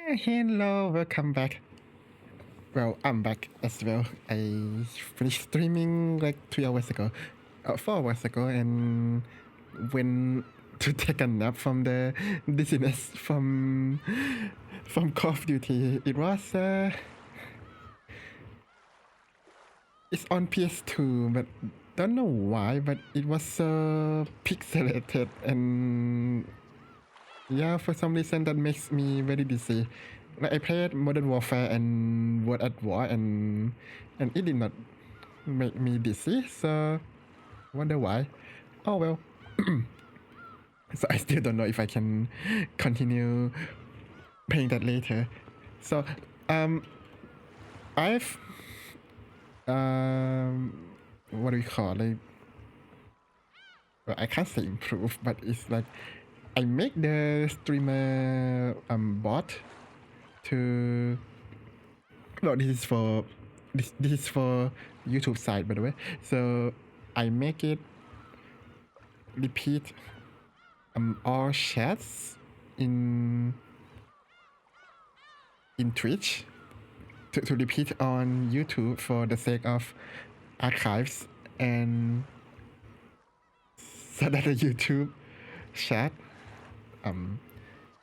Hello, welcome back. Well, I'm back as well. I finished streaming like 3 hours ago, 4 hours ago, and went to take a nap from the dizziness from Call of Duty. It's on PS2, but don't know why, but it was so pixelated and yeah, for some reason that makes me very dizzy. Like I played Modern Warfare and World at War and it did not make me dizzy, so wonder why. Oh well. So I still don't know if I can continue playing that later. So I've what do we call it? Well, I can't say improve, but it's like I make the streamer bot to no, this is for YouTube side, by the way. So I make it repeat all chats in Twitch to repeat on YouTube for the sake of archives and so that the YouTube chat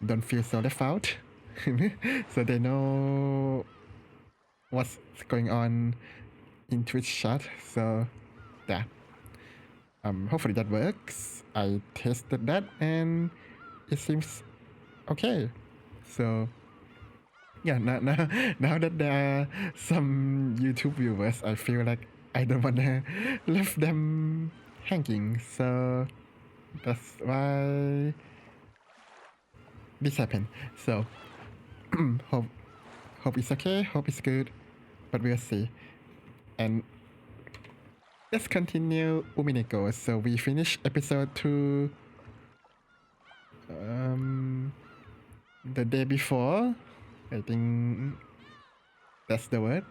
don't feel so left out. So they know what's going on in Twitch chat. So yeah. Hopefully that works. I tested that and it seems okay. So yeah, now that there are some YouTube viewers, I feel like I don't wanna leave them hanging. So that's why this happened. So hope it's okay, hope it's good, but we'll see. And let's continue Umineko. So we finished episode 2 the day before. I think that's the word.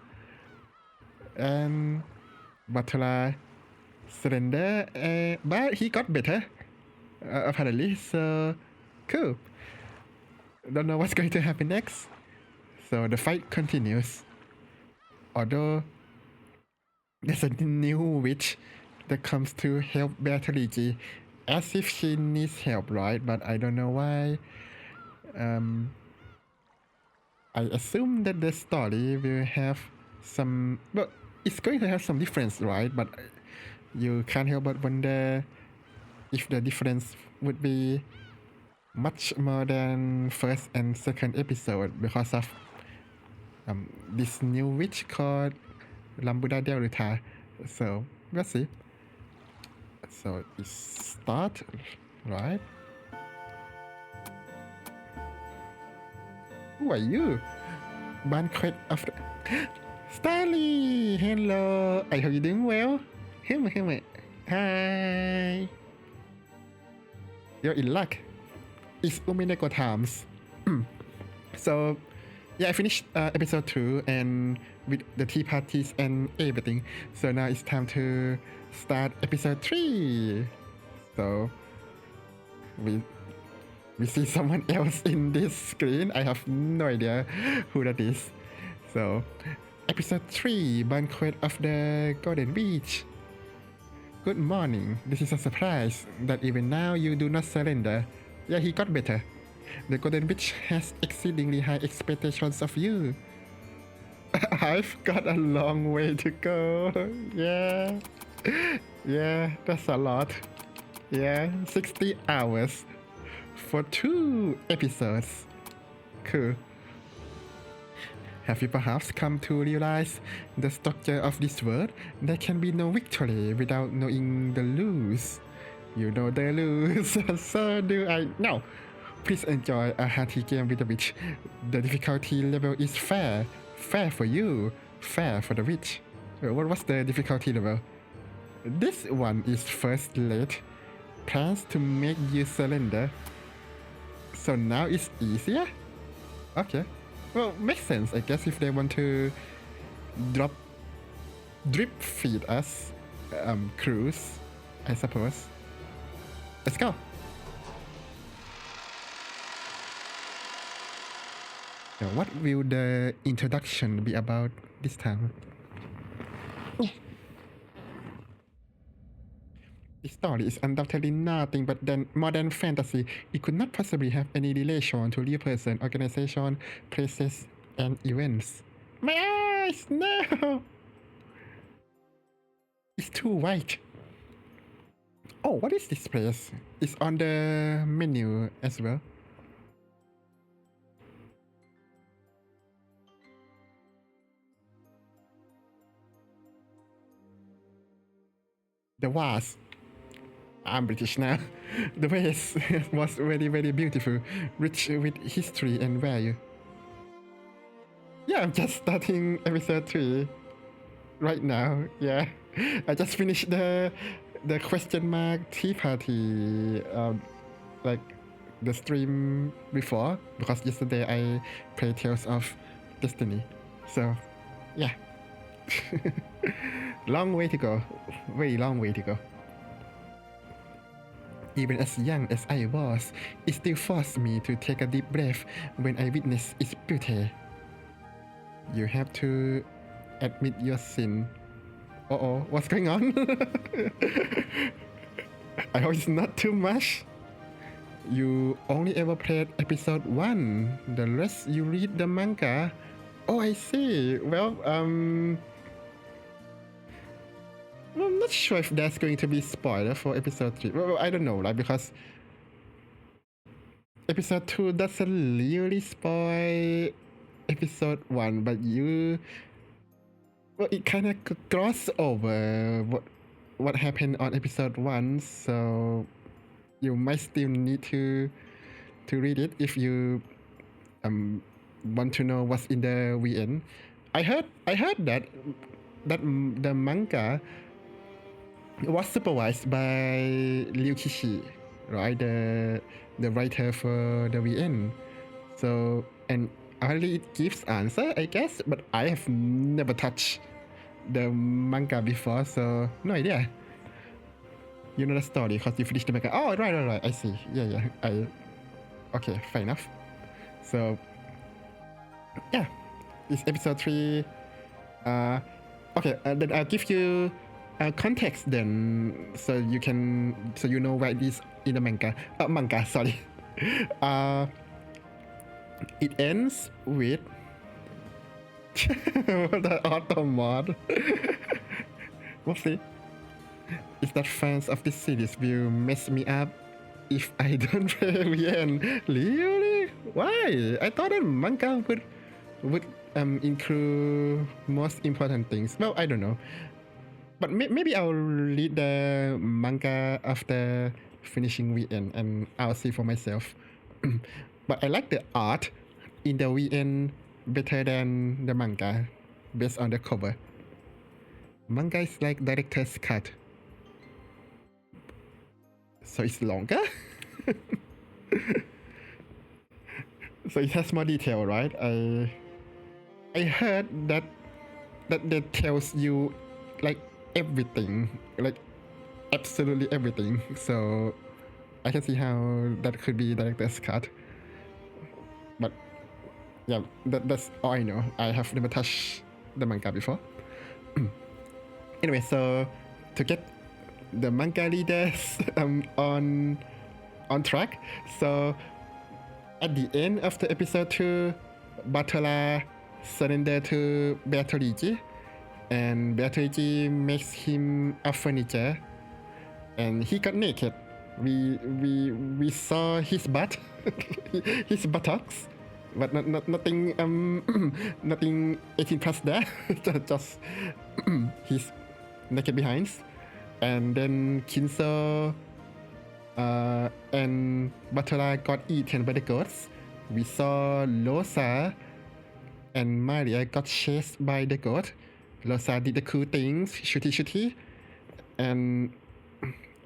And Batula surrender, but he got better apparently. So cool. Don't know what's going to happen next. So the fight continues. Although there's a new witch that comes to help Beatrice as if she needs help, right? But I don't know why. I assume that the story will have some. Well, it's going to have some difference, right? But you can't help but wonder if the difference would be much more than first and second episode because of this new witch called Lambuda Delta. So we'll see. So it start, right? Who are you? Banquet of the Stanley! Hello! I hope you're doing well. Hello. Hi! You're in luck. It's Umineko times. So, yeah, I finished episode 2 and with the tea parties and everything. So now it's time to start episode 3. So, we see someone else in this screen. I have no idea who that is. So, episode 3, Banquet of the Golden Beach. Good morning. This is a surprise that even now you do not surrender. Yeah, he got better. The Golden Beach has exceedingly high expectations of you. I've got a long way to go. Yeah. Yeah, that's a lot. Yeah, 60 hours for 2 episodes. Cool. Have you perhaps come to realize the structure of this world? There can be no victory without knowing the lose. You know the lose, so do I. Now, please enjoy a hearty game with the witch. The difficulty level is fair. Fair for you, fair for the witch. What was the difficulty level? This one is first rate. Plans to make you surrender. So now it's easier? Okay. Well, makes sense, I guess, if they want to drip feed us crews, I suppose. Let's go. Now, what will the introduction be about this time? The story is undoubtedly nothing but then modern fantasy. It could not possibly have any relation to real person, organization, places, and events. My eyes! No! It's too white. Oh, what is this place? It's on the menu as well. The vase. I'm British now. The vase was very, very beautiful, rich with history and value. Yeah, I'm just starting episode 3 right now. Yeah, I just finished the question mark tea party, like the stream before, because yesterday I played Tales of Destiny. So, yeah. Long way to go. Very long way to go. Even as young as I was, it still forced me to take a deep breath when I witnessed its beauty. You have to admit your sin. Uh-oh, what's going on? I hope it's not too much. You only ever played episode 1. The rest you read the manga. Oh, I see. Well, I'm not sure if that's going to be spoiler for episode 3. Well, I don't know, like, because episode 2 doesn't really spoil episode 1, but it kind of gloss over what happened on episode 1, so you might still need to read it if you want to know what's in the VN. I heard that the manga was supervised by Liu Kishi, right? The writer for the VN. So, and only it gives answer, I guess, but I have never touched the manga before, so no idea. You know the story because you finished the manga. Oh, right. I see. Yeah. Okay, fair enough. So, yeah, it's episode 3. Okay, then I'll give you context then, so you know where it is in the manga. Sorry. It ends with the auto mod. Whoopsie. Is that fans of this series will mess me up if I don't play VN? Really? Why? I thought that manga would include most important things. Well, I don't know. But maybe I'll read the manga after finishing VN and I'll see for myself. But I like the art in the VN better than the manga based on the cover. Manga is like director's cut. So it's longer? So it has more detail, right? I heard that tells you like everything, like absolutely everything. So I can see how that could be director's cut. But yeah, that's all I know. I have never touched the manga before. Anyway, so to get the manga readers on track, so at the end of the episode 2, Batola surrender to Beatrice, and Beatrice makes him a furniture, and he got naked. We saw his butt, his buttocks, but nothing nothing 18 plus there. Just his naked behinds. And then Kinso and Batola got eaten by the goats. We saw Losa and Maria got chased by the goat. Losa did the cool things, shooty, and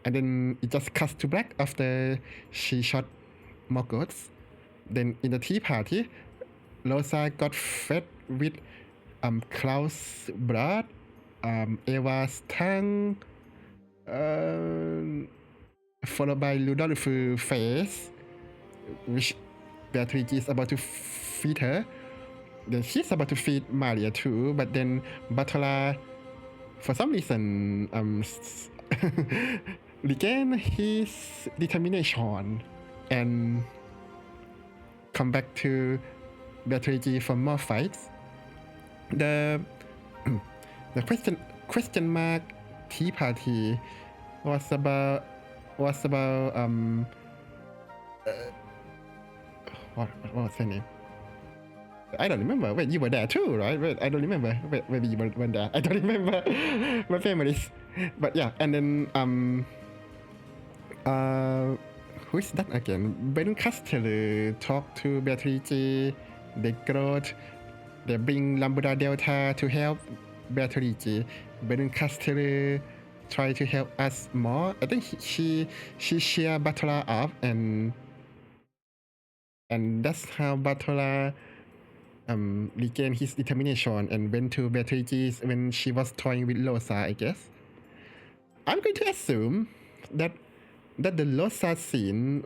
then it just cuts to black after she shot more goats. Then in the tea party, Losa got fed with Klaus' blood, Eva's tongue, followed by Ludolf's face, which Beatrice is about to feed her. Then she's about to feed Maria too, but then Batola, for some reason, regain his determination and come back to Beatrice for more fights. The the question mark tea party was about what was her name? I don't remember. Wait, you were there too, right? Wait, I don't remember. Wait, maybe you weren't there. I don't remember my memories. But yeah, and then who is that again? Ben Castello talk to Beatrice. They growth. They bring Lambda Delta to help Beatrice. Ben Castello try to help us more. I think she cheer Batola up, and that's how Batola regained his determination and went to Beatrice when she was toying with Losa, I guess. I'm going to assume that the Losa scene.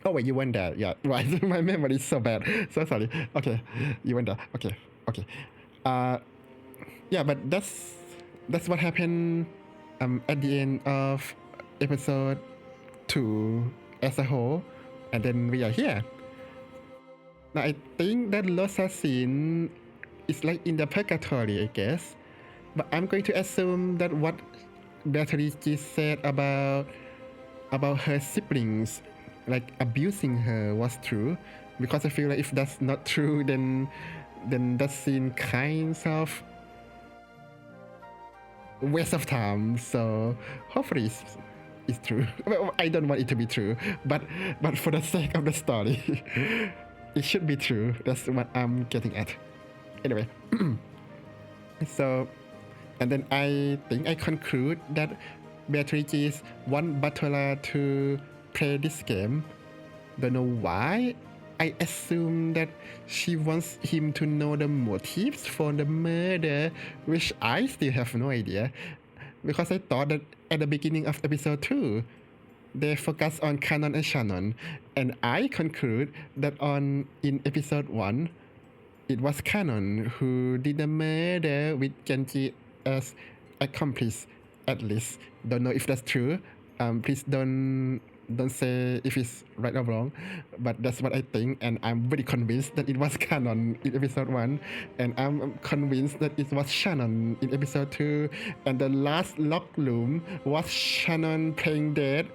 Oh wait, you went there. Yeah, right. My memory is so bad. So sorry. Okay, you went there. Okay. Yeah, but that's what happened at the end of episode 2 as a whole, and then we are here. Now I think that Losa scene is like in the purgatory, I guess. But I'm going to assume that what Beatrice said about her siblings, like abusing her, was true. Because I feel like if that's not true, then that scene kind of waste of time. So hopefully it's true. Well, I don't want it to be true, but for the sake of the story, it should be true. That's what I'm getting at. Anyway, so, and then I think I conclude that Beatrice want Batola to play this game. Don't know why. I assume that she wants him to know the motives for the murder, which I still have no idea. Because I thought that at the beginning of episode 2, they focus on Canon and Shannon, and I conclude that in episode 1, it was Canon who did the murder with Genji as accomplice, at least. Don't know if that's true. Please don't say if it's right or wrong, but that's what I think, and I'm very convinced that it was Canon in episode 1, and I'm convinced that it was Shannon in episode 2, and the last locked room was Shannon playing dead.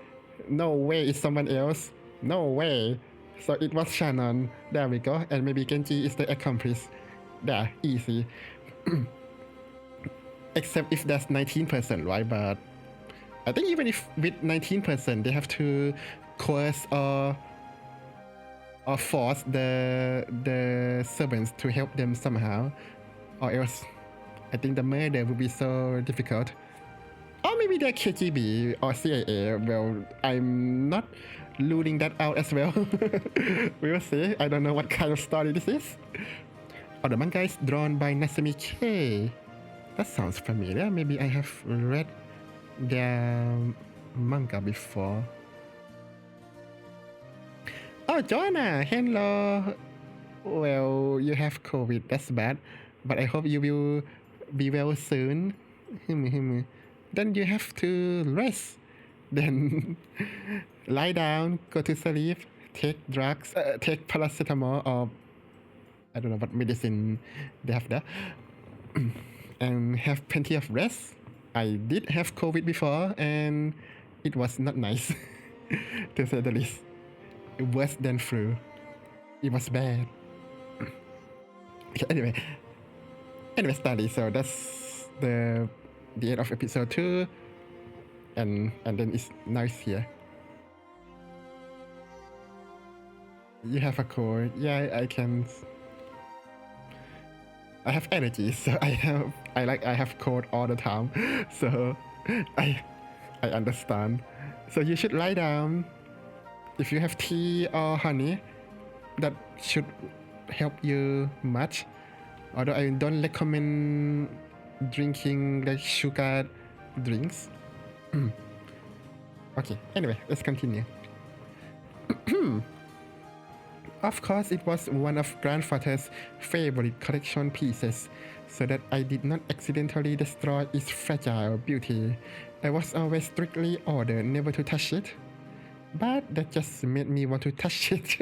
No way it's someone else. No way. So it was Shannon. There we go. And maybe Genji is the accomplice. There, easy. Except if that's 19%, right? But I think even if with 19%, they have to coerce or force the servants to help them somehow, or else I think the murder would be so difficult. Or maybe they're KGB or CIA. Well, I'm not ruling that out as well. We will see. I don't know what kind of story this is. Oh, the manga is drawn by Nasumi K. That sounds familiar. Maybe I have read their manga before. Oh, Joanna, hello. Well, you have COVID. That's bad, but I hope you will be well soon. Then you have to rest. Then lie down, go to sleep, take drugs, take paracetamol or I don't know what medicine they have there, and have plenty of rest. I did have COVID before, and it was not nice, to say the least. Worse than flu. It was bad. Anyway, study. So that's the end of episode 2, and then it's nice here. You have a cold. Yeah, I can. I have energy, so I have cold all the time. So I understand. So you should lie down. If you have tea or honey, that should help you much. Although I don't recommend drinking like sugar drinks. Okay, anyway, let's continue. Of course, it was one of grandfather's favorite collection pieces, so that I did not accidentally destroy its fragile beauty. I was always strictly ordered never to touch it, but that just made me want to touch it.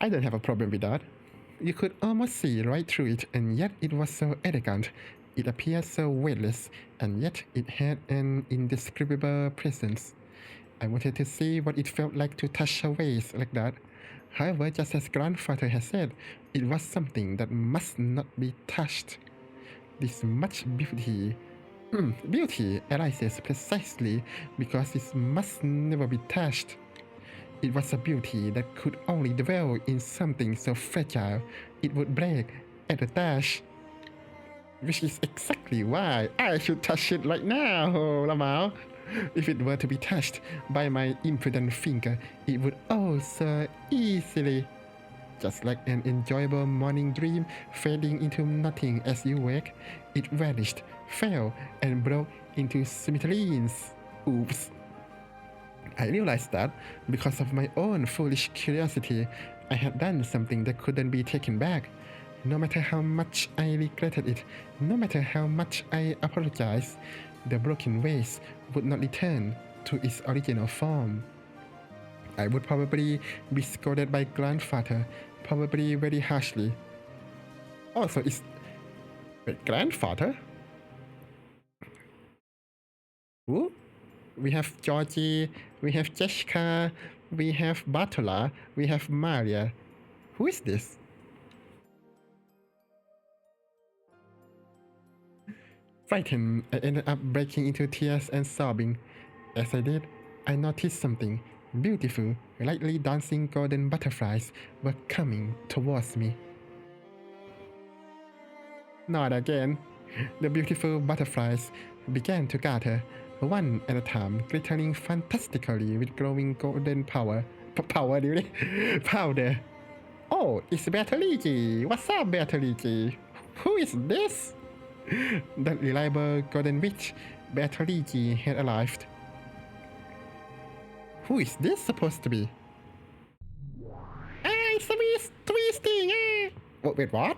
I don't have a problem with that. You could almost see right through it, and yet it was so elegant. It appeared so weightless, and yet it had an indescribable presence. I wanted to see what it felt like to touch a vase like that. However, just as grandfather had said, it was something that must not be touched. This much beauty arises precisely because it must never be touched. It was a beauty that could only dwell in something so fragile it would break at a touch. Which is exactly why I should touch it right now, Lamau. If it were to be touched by my imprudent finger, it would oh so easily. Just like an enjoyable morning dream fading into nothing as you wake, it vanished, fell, and broke into smithereens. Oops. I realized that, because of my own foolish curiosity, I had done something that couldn't be taken back. No matter how much I regretted it, no matter how much I apologized, the broken vase would not return to its original form. I would probably be scolded by grandfather, probably very harshly. Also, it's... Wait, grandfather? Who? We have Georgie, we have Jessica, we have Bartola, we have Maria. Who is this? Frightened, I ended up breaking into tears and sobbing. As I did, I noticed something. Beautiful, lightly dancing golden butterflies were coming towards me. Not again. The beautiful butterflies began to gather, one at a time, glittering fantastically with glowing golden powder. Powder. Oh, it's Beatrice. What's up, Beatrice? Who is this? That reliable golden witch, Beatrice, had arrived. Who is this supposed to be? Ah, it's twisting. Wait, what?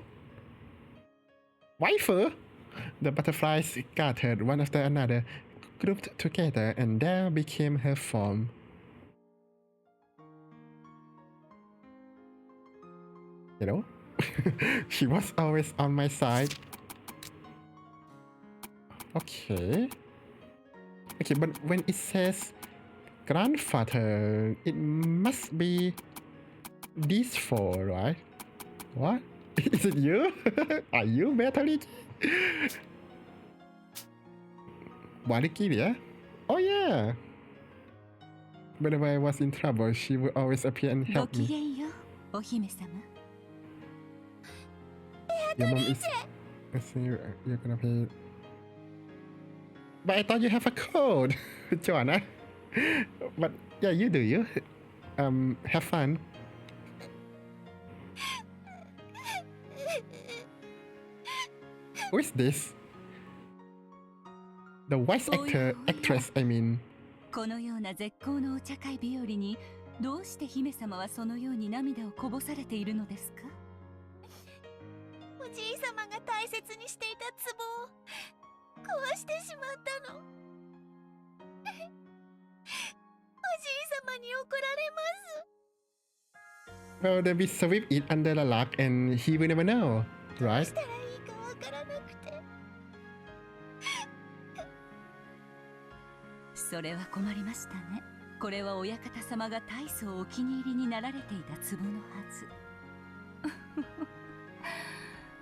Waifu? The butterflies gathered one after another, grouped together, and there became her form. You know? She was always on my side. Okay. Okay, but when it says grandfather, it must be these four, right? What? Is it you? Are you Beatrice? Warikiria? Oh yeah! Whenever I was in trouble, she would always appear and help me. Your mom is... You're gonna pay... But I thought you have a code, Joanna. But yeah, you do, you. Have fun. Who is this? The voice actress, I mean. このような絶好のお茶会日和にどうして姫様はそのように涙をこぼされているのですか？おじい様が大切にしていた壺を壊してしまったの。おじい様に怒られます。Well, then we sweep it under the rug and he will never know, right? どうしたらいいかわからなくて。それは困りましたね。これは親方様が大層お気に入りになられていた壺のは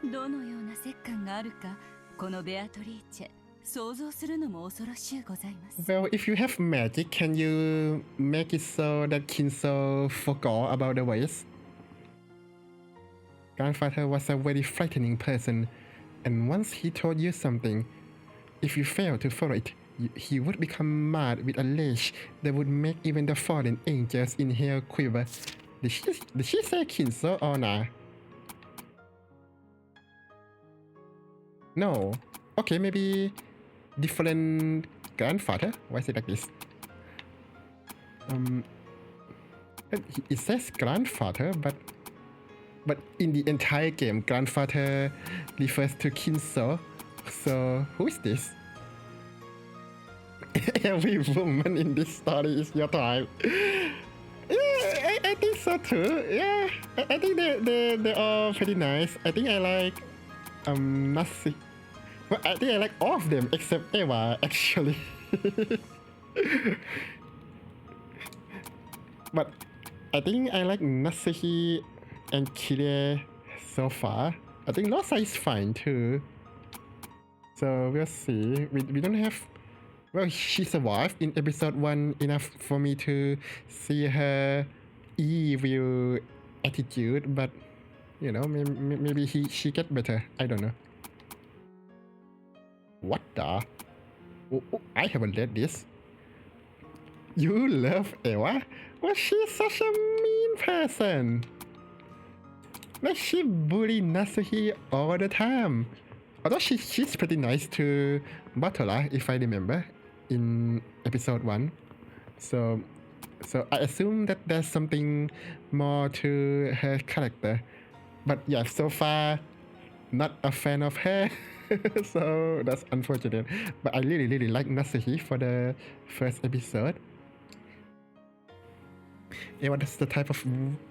ず。どのような折感があるか、このベアトリーチェ、想像するのも恐ろしゅうございます。Well, if you have magic, can you make it so that Kinso forgot about the voice? Grandfather was a very frightening person, and once he told you something, if you fail to follow it, he would become mad with a rage that would make even the fallen angels in hell quiver. Did she say Kinso or nah? No. Okay, maybe different grandfather? Why is it like this? It says grandfather, but in the entire game, grandfather refers to Kinso. So who is this? Every woman in this story is your type. Yeah, I think so too. Yeah, I think they're all pretty nice. I think I like Nasi. Well, I think I like all of them except Eva actually. But I think I like Nasuhi and Kire so far. I think Rosa is fine too. So we'll see. We don't have. Well, she survived in episode 1 enough for me to see her evil attitude, but you know, maybe she get better. I don't know. What the? Oh, I haven't read this. You love Eva? Well, she's such a mean person. Like, she bully Nasuhi all the time. Although she's pretty nice to Batola, if I remember, in episode 1. So I assume that there's something more to her character. But yeah, so far, not a fan of her. So that's unfortunate. But I really like Nasuhi for the first episode. Eva is the type of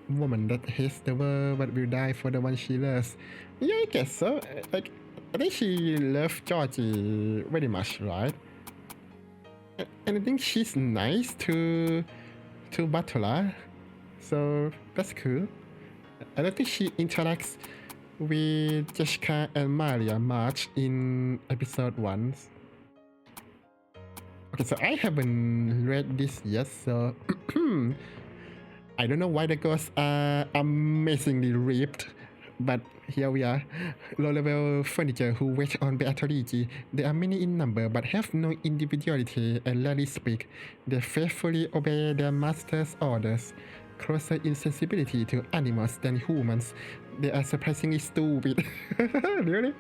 woman that hates the world but will die for the one she loves. Yeah, I guess so. Like, I think she loves Georgie very much, right? And I think she's nice to Batola, so that's cool. I don't think she interacts with Jessica and Maria much in episode 1. Okay, so I haven't read this yet, so I don't know why the ghosts are amazingly ripped, but here we are. Low-level furniture who wait on Beatrice. They are many in number but have no individuality and rarely speak. They faithfully obey their master's orders. Closer insensibility to animals than humans. They are surprisingly stupid. Really?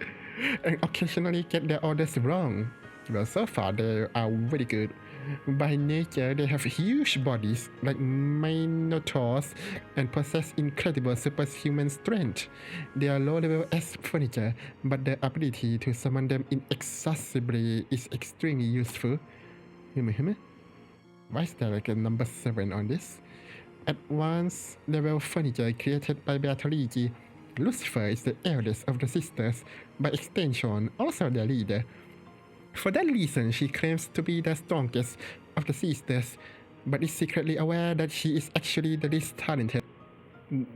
And occasionally get their orders wrong. Well, so far they are very good. By nature, they have huge bodies like minotaurs and possess incredible superhuman strength. They are low-level as furniture, but their ability to summon them inexhaustibly is extremely useful. Why is there like a number 7 on this? Advanced level furniture created by Beatrice. Lucifer is the eldest of the sisters, by extension also their leader. For that reason, she claims to be the strongest of the sisters, but is secretly aware that she is actually the least talented.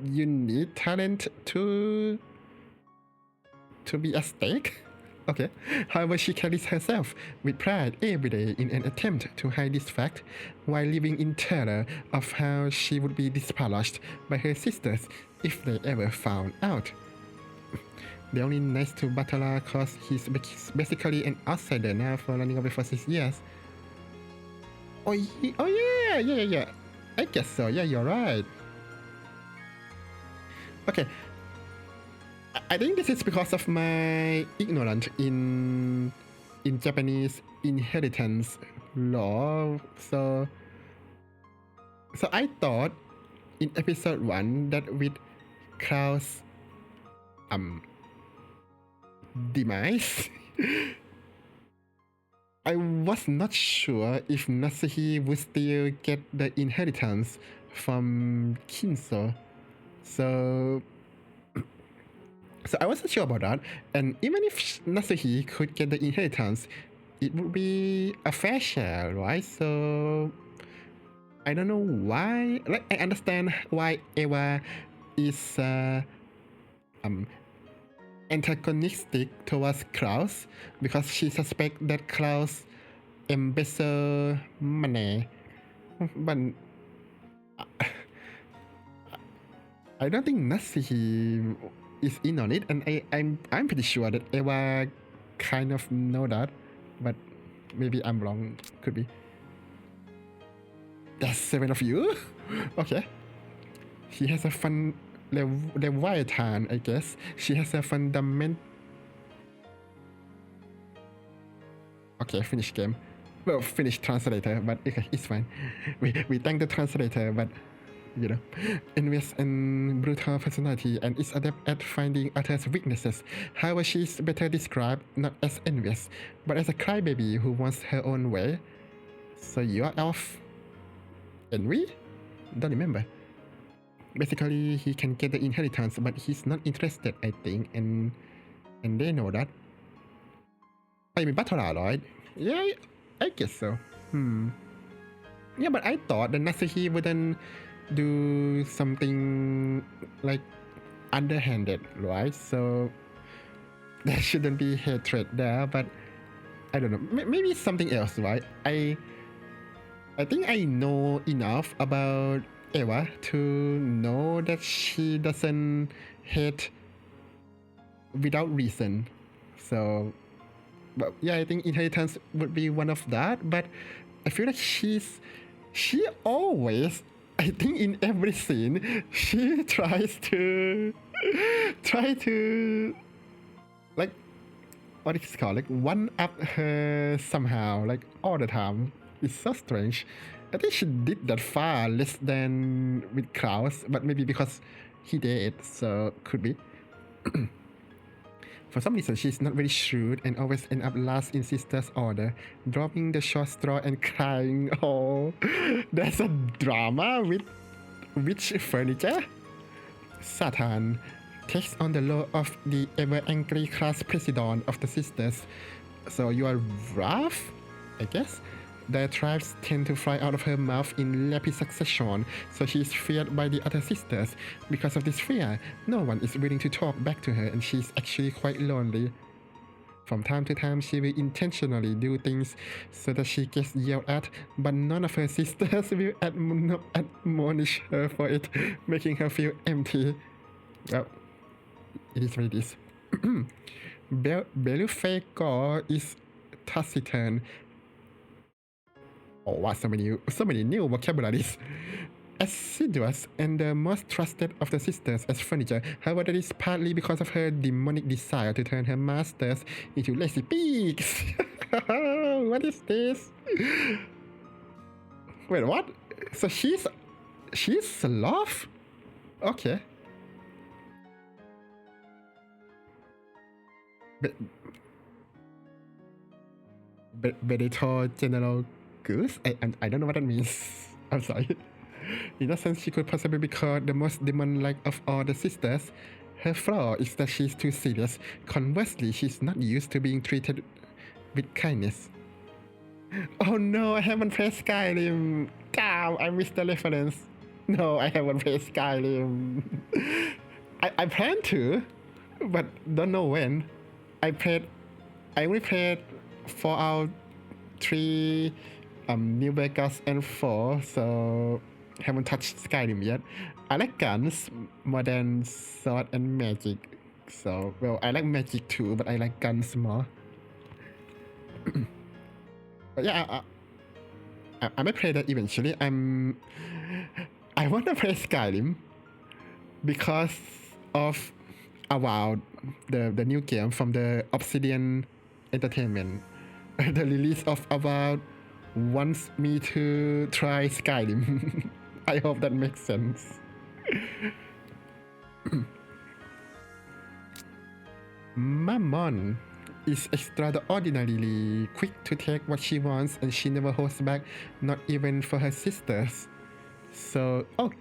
You need talent to be a stake? Okay. However, she carries herself with pride every day in an attempt to hide this fact, while living in terror of how she would be dispatched by her sisters if they ever found out. They're only nice to Batala cause he's basically an outsider now for running away for 6 years. Oh yeah. I guess so. Yeah, you're right. Okay. I think this is because of my ignorance in Japanese inheritance law. So I thought in episode 1 that with Klaus demise, I was not sure if Nasuhi would still get the inheritance from Kinso. So I wasn't sure about that. And even if Nasuhi could get the inheritance, it would be a fair share, right? So I don't know why. Like, I understand why Eva is antagonistic towards Klaus, because she suspects that Klaus embezzle money. But I don't think Nasuhi is in on it, and I'm pretty sure that Eva kind of know that, but maybe I'm wrong. Could be. That's 7 of you? Okay. He has a fun Leviathan, I guess. She has a fundament. Okay, finish game. Well, finish translator, but okay, it's fine. We thank the translator, but you know, envious and brutal personality and is adept at finding others' weaknesses. However, she is better described not as envious, but as a crybaby who wants her own way. So you are elf envy? Don't remember. Basically, he can get the inheritance, but he's not interested, I think, and they know that. I mean, Batara, right? Yeah, I guess so. Yeah, but I thought the Nasuhi wouldn't do something like underhanded, right? So there shouldn't be hatred there, but I don't know. Maybe it's something else, right? I think I know enough about Eva to know that she doesn't hate without reason. So, but yeah, I think inheritance would be one of that. But I feel like she always, I think in every scene, she tries to like, what is it called, like one up her somehow, like all the time. It's so strange. I think she did that far less than with Kraus, but maybe because he did, so could be. For some reason, she's not very shrewd and always end up last in sister's order, dropping the short straw and crying. Oh, there's a drama with which furniture? Satan takes on the role of the ever-angry class president of the sisters. So you are rough, I guess? The tribes tend to fly out of her mouth in rapid succession, so she is feared by the other sisters. Because of this fear, no one is willing to talk back to her and she is actually quite lonely. From time to time, she will intentionally do things so that she gets yelled at, but none of her sisters will admonish her for it, making her feel empty. Well, it is what it is. Belufeko is taciturn. Oh wow, so many new vocabularies. Assiduous and the most trusted of the sisters as furniture. However, that is partly because of her demonic desire to turn her masters into lazy pigs. What is this? Wait, what? So she's sloth? Okay. Venator General Goose? I don't know what that means. I'm sorry. In that sense, she could possibly be called the most demon-like of all the sisters. Her flaw is that she's too serious. Conversely, she's not used to being treated with kindness. Oh no, I haven't played Skyrim. Damn, I missed the reference. No, I haven't played Skyrim. I plan to, but don't know when. I only played Fallout 3, New Vegas and 4, so haven't touched Skyrim yet. I like guns more than sword and magic. So, well, I like magic too, but I like guns more. But yeah, I might play that eventually. I want to play Skyrim because of Avowed, the new game from the Obsidian Entertainment. The release of Avowed wants me to try Skyrim. I hope that makes sense. Mammon is extraordinarily quick to take what she wants and she never holds back, not even for her sisters. So, oh,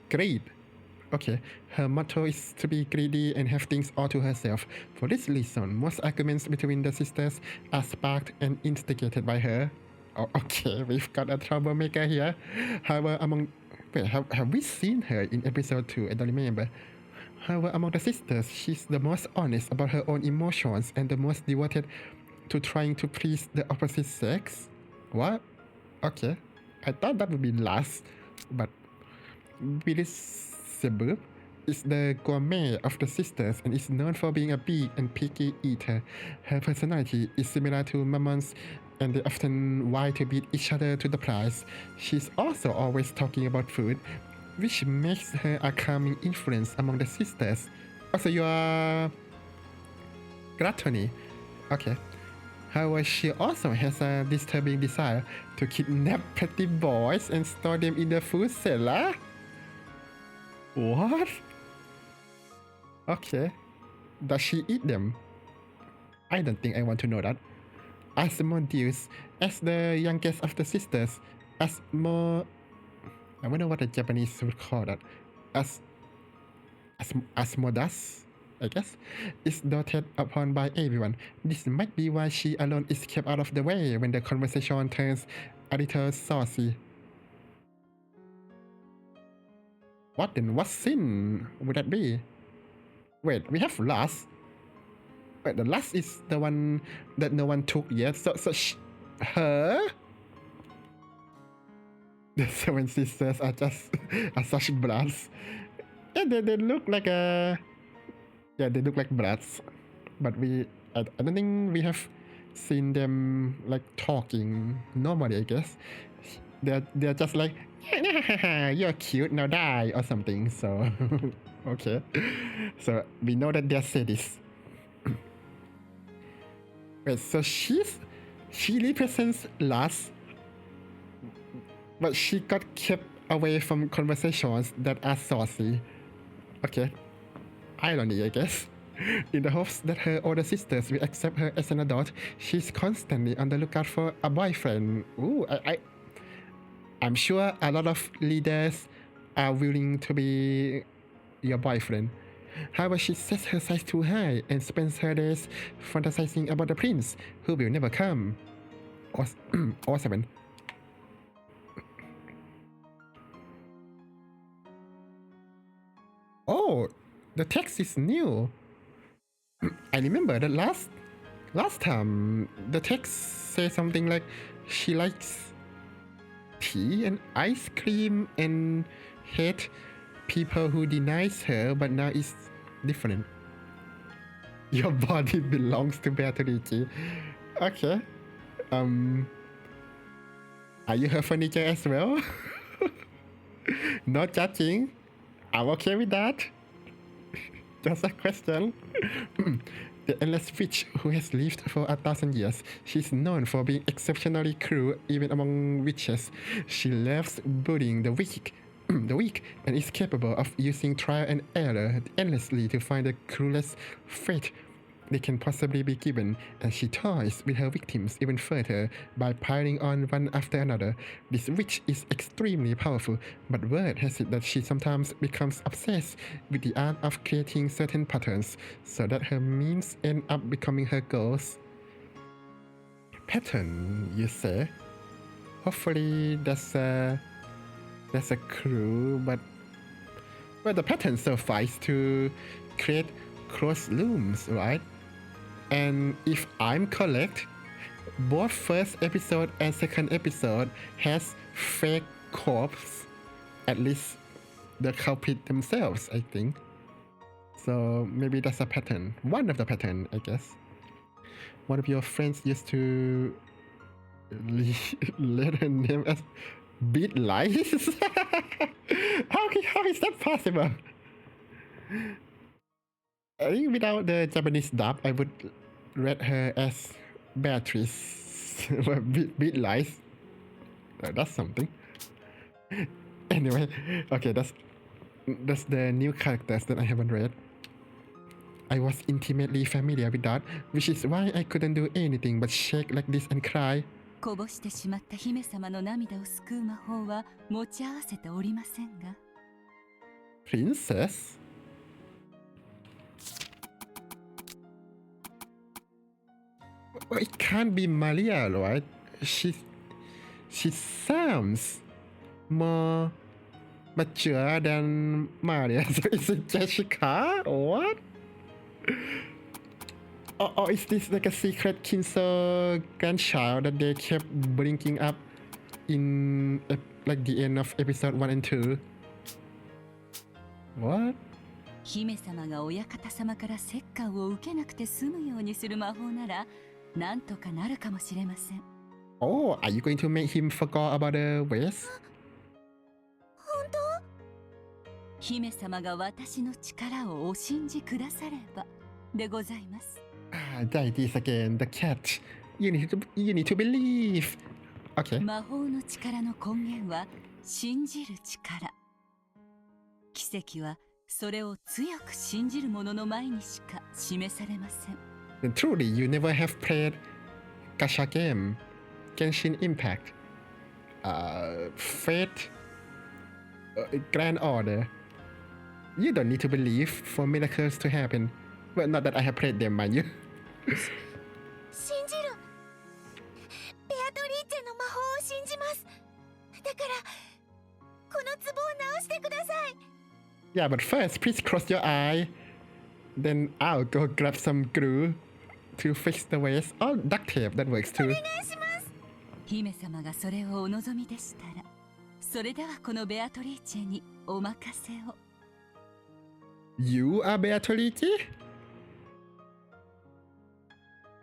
great. Okay, her motto is to be greedy and have things all to herself. For this reason, most arguments between the sisters are sparked and instigated by her. Oh, okay, we've got a troublemaker here. However, have we seen her in episode 2? I don't remember. However, among the sisters, she's the most honest about her own emotions and the most devoted to trying to please the opposite sex. What? Okay, I thought that would be last, but Beelzebub is the gourmet of the sisters and is known for being a big and picky eater. Her personality is similar to Mammon's and they often vie to beat each other to the prize. She's also always talking about food, which makes her a calming influence among the sisters. Also, you are gluttony. Okay. However, she also has a disturbing desire to kidnap pretty boys and store them in the food cellar. What? Okay. Does she eat them? I don't think I want to know that. Asmodeus, as the youngest of the sisters, I wonder what the Japanese would call that. Asmodeus, I guess, is doted upon by everyone. This might be why she alone is kept out of the way when the conversation turns a little saucy. What then? What sin would that be? Wait, we have lust. Wait, the last is the one that no one took yet. So her? The seven sisters are just are such brats. Yeah, they look like they look like brats. But I don't think we have seen them like talking normally. I guess they're just like you're cute, now die or something. So okay, so we know that they're sadists. Wait, so she represents lust, but she got kept away from conversations that are saucy. Okay, irony, I guess. In the hopes that her older sisters will accept her as an adult, she's constantly on the lookout for a boyfriend. Ooh, I'm sure a lot of leaders are willing to be your boyfriend. However, she sets her sights too high and spends her days fantasizing about the prince who will never come. Or 7. Oh, the text is new. I remember that last time the text says something like she likes tea and ice cream and hate people who denies her, but now it's different. Your body belongs to Beatrice. Okay. Are you her furniture as well? Not judging. I'm okay with that. Just a question. The endless witch who has lived for 1,000 years. She's known for being exceptionally cruel even among witches. She loves bullying the weak, and is capable of using trial and error endlessly to find the cruelest fate they can possibly be given, and she toys with her victims even further by piling on one after another. This witch is extremely powerful, but word has it that she sometimes becomes obsessed with the art of creating certain patterns, so that her means end up becoming her goals. Pattern, you say? Hopefully that's a clue, but the pattern suffice to create closed looms, right? And if I'm correct, both first episode and second episode has fake corpse, at least the culprit themselves, I think. So maybe that's a pattern. One of the pattern, I guess. One of your friends used to let her name as Beat Lies? How is that possible? I think without the Japanese dub, I would read her as Beatrice. Beat Lies. That's something. Anyway, okay, that's the new characters that I haven't read. I was intimately familiar with that, which is why I couldn't do anything but shake like this and cry. こぼしてしまった姫様の涙を救う魔法は持ち合わせておりませんが。Princess? Well, it can't be Maria, right? She sounds more mature than Maria. So is it Jessica? What? Or is this like a secret Kinso grandchild that they kept bringing up in like the end of episode 1 and 2? What? 姫様が親方様から折檻を受けなくて済むようにする魔法ならなんとかなるかもしれません。Oh, are you going to make him forget about the ways? 本当？姫様が私の力をお信じくださればでございます。Deities again, the cat. You need to believe. Okay. 魔法の力の根源は信じる力。奇奇跡はそれを強く信じる者の前にしか示されません。 Then truly, you never have played gacha game, Genshin Impact, Fate, Grand Order. You don't need to believe for miracles to happen. Well, not that I have played them, mind you. 信じる。ベアトリーチェの魔法を信じます。だからこの壺を直してください。 Yeah, but first, please close your eye. Then I'll go grab some glue to fix the waste. Oh, duct tape, that works お too. 願いします。姫様がそれをお望みでしたら、それではこのベアトリーチェにお任せを。 You are Beatrice?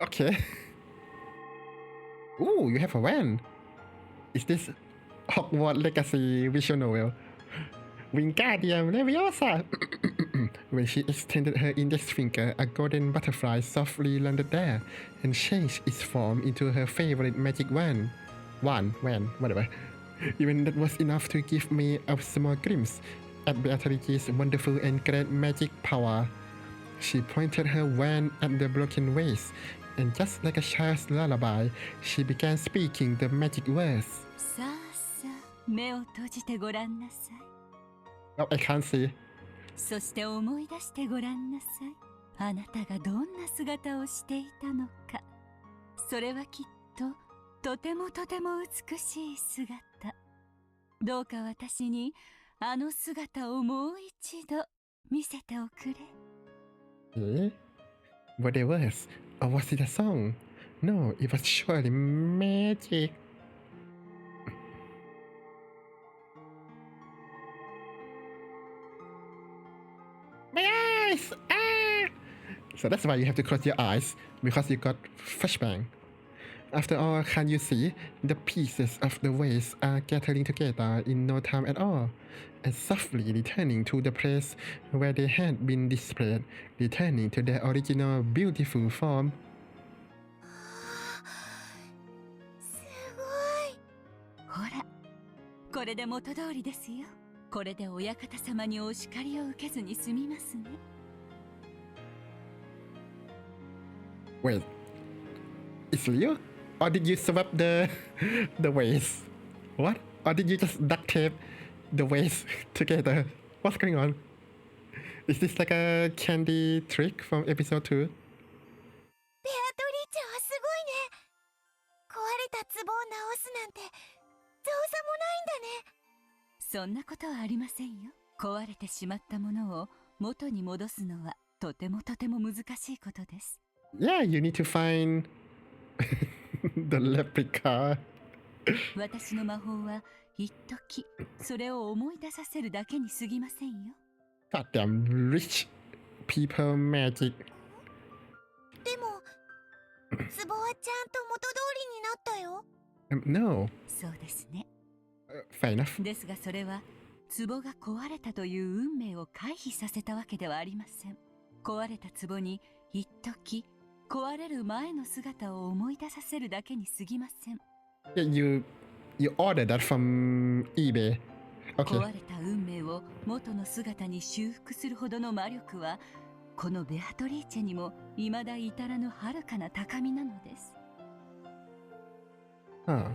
Okay. Ooh, you have a van. Is this Hogwarts Legacy visual novel? Wingardium Leviosa! When she extended her index finger, a golden butterfly softly landed there and changed its form into her favorite magic wand. Wand, whatever. Even that was enough to give me a small glimpse at Beatrice's wonderful and great magic power. She pointed her wand at the broken vase, and just like a child's lullaby, she began speaking the magic words. さあさあ、目を閉じてごらんなさい。 Oh, I can't see. そして思い出してごらんなさい。あなたがどんな姿をしていたのか。それはきっととても美しい姿。どうか私にあの姿をもう一度見せておくれ。Eh? Were they words? Or was it a song? No, it was surely magic. My eyes! Ah! So that's why you have to close your eyes, because you got flashbang. After all, can't you see? The pieces of the vase are gathering together in no time at all, and softly returning to the place where they had been displayed, returning to their original beautiful form. すごい。ほら、これで元通りですよ。これでお館様にお叱りを受けずに済みますね。 Wait, it's real? Or did you swap the vase? What? Or did you just duct tape the vase together? What's going on? Is this like a candy trick from episode 2? ベアトリーチェはすごいね。壊れた壺を直すなんて造作もないんだね。そんなことはありませんよ。壊れてしまったものを元に戻すのはとても難しいことです。 Yeah, you need to find the replica. 私の魔法は一時それを思い出させるだけに過ぎませんよ。 Goddamn rich people magic. でも壺はちゃんと元通りになったよ。No. そうですね。 Fair enough. ですがそれは壺が壊れたという運命を回避させたわけではありません。壊れた壺に一時壊れる前の姿を思い出させるだけに過ぎません。 Yeah, you ordered that from eBay. Okay. 壊れた運命を元の姿に修復するほどの魔力はこのベアトリーチェにも未だ至らぬ遥かな高みなのです。 Huh.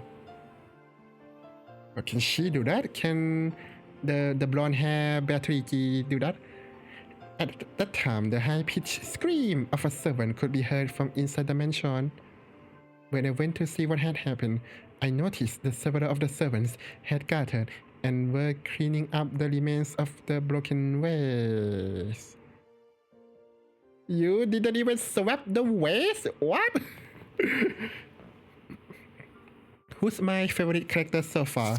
But can she do that? Can the blonde hair Beatrice do that? At that time, the high-pitched scream of a servant could be heard from inside the mansion. When I went to see what had happened, I noticed that several of the servants had gathered and were cleaning up the remains of the broken vase. You didn't even swap the vase? What? Who's my favorite character so far?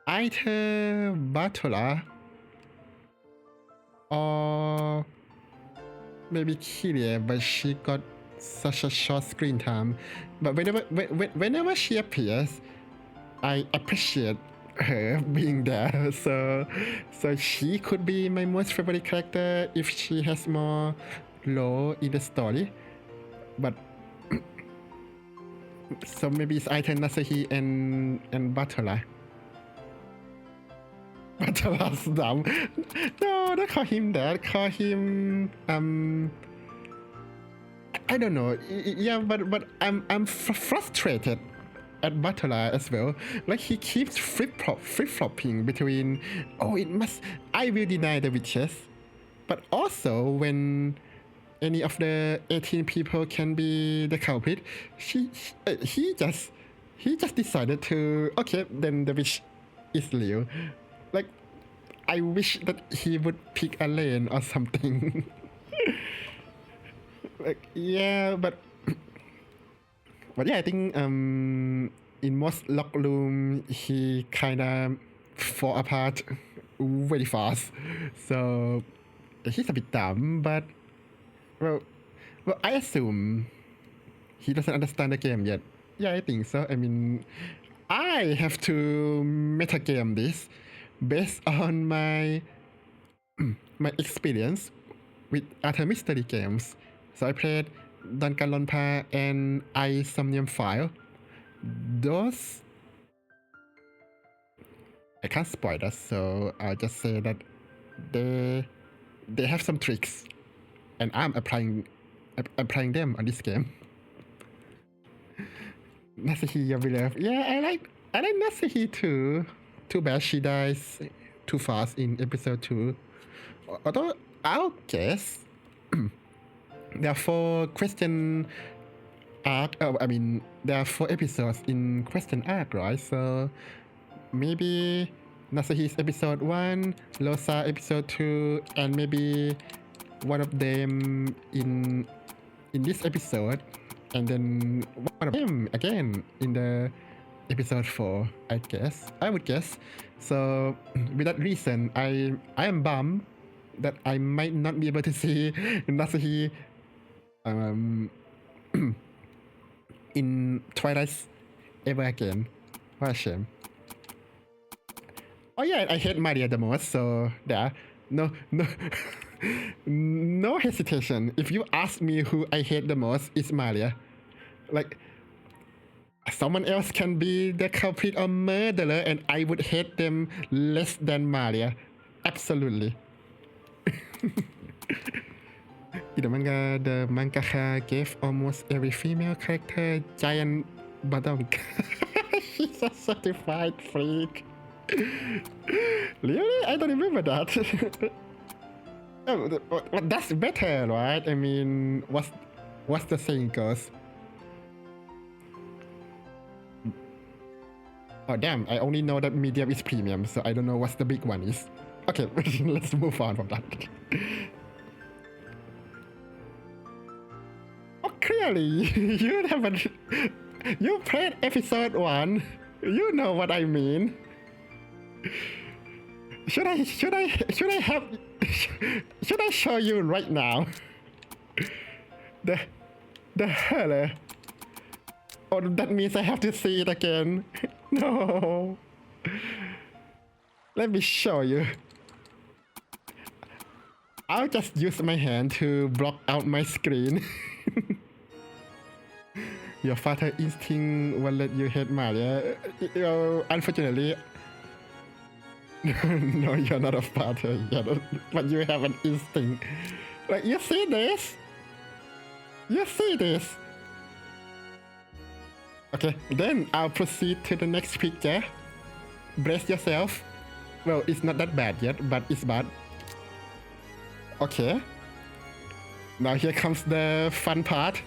Either Batola or maybe Kyrie, but she got such a short screen time. But whenever she appears, I appreciate her being there. So she could be my most favorite character if she has more role in the story. But So maybe it's either Nasahi and Batola. Batola's dumb. No, don't call him that. Call him I don't know. Yeah, but I'm frustrated at Batola as well. Like he keeps flip-flopping between I will deny the witches, but also when any of the 18 people can be the culprit, he just decided to then the witch is Liu. Like I wish that he would pick a lane or something. Like yeah, but yeah, I think in most locker room he kinda fall apart very fast. So he's a bit dumb, but well I assume he doesn't understand the game yet. Yeah, I think so. I mean, I have to metagame this based on my experience with other mystery games. So I played Danganronpa and I Somnium File. Those I can't spoil that, so I'll just say that they have some tricks, and I'm applying them on this game. Nasahi, your beloved. Yeah, I like Nasahi too. Too bad she dies too fast in episode 2. Although I'll guess there are 4 question arc. There are 4 episodes in question arc, right? So maybe Nasahi's episode 1, Losa episode 2, and maybe one of them in this episode, and then one of them again in the episode 4. I would guess. So with that reason, I am bummed that I might not be able to see Nasahi in Twilight ever again. What a shame. Oh yeah, I hate Maria the most, so there. No no hesitation. If you ask me who I hate the most, it's Maria. Like someone else can be the culprit or murderer and I would hate them less than Maria. Absolutely. In the manga, the mangaka gave almost every female character giant bottom. She's a certified freak. Really? I don't remember that. But that's better, right? I mean, what's the saying goes? Oh damn, I only know that medium is premium, so I don't know what the big one is. Okay, let's move on from that. Oh, clearly, you played episode 1. You know what I mean. Should I show you right now? The hell? Oh, that means I have to see it again. No. Let me show you. I'll just use my hand to block out my screen. Your father instinct will let you hate Maria. Unfortunately, no, you're not a father yet, but you have an instinct. Like, you see this? You see this? Okay, then I'll proceed to the next picture. Brace yourself. Well, it's not that bad yet, but it's bad. Okay. Now here comes the fun part.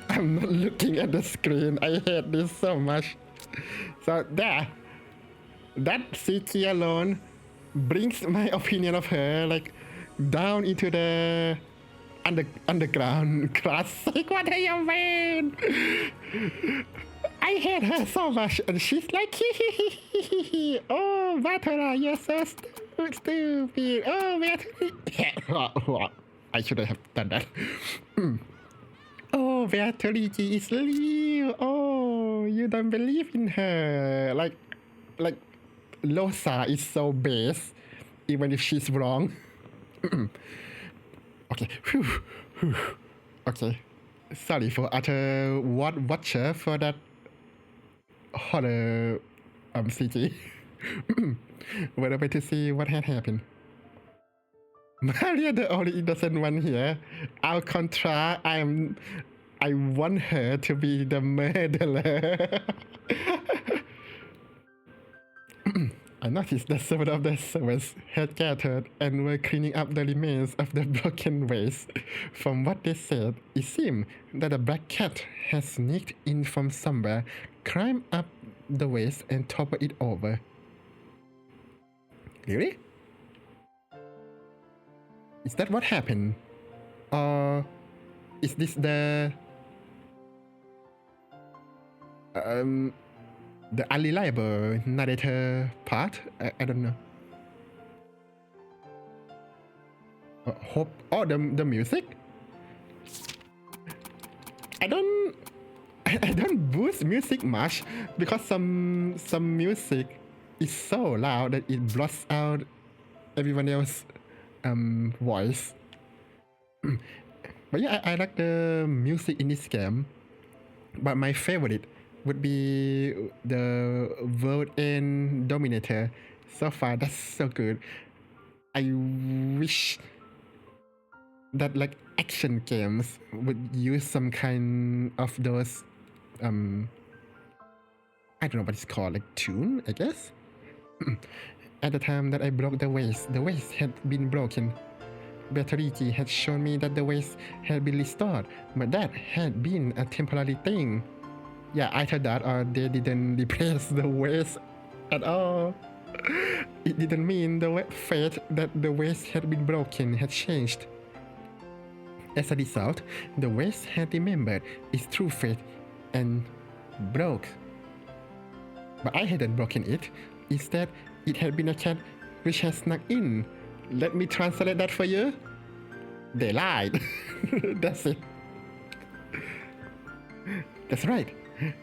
I'm not looking at the screen. I hate this so much. So there. That CG alone brings my opinion of her like down into the underground class. Like, what do you mean? I hate her so much, and she's like, oh, Batola, you're so stupid. Oh, Beatrice. I shouldn't have done that. Oh, Beatrice is Liu. Oh, you don't believe in her. Like Losa is so base, even if she's wrong. Okay. Okay. Sorry for utter watcher for that horror CG. We're about to see what had happened. Maria, the only innocent one here. Al contra, I want her to be the murderer. I noticed that several of the servants had gathered and were cleaning up the remains of the broken vase. From what they said, it seemed that a black cat had sneaked in from somewhere, climbed up the vase, and toppled it over. Really? Is that what happened? Or is this the unreliable narrator part? I don't know. Hope. Oh, the music. I don't boost music much because some music is so loud that it blots out everyone else's voice. But yeah, I like the music in this game. But my favorite would be the World End Dominator. So far, that's so good. I wish that like action games would use some kind of those I don't know what it's called, like tune, I guess. At the time that I broke the vase had been broken. Battery had shown me that the vase had been restored, but that had been a temporary thing. Yeah, either that or they didn't replace the vase at all. It didn't mean the fate that the vase had been broken had changed. As a result, the vase had remembered its true fate and broke. But I hadn't broken it. Instead, it had been a cat which had snuck in. Let me translate that for you. They lied. That's it. That's right.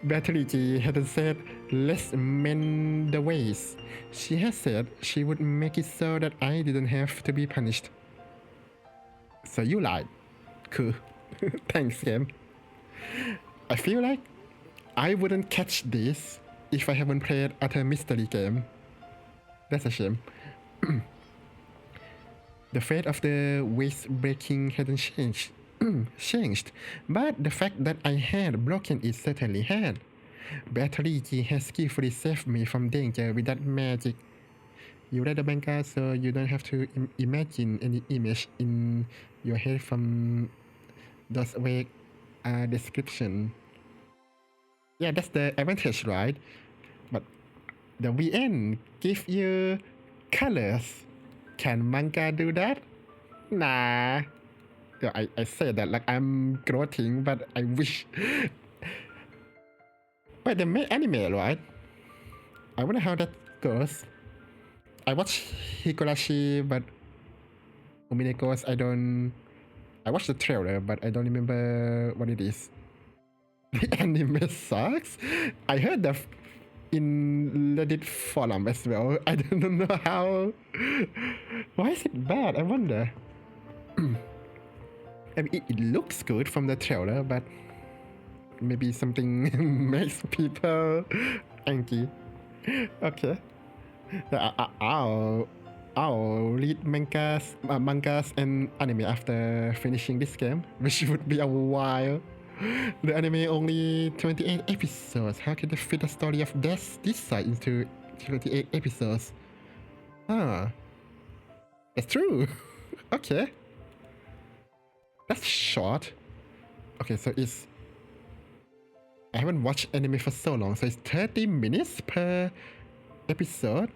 Battery G hadn't said, let's mend the vase. She had said she would make it so that I didn't have to be punished. So you lied. Cool. Thanks, game. I feel like I wouldn't catch this if I haven't played other mystery game. That's a shame. The fate of the vase breaking hadn't changed, but the fact that I had broken it certainly had. Battery G has skillfully saved me from danger with that magic. You read the manga, so you don't have to imagine any image in your head from those vague description. Yeah, that's the advantage, right? But the VN give you colors. Can manga do that? Nah. Yeah, I say that like I'm gloating, but I wish. But they made anime, right? I wonder how that goes. I watched Higurashi, but Umineko's I watched the trailer, but I don't remember what it is. The anime sucks? I heard that in Reddit forum as well. I don't know how. Why is it bad? I wonder. I mean, it looks good from the trailer, but maybe something makes people angry. Okay. I'll read mangas and anime after finishing this game, which would be a while. The anime only 28 episodes. How can they fit the story of this side into 28 episodes? Ah, that's true. Okay. That's short. Okay, so I haven't watched anime for so long, so it's 30 minutes per episode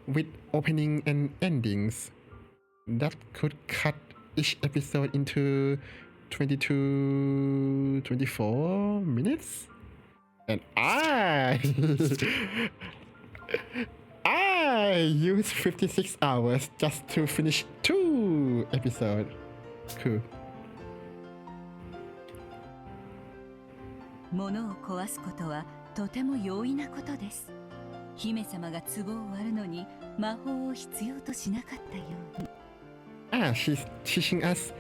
with opening and endings. That could cut each episode into 22, 24 minutes. And I used 56 hours just to finish 2 episodes. Cool. 物を壊すことはとても容易なことです。姫様が壺を割るのに魔法を必要としなかったように。She's teaching us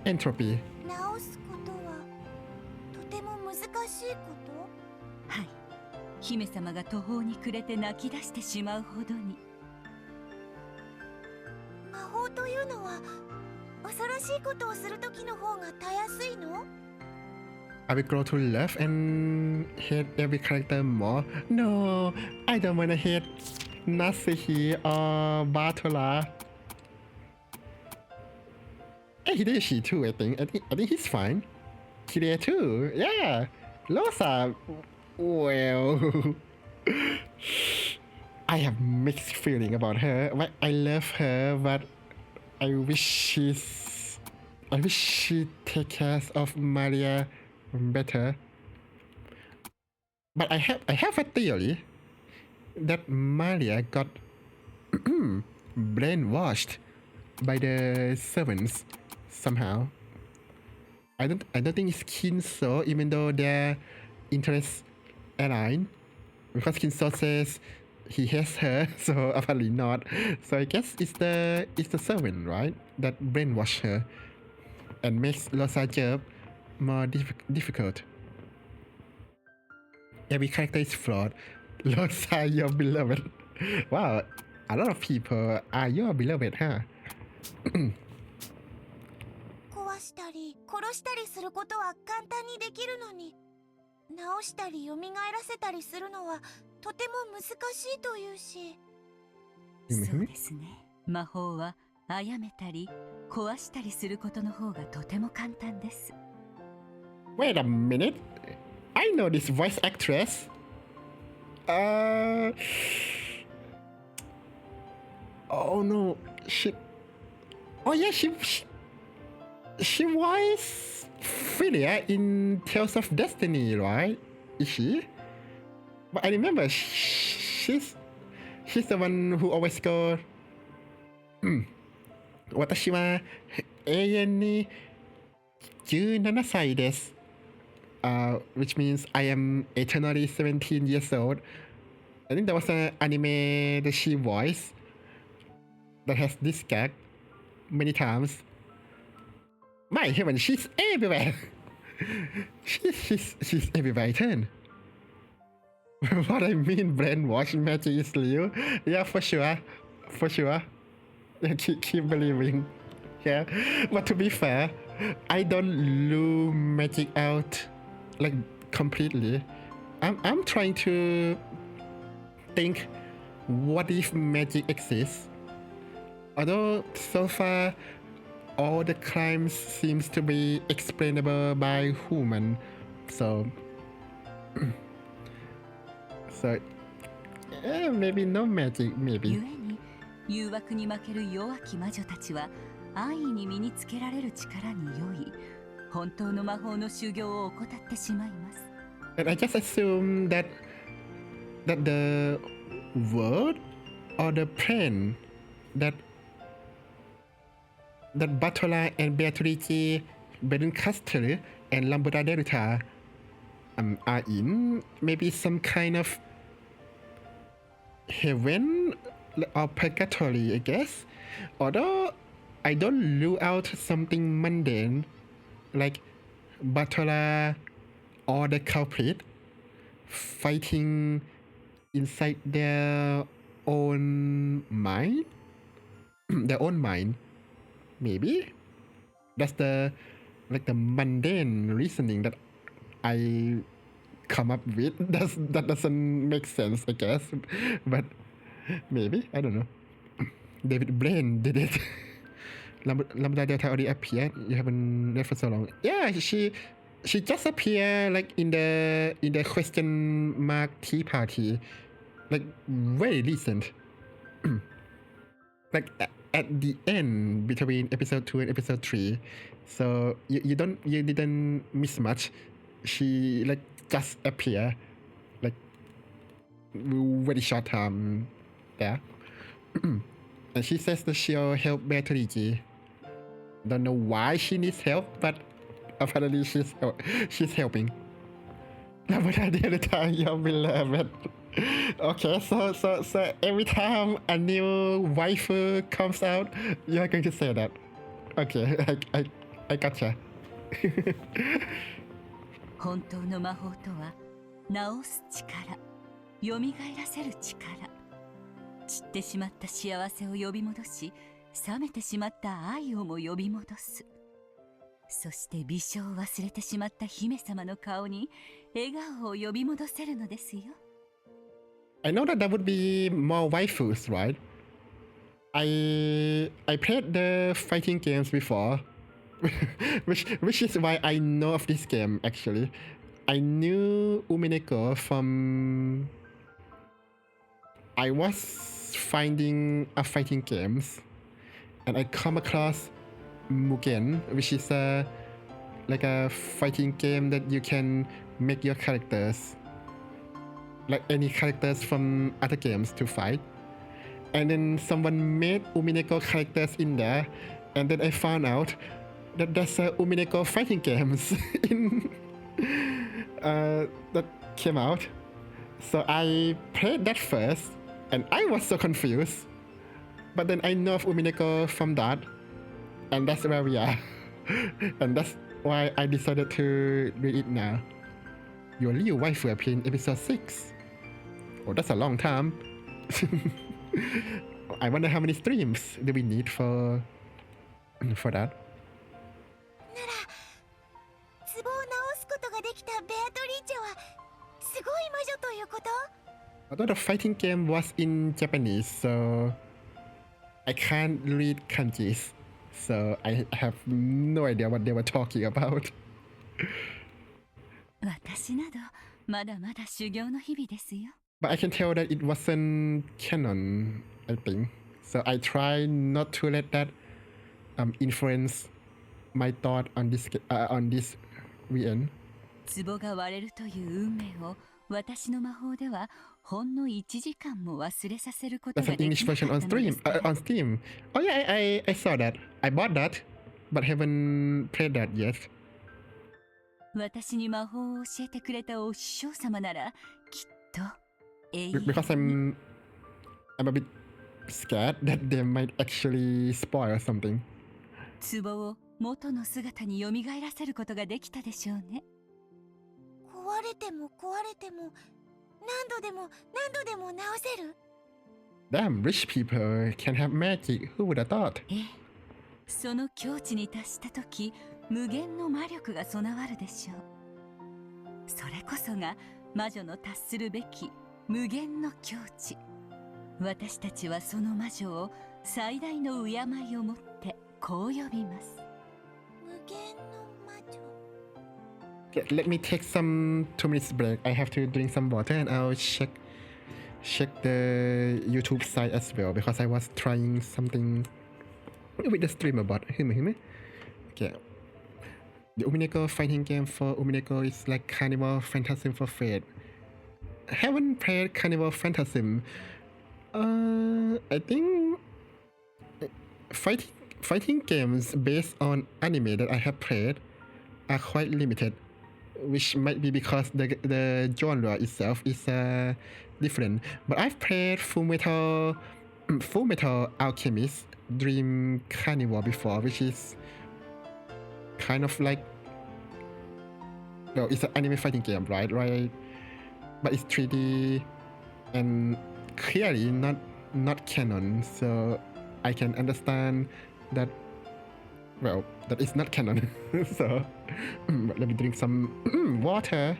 entropy. 直すことははい、姫様が途方に暮れて泣き出してしまうほどに。魔法というのは恐ろしいことをする時の方がたやすいの？ I will grow to love and hate every character more. No, I don't wanna hate Nasuhi or Bartola. And Hideyoshi too, I think. I think he's fine. Kire too. Yeah. Rosa. Well. I have mixed feeling about her. But I love her, but I wish she take care of Maria better. But I have a theory that Maria got brainwashed by the servants somehow. I don't think it's Kinso, even though their interests align. Because Kinso says he hates her, so apparently not. So I guess it's the servant, right? That brainwash her and makes Losager more difficult. Every character is flawed. Losa, your beloved. Wow, a lot of people are your beloved, huh? 壊したり殺したりすることは簡単にできるのに、直したり蘇らせたりするのはとても難しいというし。そうですね。魔法は殺めたり壊したりすることの方がとても簡単です。Wait a minute. I know this voice actress. Oh no. Oh yeah, she was Philia in Tales of Destiny, right? Is she? But I remember she's the one who always go 私は永遠に17歳です which means I am eternally 17 years old. I think there was an anime that she voiced that has this gag many times. My heaven, she's everywhere. she's everywhere. Turn. What I mean, brainwash magic is real. Yeah, for sure. Keep believing. Yeah, but to be fair, I don't rule magic out like completely. I'm trying to think, what if magic exists? Although so far all the crimes seems to be explainable by human, so maybe no magic, maybe. 故に誘惑に負ける弱き魔女たちは安易に身につけられる力に酔い、本当の魔法の修行を怠ってしまいます。And I just assume that the word or the plan that Bartola and Beatrice, Berencaster and Lambda Delta are in maybe some kind of heaven or purgatory, I guess. Although I don't rule out something mundane like Bartola or the culprit fighting inside their own mind. Their own mind. Maybe that's the mundane reasoning that I come up with. That doesn't make sense, I guess. But maybe, I don't know. David Blaine did it. Lambda Delta already appeared. You haven't read for so long. Yeah, she just appeared like in the question mark tea party, like very recent. Like at the end between episode 2 and episode 3, so you didn't miss much. She like just appear like very short time there. And she says that she'll help Beatrice. Don't know why she needs help, but apparently she's helping. Nobody the other time, your beloved. Okay, so every time a new waifu comes out, you're going to say that. Okay, I gotcha. 本当の魔法とは治す力、よみがえらせる力、散ってしまった幸せを呼び戻し、冷めてしまった愛をも呼び戻す。そして微笑を忘れてしまった姫様の顔に笑顔を呼び戻せるのですよ。I know that would be more waifus, right? I played the fighting games before, which is why I know of this game actually. I knew Umineko from I was finding a fighting games, and I come across Mugen, which is like a fighting game that you can make your characters like any characters from other games to fight. And then someone made Umineko characters in there, and then I found out that there's a Umineko fighting games in that came out. So I played that first, and I was so confused. But then I know of Umineko from that, and that's where we are. And that's why I decided to read it now. Your Liu waifu appeared in episode 6. Oh, that's a long time. I wonder how many streams do we need for that. なら、壺を直すことができたベアトリーチェはすごい魔女ということ？ Although the fighting game was in Japanese, so I can't read kanjis, so I have no idea what they were talking about. 私などまだまだ修行の日々ですよ。But I can tell that it wasn't canon, I think. So I try not to let that influence my thought on this VN. 壺が割れるという運命を私の魔法ではほんの1時間も忘れさせることが That's で an き English なか version った on のですから。 on Steam. Oh yeah, I saw that. I bought that, but haven't played that yet. 私に魔法を教えてくれたお師匠様ならきっと永遠 Because I'm a bit scared that they might actually spoil something. 壺を元の姿に蘇らせることができたでしょうね。壊れても壊れても何度でも何度でも直せる？ Damn, rich people can have magic. Who would have thought? ええ、その境地に達した時無限の魔力が備わるでしょう。それこそが魔女の達するべき無限の境地。私たちはその魔女を最大の敬いをもってこう呼びます。無限の魔女。 Let me take some 2 minutes break. I have to drink some water and I'll check the YouTube site as well because I was trying something with the streamer bot. Okay. The Umineko fighting game for Umineko is like Carnival Phantasm for Fate. I haven't played Carnival Phantasm. I think fighting games based on anime that I have played are quite limited, which might be because the genre itself is different. But I've played Full Metal Alchemist Dream Carnival before, which is kind of like, well, it's an anime fighting game, right? But it's 3D and clearly not canon, so I can understand that. Well, that is not canon. So let me drink some water.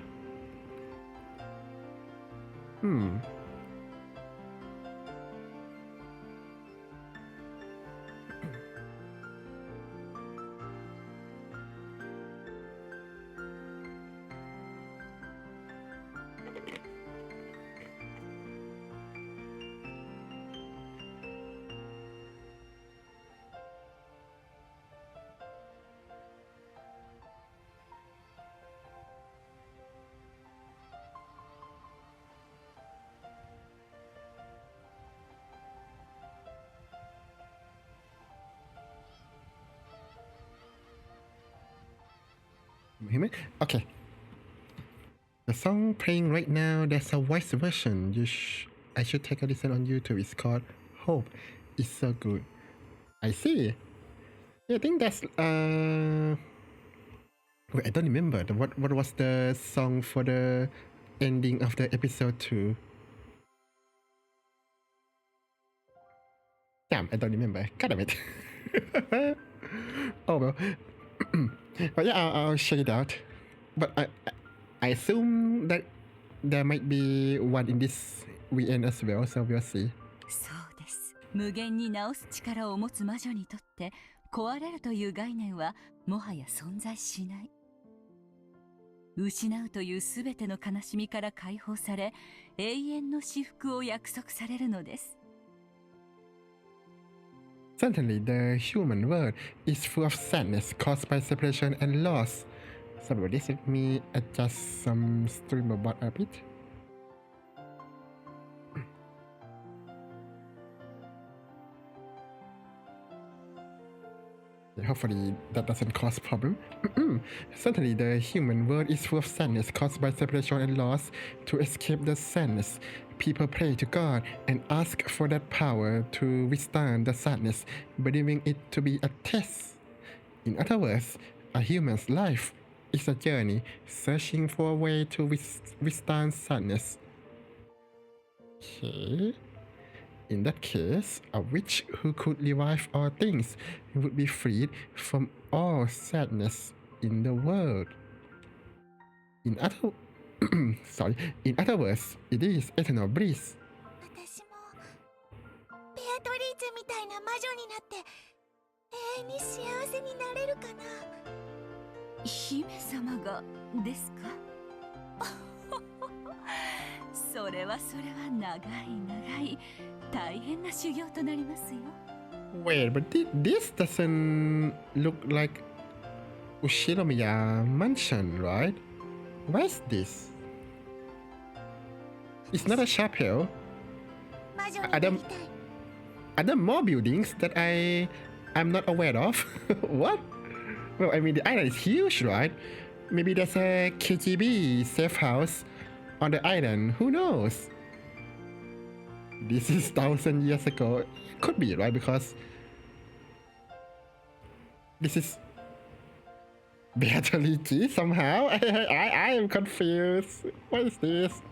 Okay. The song playing right now, there's a voice version. I should take a listen on YouTube. It's called Hope. It's so good. I see. Yeah, I think that's wait, I don't remember what was the song for the ending of the episode 2. Damn, I don't remember. God damn it. Oh well. But yeah, I'll check it out. But I assume that there might be one in this weekend as well, so we'll see. そうです。無限に治す力を持つ魔女にとって壊れるという概念はもはや存在しない。失うというすべての悲しみから解放され、永遠の至福を約束されるのです。Certainly, the human world is full of sadness caused by separation and loss. So, this let me adjust some streamer bot a bit. Hopefully that doesn't cause problem. Certainly, the human world is full of sadness caused by separation and loss. To escape the sadness, people pray to God and ask for that power to withstand the sadness, believing it to be a test. In other words, a human's life is a journey searching for a way to withstand sadness. Okay. In that case, a witch who could revive all things would be freed from all sadness in the world. In other words, it is eternal bliss. 私もベアトリーチェみたいな魔女になって永遠に幸せになれるかな。姫様がですか？それは長い大変な修行となりますよ。Wait, but this doesn't look like Ushiramiya mansion, right? What is this? It's not a chapel. 魔女になりたい。Are there more buildings that I'm not aware of? What? Well, I mean, the island is huge, right? Maybe there's a KGB safe house on the island. Who knows? This is 1,000 years ago. Could be, right? Because this is Beatrice somehow. I am confused. What is this?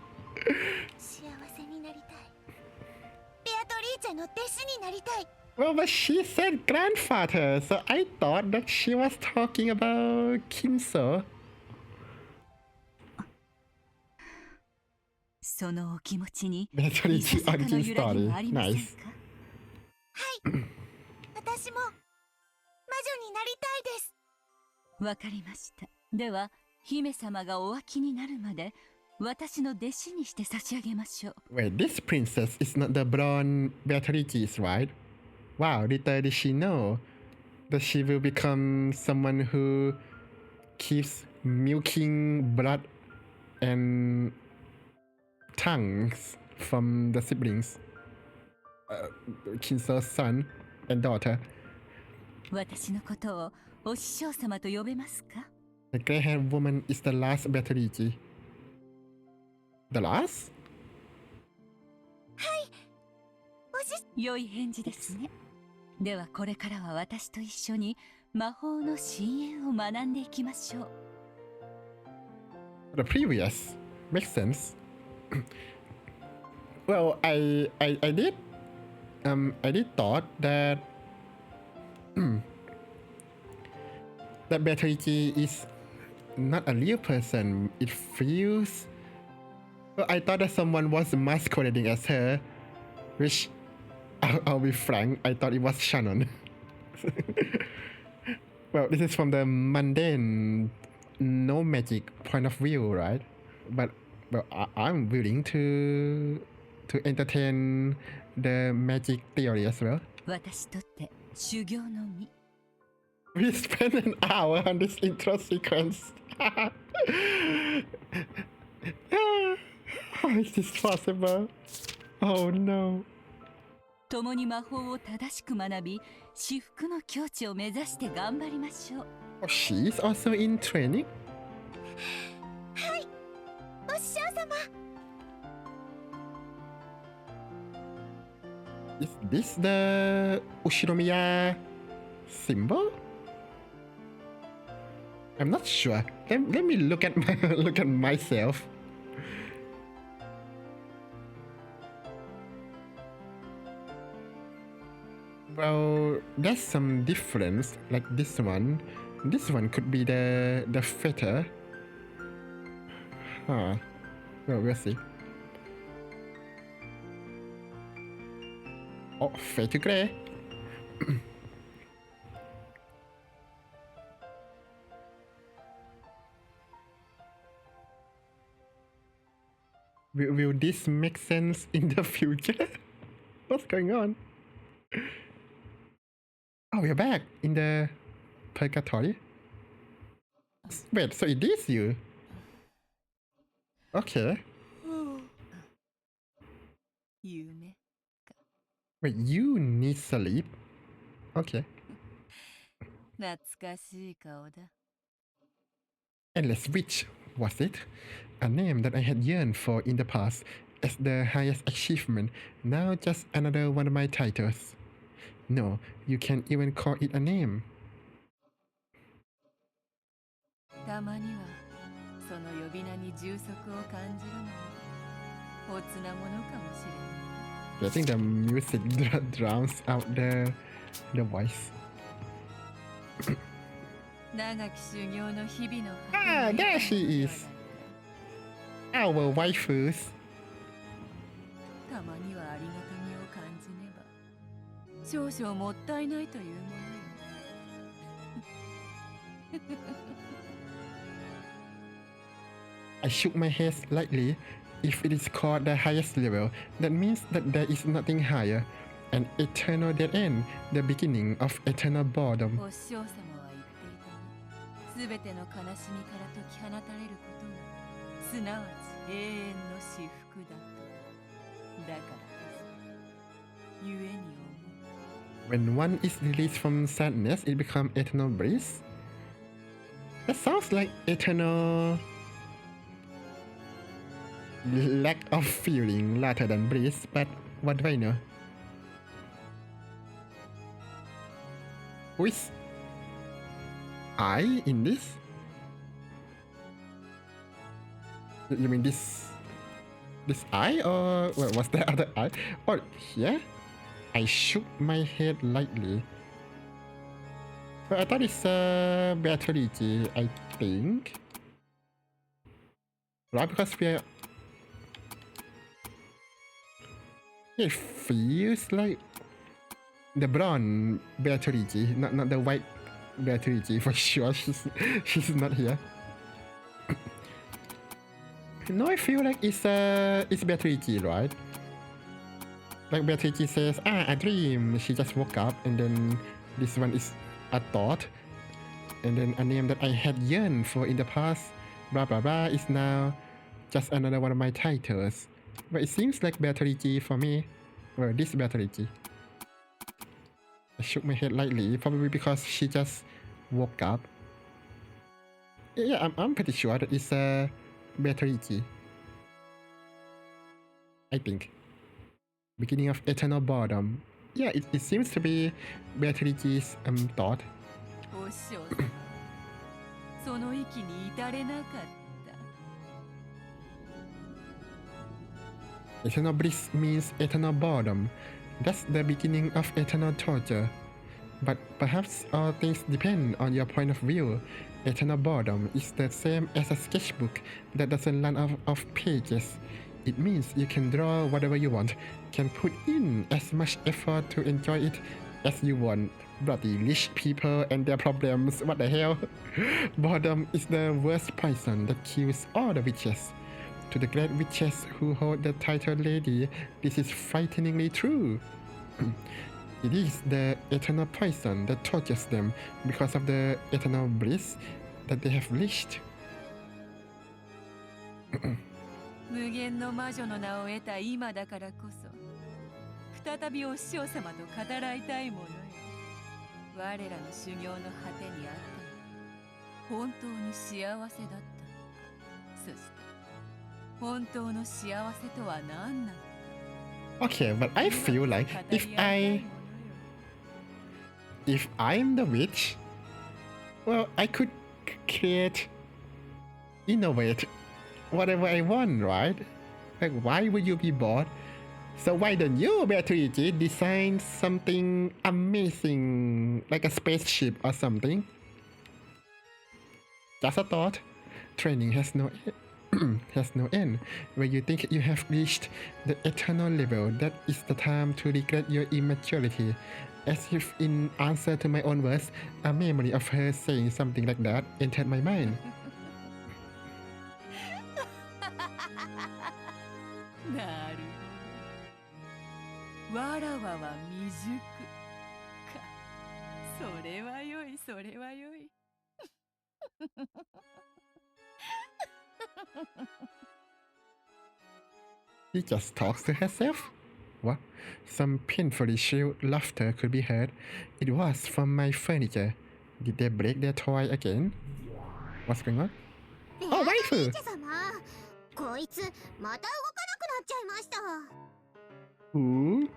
幸せになりたい。ベアトリーチェの弟子になりたい。Well, but she said grandfather, so I thought that she was talking about Kinso. そのお気持ちに Beatrice いささかの origin 揺らぎ story. はありませんか？ Nice. 私も魔女になりたいです。わかりました。では姫様がお湧きになるまで私の弟子にして差し上げましょう。Wait, this princess is not the blonde Beatrice, right? Wow, little did she know that she will become someone who keeps milking blood and tongues from the siblings. Kinso's son and daughter. 私のことをお師匠様と呼べますか？ The grey-haired woman is the last Beatrice. The last? 良い返事ですね。ではこれからは私と一緒に魔法の深淵を学んでいきましょう。The previous makes sense. Well, I did thought that that Beatrice is not a real person. It feels. Well, I thought that someone was masquerading as her, which I'll be frank, I thought it was Shannon. Well, this is from the mundane, no magic point of view, right? But well, I'm willing to entertain the magic theory as well. 私とって修行の身。We spent an hour on this intro sequence. How is this possible? Oh no. 共に魔法を正しく学び、至福の境地を目指して頑張りましょう。Oh, she's also in training? はい、お師匠様。Is this the Ushinomiya symbol? I'm not sure. Let me look at myself. Well, there's some difference. Like this one. This one could be the fetter. Huh. Well, we'll see. Oh, fade to grey. Will this make sense in the future? What's going on? Oh, we're back in the purgatory. Wait, so it is you? Okay. Wait, you need sleep? Okay. Endless Witch, was it? A name that I had yearned for in the past as the highest achievement, now just another one of my titles. No, you can't even call it a name. I think the music drowns out the voice. Ah, there she is! Our waifus! I shook my head slightly. If it is called the highest level, that means that there is nothing higher. An eternal dead end, the beginning of eternal boredom. When one is released from sadness, it becomes eternal bliss? That sounds like eternal lack of feeling rather than bliss, but what do I know? Who is I in this? You mean this I, or what was the other I? Oh, yeah? I shook my head lightly. Well, I thought it's Beatrice, I think. Right, because we're... It feels like the blonde Beatrice, not the white Beatrice for sure. She's not here. No, I feel like it's Beatrice, right? Like Beatrice says, a dream. She just woke up, and then this one is a thought, and then a name that I had yearned for in the past, blah blah blah, is now just another one of my titles. But it seems like Beatrice for me. Well, this Beatrice. I shook my head lightly, probably because she just woke up. Yeah, I'm pretty sure that it's Beatrice. I think. Beginning of eternal boredom. Yeah, it seems to be Beatrice's thought. Eternal bliss means eternal boredom. That's the beginning of eternal torture. But perhaps all things depend on your point of view. Eternal boredom is the same as a sketchbook that doesn't run out of pages. It means you can draw whatever you want, can put in as much effort to enjoy it as you want. Bloody rich people and their problems, what the hell? Boredom is the worst poison that kills all the witches. To the great witches who hold the title lady, this is frighteningly true. It is the eternal poison that tortures them because of the eternal bliss that they have reached. 無限の魔女の名を得た今だからこそ再びお師匠様と語らいたいものよ。我らの修行の果てにあったのは本当に幸せだったのか。そして本当の幸せとは何なのか。Okay, but I feel like if I'm the witch, well, I could create, innovate whatever I want, right? Like, why would you be bored? So why don't you, Beatrice, design something amazing, like a spaceship or something? Just a thought. Training has no has no end. When you think you have reached the eternal level, that is the time to regret your immaturity. As if in answer to my own words, a memory of her saying something like that entered my mind. なるほど。わらわは未熟か。それはよい、それはよい。She just talks to herself? What? Some painfully shrill laughter could be heard. It was from my furniture. Did they break their toy again? What's going on? Oh, waifu! こいつまた動かなくなっちゃいました。 Ooh.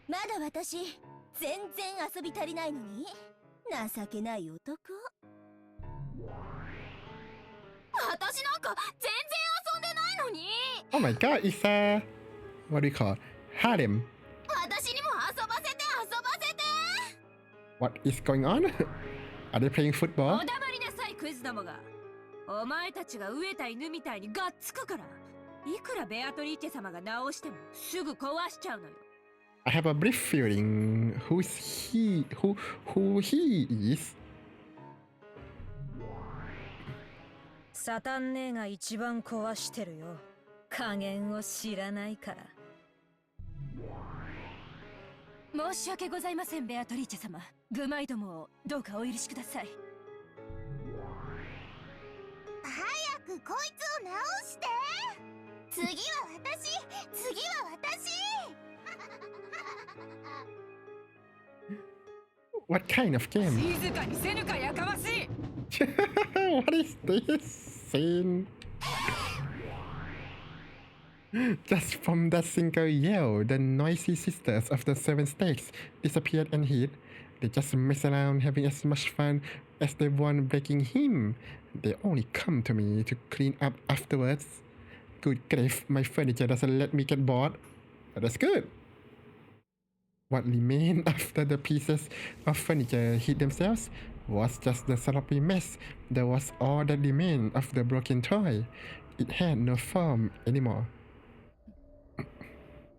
まだ私全然遊び足りないのに情けない男。私なんか全然遊んでないのに。 Oh my god, it's a... what do you call it? Harem. 私にも遊ばせて遊ばせて。 What is going on? Are they playing お football? 黙りなさいクイズどもが。お前たちが飢えた犬みたいにがっつくから、いくらベアトリーチェ様が直してもすぐ壊しちゃうのよ。I have a brief feeling who he is. サタン姉が一番壊してるよ。加減を知らないから。申し訳ございませんベアトリーチェ様。グマイどもをどうかお許しください。早くこいつを直して。次は私、次は私。What kind of game? 静かにせぬかやかましい。What is this scene? Just from that single yell, the noisy sisters of the Seven Stakes disappeared and hid. They just mess around having as much fun as they want breaking him. They only come to me to clean up afterwards. Good grief, my furniture doesn't let me get bored. But that's good. What remained after the pieces of furniture hid themselves was just the sloppy mess that was all that remained of the broken toy. It had no form anymore.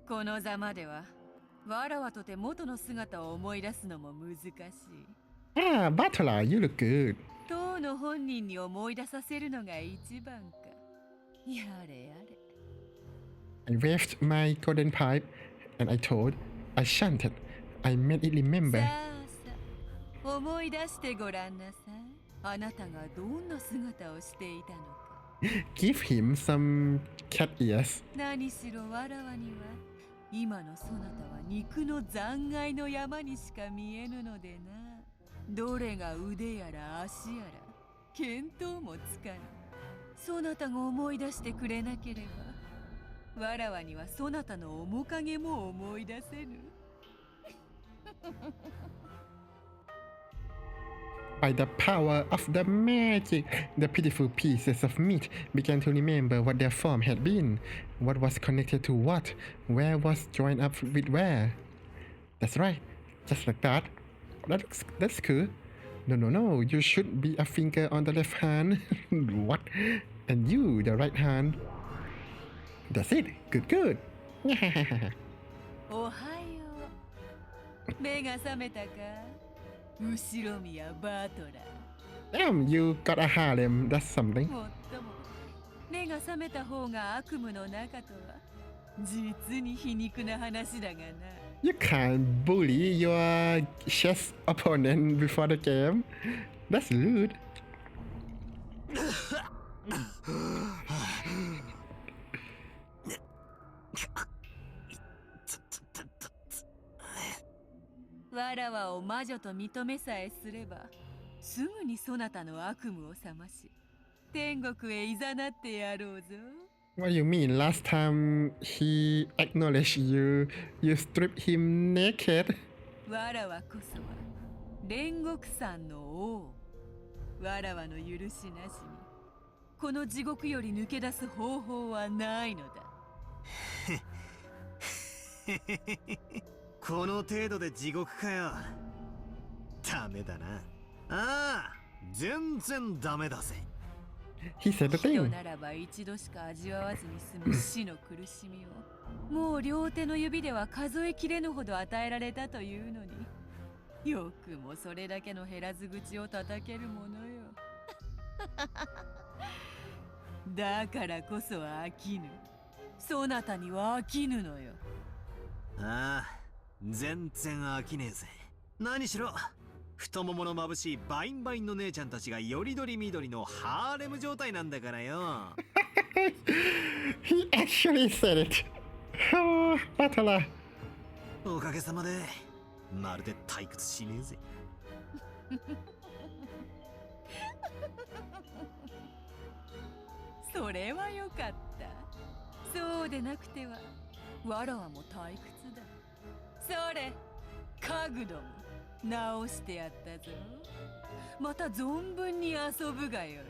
このざまでは、わらわとて元の姿を思い出すのも難しい。Ah, Batola, you look good. 当の本人に思い出させるのが一番か。やれやれ。I waved my golden pipe and I told, I chanted, I made it remember. さあさあ、思い出してごらんなさい。あなたがどんな姿をしていたのか。Give him some cat ears. 何しろわらわには、今のそなたは肉の残骸の山にしか見えぬのでな。どれが腕やら足やら見当もつかぬ。そなたが思い出してくれなければ、わらわにはそなたの面影も思い出せぬ。By the power of the magic, the pitiful pieces of meat began to remember what their form had been, what was connected to what, where was joined up with where. That's right, just like that. That's cool. No, you should be a finger on the left hand. What? And you, the right hand. That's it. Good. おはよう。目が覚めたか？後ろ宮バートラ。 Damn, you got a harem. That's something. もっとも、目が覚めた方が悪夢の中とは、実に皮肉な話だがな。You can't bully your chess opponent before the game. That's rude. わらわを魔女と認めさえすれば、すぐにそなたの悪夢を覚まし、天国へ誘ってやろうぞ。What do you mean? Last time he acknowledged you, you stripped him naked? わらわこそは煉獄山の王。わらわの許しなしに、この地獄より抜け出す方法はないのだ。この程度で地獄かよ。ダメだな。ああ、全然ダメだぜ。He said the 人 thing. ならば一度しか味わわずに済む死の苦しみをもう両手の指では数えきれぬほど与えられたというのに、よくもそれだけの減らず口を叩けるものよ。だからこそ飽きぬ。そなたには飽きぬのよ。ああ、全然飽きねえぜ。何しろ太ももの眩しいバインバインの姉ちゃんたちがよりどりみどりのハーレム状態なんだからよ。He actually said it. Oh, Batala. おかげさまでまるで退屈しねえぜ。それはよかった。そうでなくてはわらわも退屈だ。それ家具ども直してやったぞ。また存分に遊ぶがよい。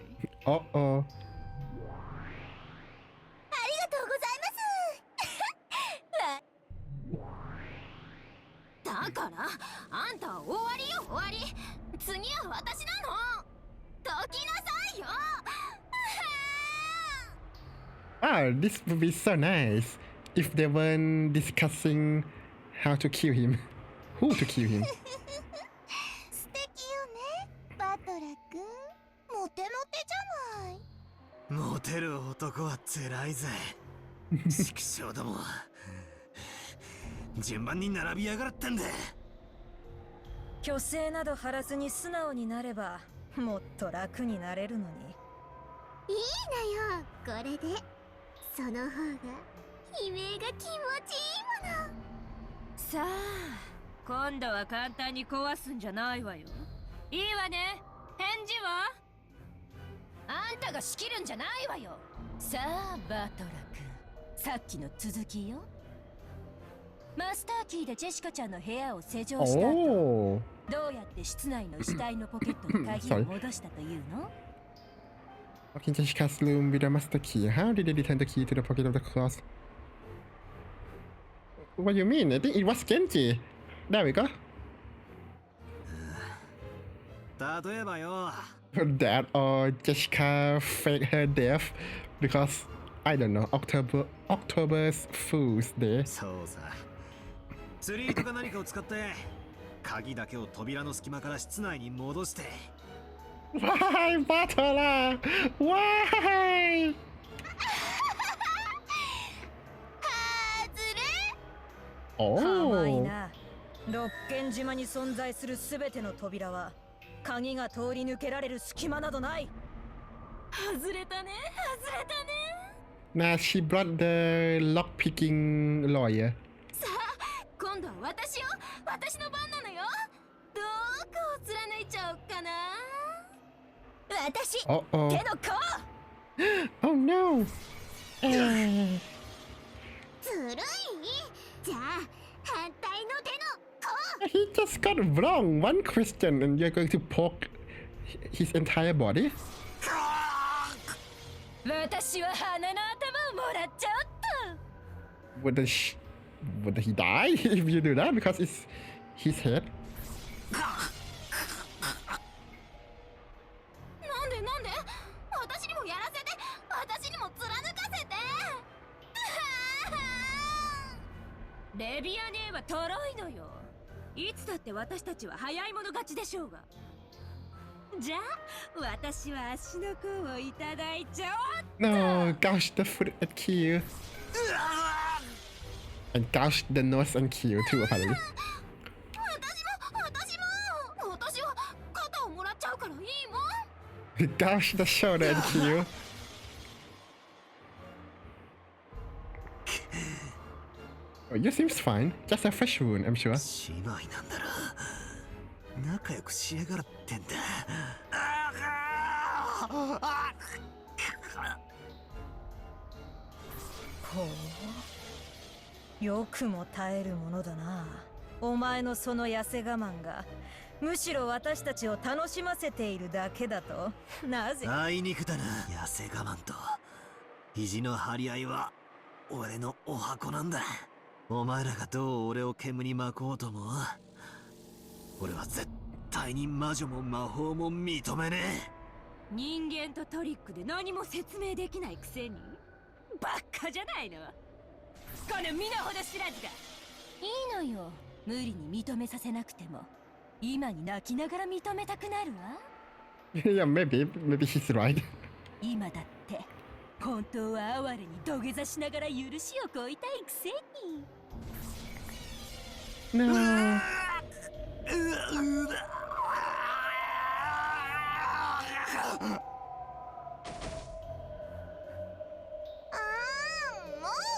Uh oh. ありがとうございます。だからあんたは終わりよ終わり。次は私なの。どきなさいよ。Ah, this would be so nice if they weren't discussing how to kill him. Who to kill him? 素敵よね、バトラ君。モテモテじゃない。モテる男は辛いぜ。畜生ども。順番に並びやがらってんだ。虚勢など張らずに素直になればもっと楽になれるのに。いいのよ、これで。その方が悲鳴が気持ちいいもの。さあ今度は簡単に壊すんじゃないわよ。いいわね。返事はあんたが仕切るんじゃないわよ。さあバトラ君、さっきの続きよ。マスターキーでジェシカちゃんの部屋を施錠した後、 Oh. どうやって室内の死体のポケットに鍵を戻したというの？ Walking Jessica's room with a master key. How did they return the key to the pocket of the cloth? What do you mean? I think it was Genji. There we go. 例えばよ。That or Jessica faked her death because I don't know, October's Fool's Day. そうさ。釣り糸か何かを使って鍵だけを扉の隙間から室内に戻して。Why, Batola? Why? 甘い Oh. な。六軒島に存在するすべての扉は鍵が通り抜けられる隙間などない。外れたね、外れたね。Now she brought the lockpicking lawyer. さあ、今度は私よ。私の番なのよ。どこを貫いちゃおうかな。私、 Uh-oh. 手の甲。 Oh no. ずるい。じゃあ反対の手の甲。 He just got wrong one question and you're going to poke his entire body? 私は花の頭をもらっちゃおっと。 Would he die if you do that? Because it's his head. なんでなんで。私にもやらせて。私にも貫かせて。レビア姉はトロいのよ。いつだって私たちは早い者勝ちでしょうが。じゃあ私は足の甲をいただいちゃおう。 No, gouge the foot and kill. And gouge the nose and kill too, apparently. 私は肩をもらっちゃうからいいもん。 Gouge the shoulder and kill. Oh, you seems fine. Just a fresh wound, I'm sure. 姉妹なんだろ。仲良くしやがらってんだ。ほう、よくも耐えるものだな。お前のその痩せ我慢がむしろ私たちを楽しませているだけだと。なぜ？あいにくだな。痩せ我慢と意地の張り合いは俺のお箱なんだ。お前らがどう俺を煙に巻こうとも、俺は絶対に魔女も魔法も認めねえ。人間とトリックで何も説明できないくせにバカじゃないの、この身の程知らずが。いいのよ、無理に認めさせなくても。今に泣きながら認めたくなるわ。Yeah, maybe he's right. 今だって本当は哀れに土下座しながら許しを請いたいくせに。 No. もう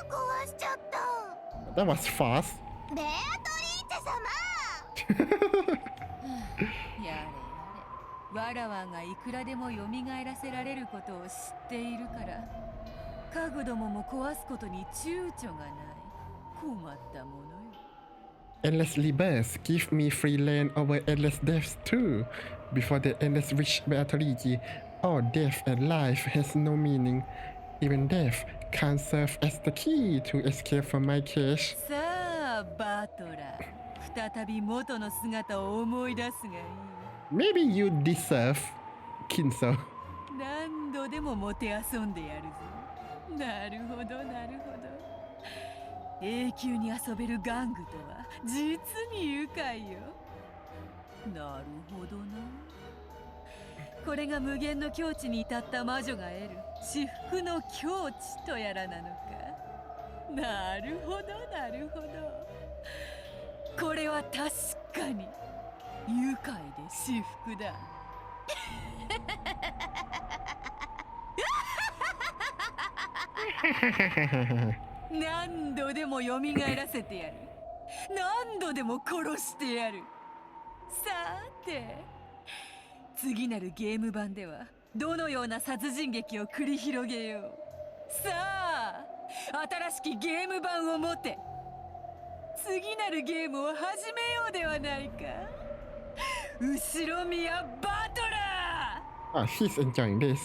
壊しちゃった。 That was fast. ベアトリーチェ様。やれやれ、わらわがいくらでも蘇らせられることを知っているから、家具どもも壊すことに躊躇がない。困ったものよ。 Endless rebirths give me free reign over endless deaths too. Before the endless reach Beatrice, all death and life has no meaning. Even death can't serve as the key to escape from my cage. さあバトラ、再び元の姿を思い出すがいい。 Maybe you deserve Kinso. 何度でももてあそんでやるぞ。なるほどなるほど。永久に遊べる玩具とは実に愉快よ。なるほどな。これが無限の境地に至った魔女が得る至福の境地とやらなのか。なるほどなるほど。これは確かに愉快で至福だ。何度でも蘇らせてやる。何度でも殺してやる。さて、次なるゲーム版ではどのような殺人劇を繰り広げよう。さあ、新しきゲーム版を持て。次なるゲームを始めようではないか。後ろ宮バトラー。 Ah, he's enjoying this.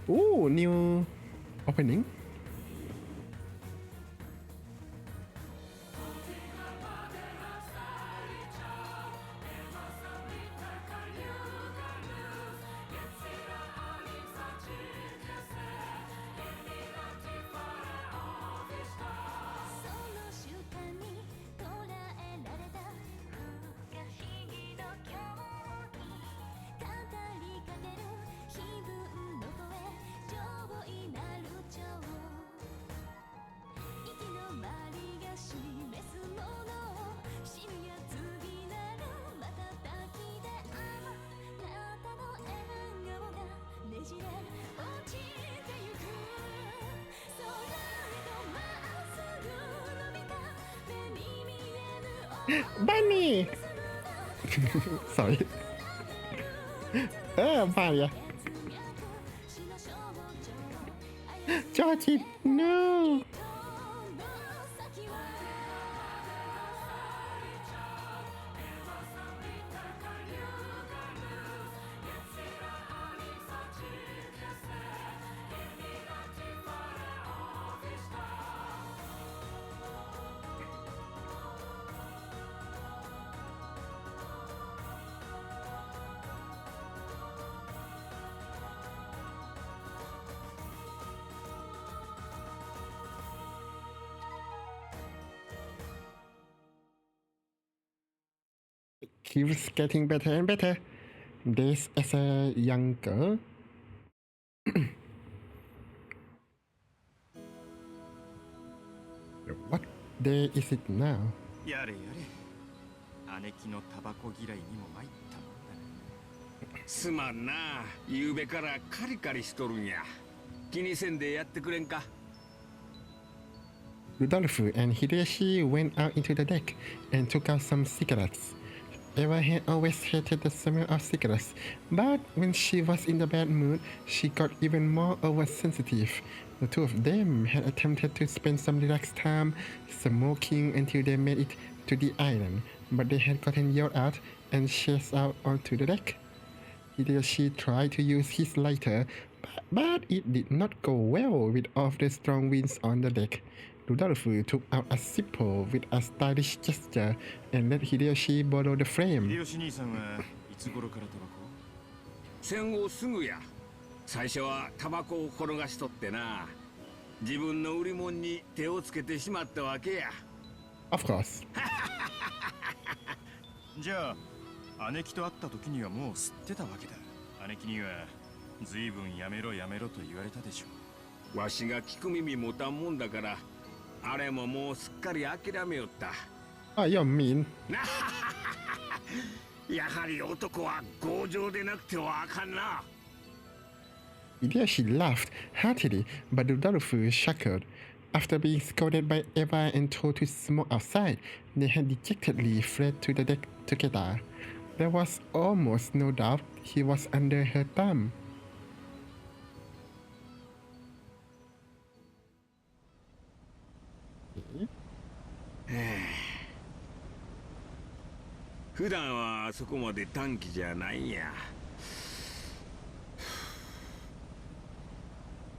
Ooh, new opening. Bunny! Sorry. Maria. Georgie, no! Keeps getting better and better. This as a young girl. What day is it now? やれやれ、姉貴のタバコ嫌いにも参ったもんだ。すまんな、夕べからカリカリしとるんや。気にせんでやってくれんか。Rudolph and Hideyoshi went out into the deck and took out some cigarettes. Eva had always hated the smell of cigarettes, but when she was in the bad mood, she got even more oversensitive. The two of them had attempted to spend some relaxed time smoking until they made it to the island, but they had gotten yelled at and chased out onto the deck. Hideyoshi tried to use his lighter, but it did not go well with all of the strong winds on the deck. Rudolph took out a zippo with a stylish gesture and let Hideyoshi borrow the frame. 秀吉兄さんはいつ頃からタバコ？戦後すぐや。最初はタバコを転がしとってな。自分の売り物に手をつけてしまったわけや。Of course. じゃあ姉貴と会った時にはもう吸ってたわけだ。姉貴には随分やめろやめろと言われたでしょ。わしが聞く耳持たんもんだから、あれももうすっかり諦めよった。Oh, you're mean. やはり男は強情でなくてはあかんな。Hideyoshi laughed heartily, but Rudolph chuckled. After being scolded by Eva and told to smoke outside, they had dejectedly fled to the deck together. There was almost no doubt he was under her thumb. 普段はあそこまで短気じゃないんや。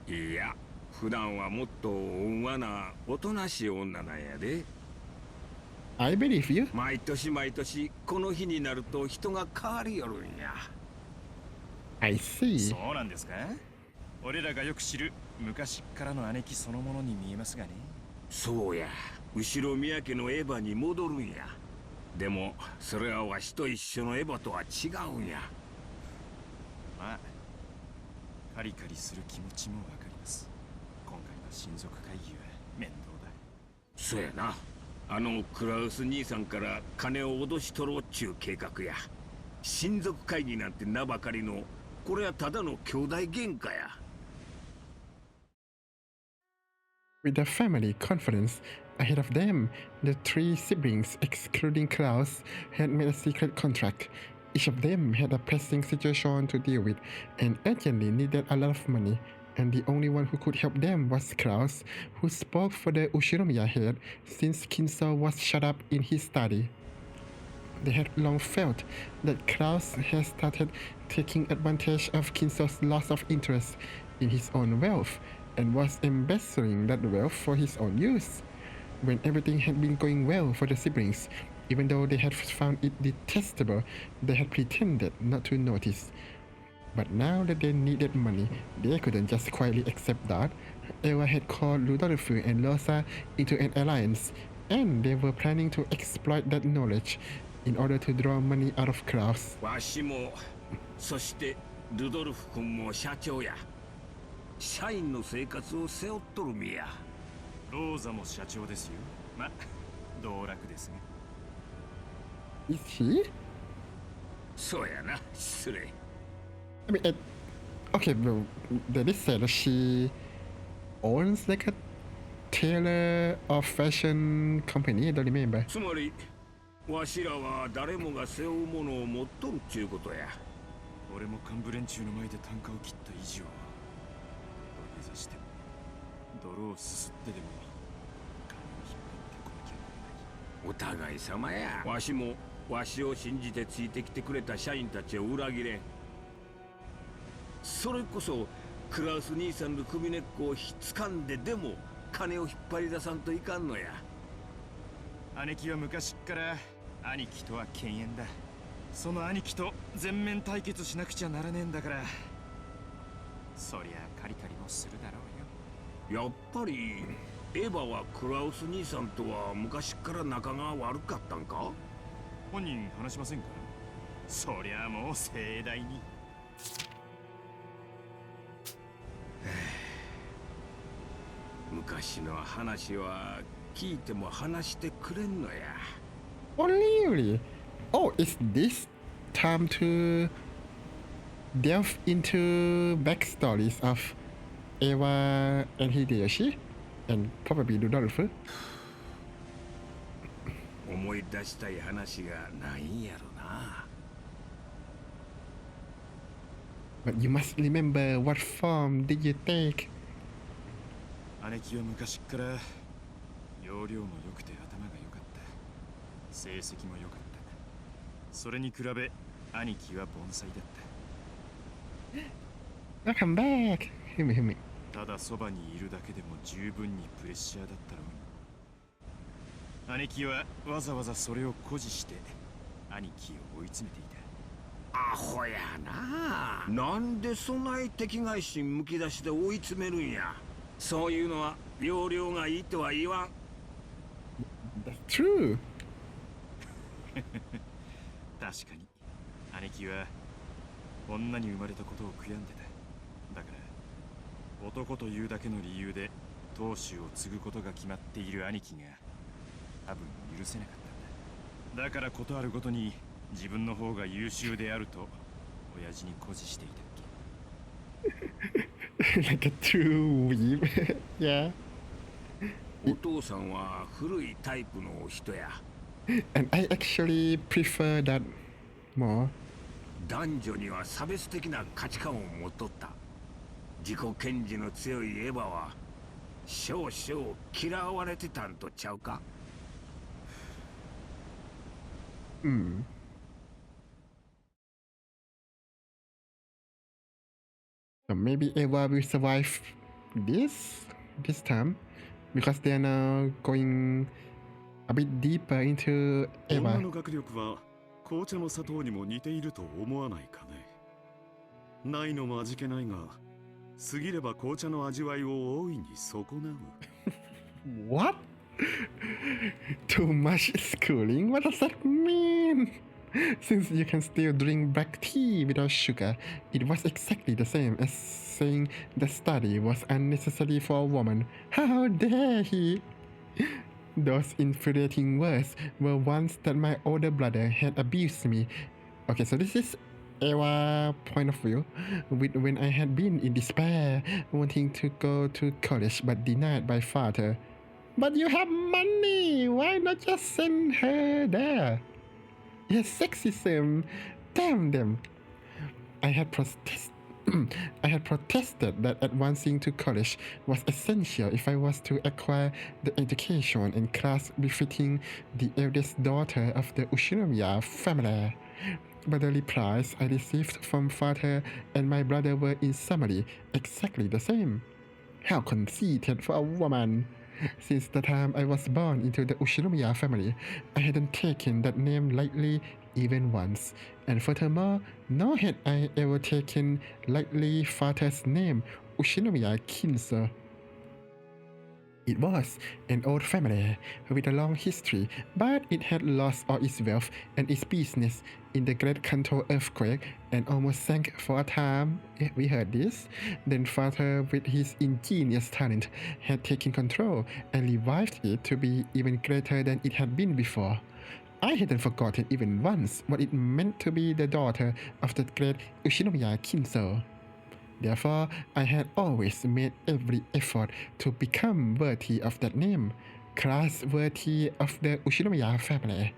いや、普段はもっと温和なおとなしい女なんやで。I believe you. 毎年毎年この日になると人が変わりよるんや。I see. そうなんですか？俺らがよく知る昔からの姉貴そのものに見えますがね。そうや、後ろ宮家のエヴァに戻るんや。でもそれはわしと一緒のエヴァとは違うんや。まあカリカリする気持ちもわかります。今回の親族会議は面倒だ。そうやな。あのクラウス兄さんから金を脅し取ろうっちゅう計画や。親族会議なんて名ばかりの、これはただの兄弟喧嘩や。With the family conference ahead of them, the three siblings, excluding Klaus, had made a secret contract. Each of them had a pressing situation to deal with and urgently needed a lot of money, and the only one who could help them was Klaus, who spoke for the Ushinomiya head since Kinso was shut up in his study. They had long felt that Klaus had started taking advantage of Kinso's loss of interest in his own wealth and was embezzling that wealth for his own use. When everything had been going well for the siblings, even though they had found it detestable, they had pretended not to notice. But now that they needed money, they couldn't just quietly accept that. Eva had called Rudolph and Rosa into an alliance, and they were planning to exploit that knowledge in order to draw money out of Klaus. わしも、そしてルドルフ君も社長や。社員の生活を背負っとる身や。ローザも社長ですよ。ま、道楽ですね。Is he? そうやな、失礼。I mean, okay, well, they did say that she owns like a tailor or fashion company. I don't remember. つまり、わしらは誰もが背負うものを持っとるっちゅうことや。俺も幹部連中の前で単価を切った以上、土下座しても、泥をすすってでも、金を引っ張ってこなきゃならない。お互い様や。わしも、わしを信じてついてきてくれた社員たちを裏切れん。それこそクラウス兄さんの首根っこを掴んででも金を引っ張り出さんといかんのや。姉貴は昔っから兄貴とは犬猿だ。その兄貴と全面対決しなくちゃならねえんだから、そりゃカリカリもするだろうよ。やっぱりエヴァはクラウス兄さんとは昔から仲が悪かったんか？本人話しませんか？そりゃもう盛大に。昔の話は聞いても話してくれんのや。Oh, really? Oh, is this time to delve into backstories of Eva and Hideyoshi? And probably Rudolph? 思い出したい話がないんやろな。But you must remember, what form did you take? 姉貴は昔っから容量も良くて頭が良かった。成績も良かった。それに比べ兄貴は盆栽だった Welcome back. ふみふみ。ただそばにいるだけでも十分にプレッシャーだったろう。兄貴はわざわざそれを誇示して兄貴を追い詰めていた。アホやな。なんでそない敵外心むき出しで追い詰めるんや。そういうのは要領がいいとは言わん。 That's true. 確かに兄貴は女に生まれたことを悔やんでた。だから男というだけの理由で当主を継ぐことが決まっている兄貴が多分許せなかったんだ。だからことあるごとに自分の方が優秀であると親父に誇示していたっけ。 Like a true weeb. Yeah. お父さんは古いタイプのお人や。 And I actually prefer that more. 男女には差別的な価値観を持っとった。自己顕示の強いエヴァは少々嫌われてたんとちゃうか。Hmm. So maybe Eva will survive this time because they are now going a bit deeper into 女 Eva. の学力は紅茶の砂糖にも似ていると思わないかね。ないのも味気ないが、過ぎれば紅茶の味わいを大いに損なう。What? Too much schooling? What does that mean? Since you can still drink black tea without sugar, it was exactly the same as saying the study was unnecessary for a woman. How dare he? Those infuriating words were ones that my older brother had abused me. Okay, so this is Eva's point of view when I had been in despair, wanting to go to college but denied by father. But you have money, why not just send her there? Yes, sexism. Damn them. I had protested that advancing to college was essential if I was to acquire the education and class befitting the eldest daughter of the Ushinomiya family. But the replies I received from father and my brother were in summary exactly the same. How conceited for a woman! Since the time I was born into the Ushinomiya family, I hadn't taken that name lightly even once, and furthermore, nor had I ever taken lightly father's name, Ushinomiya Kinso. It was an old family with a long history, but it had lost all its wealth and its business in the Great Kanto earthquake and almost sank for a time. We heard this. Then father, with his ingenious talent, had taken control and revived it to be even greater than it had been before. I hadn't forgotten even once what it meant to be the daughter of the great Ushinomiya Kinso. Therefore, I had always made every effort to become worthy of that name, class worthy of the Ushinomiya family.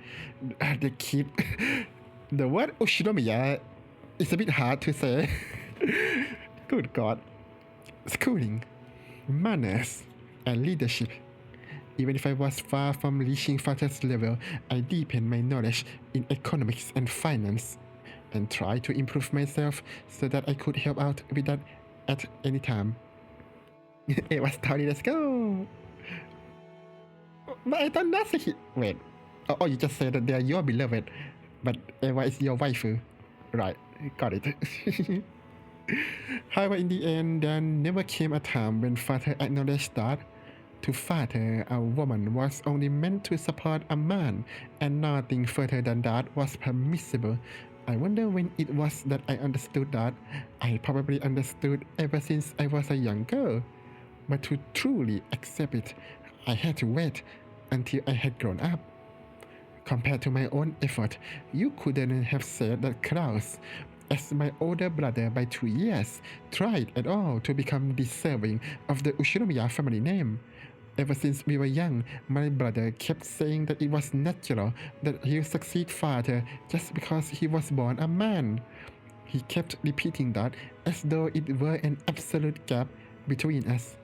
The word Ushinomiya is a bit hard to say. Good God. Schooling, manners, and leadership. Even if I was far from reaching father's level, I deepened my knowledge in economics and finance, and try to improve myself so that I could help out with that at any time. It was story, let's go! But I don't know. Wait. Oh, you just said that they are your beloved, but Eva is your waifu. Right, got it. However, in the end, there never came a time when father acknowledged that to father, a woman was only meant to support a man, and nothing further than that was permissible. I wonder when it was that I understood that. I probably understood ever since I was a young girl. But to truly accept it, I had to wait until I had grown up. Compared to my own effort, you couldn't have said that Klaus, as my older brother by 2 years, tried at all to become deserving of the Ushinomiya family name. Ever since we were young, my brother kept saying that it was natural that he'll succeed father just because he was born a man. He kept repeating that as though it were an absolute gap between us.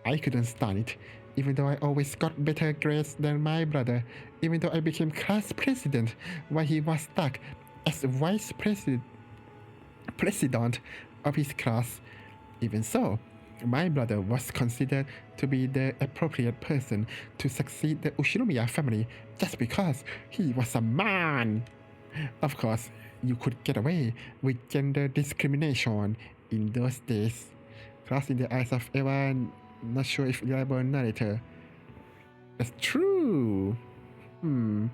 I couldn't stand it, even though I always got better grades than my brother, even though I became class president while he was stuck as vice president of his class. Even so, my brother was considered to be the appropriate person to succeed the Ushinomiya family just because he was a man. Of course, you could get away with gender discrimination in those days. Cross in the eyes of everyone, not sure if reliable narrator. That's true. To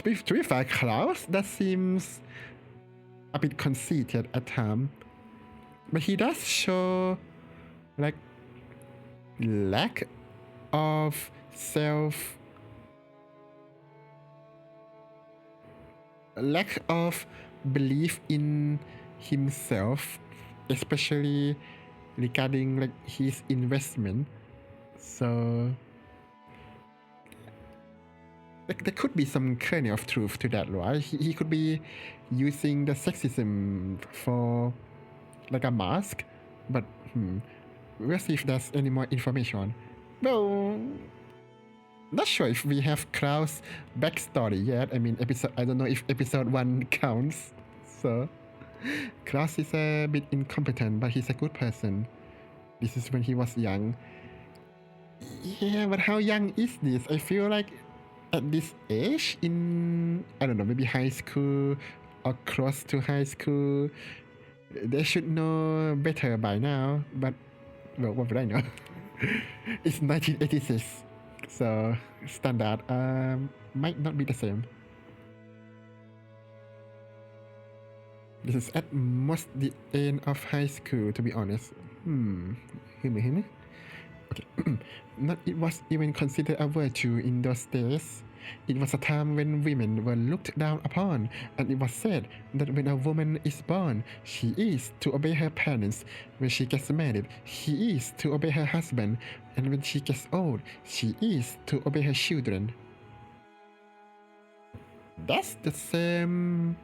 be fair, Klaus, that seems a bit conceited at times. But he does show like lack of lack of belief in himself, especially regarding like his investment. So like, there could be some kernel of truth to that, right? He could be using the sexism for like a mask, but we'll see if there's any more information. Well, not sure if we have Klaus' backstory yet. I mean, I don't know if episode 1 counts. So, Klaus is a bit incompetent, but he's a good person. This is when he was young. Yeah, but how young is this? I feel like at this age, in, I don't know, maybe high school or close to high school, they should know better by now. But, well, what would I know? It's 1986. So, standard might not be the same. This is at most the end of high school, to be honest. Okay. It was even considered a virtue in those days. It was a time when women were looked down upon, and it was said that when a woman is born, she is to obey her parents. When she gets married, she is to obey her husband, and when she gets old, she is to obey her children. That's the same...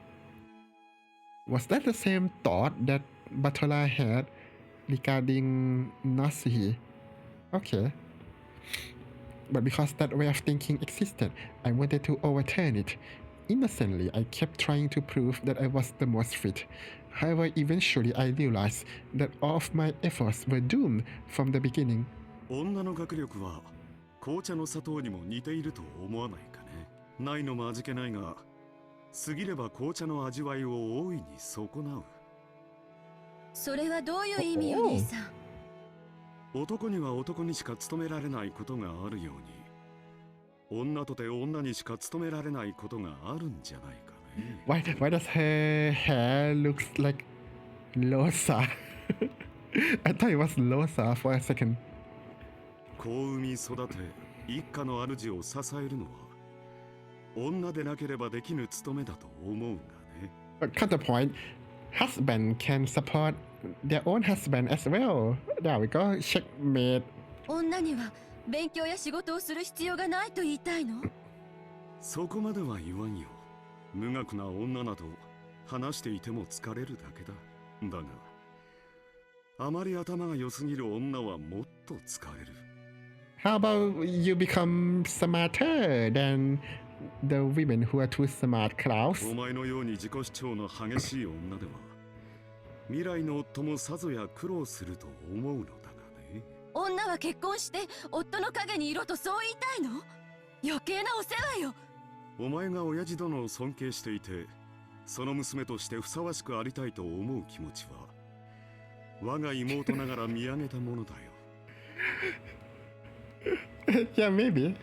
Was that the same thought that Batola had regarding Nasihi? Okay. But because that way of thinking existed, I wanted to overturn it. Innocently, I kept trying to prove that I was the most fit. However, eventually I realized that all of my efforts were doomed from the beginning. 女の学力は紅茶の砂糖にも似ていると思わないかね。ないのも味気ないが、過ぎれば紅茶の味わいを大いに損なう。それはどういう意味よ、兄さん。男には男にしか務められないことがあるように、女とて女にしか務められないことがあるんじゃないかね。Why does her hair looks like Losa? I thought it was Losa for a second. 子を産み育て一家の主を支えるのは女でなければできぬ務めだと思うがね。But counterpoint, husband can support their own husband as well. There we go. Checkmate. 女には勉強や仕事をする必要がないと言いたいの？そこまでは言わんよ。無学な女など話していても疲れるだけだ。だが、あまり頭が良すぎる女はもっと疲れる。How about you become smarter than the women who are too smart, Klaus? お前のように自己主張の激しい女では、未来の夫もさぞや苦労すると思うのだがね。女は結婚して夫の陰にいろとそう言いたいの？余計なお世話よ。お前が親父殿を尊敬していて、その娘としてふさわしくありたいと思う気持ちは、我が妹ながら見上げたものだよ。Yeah, maybe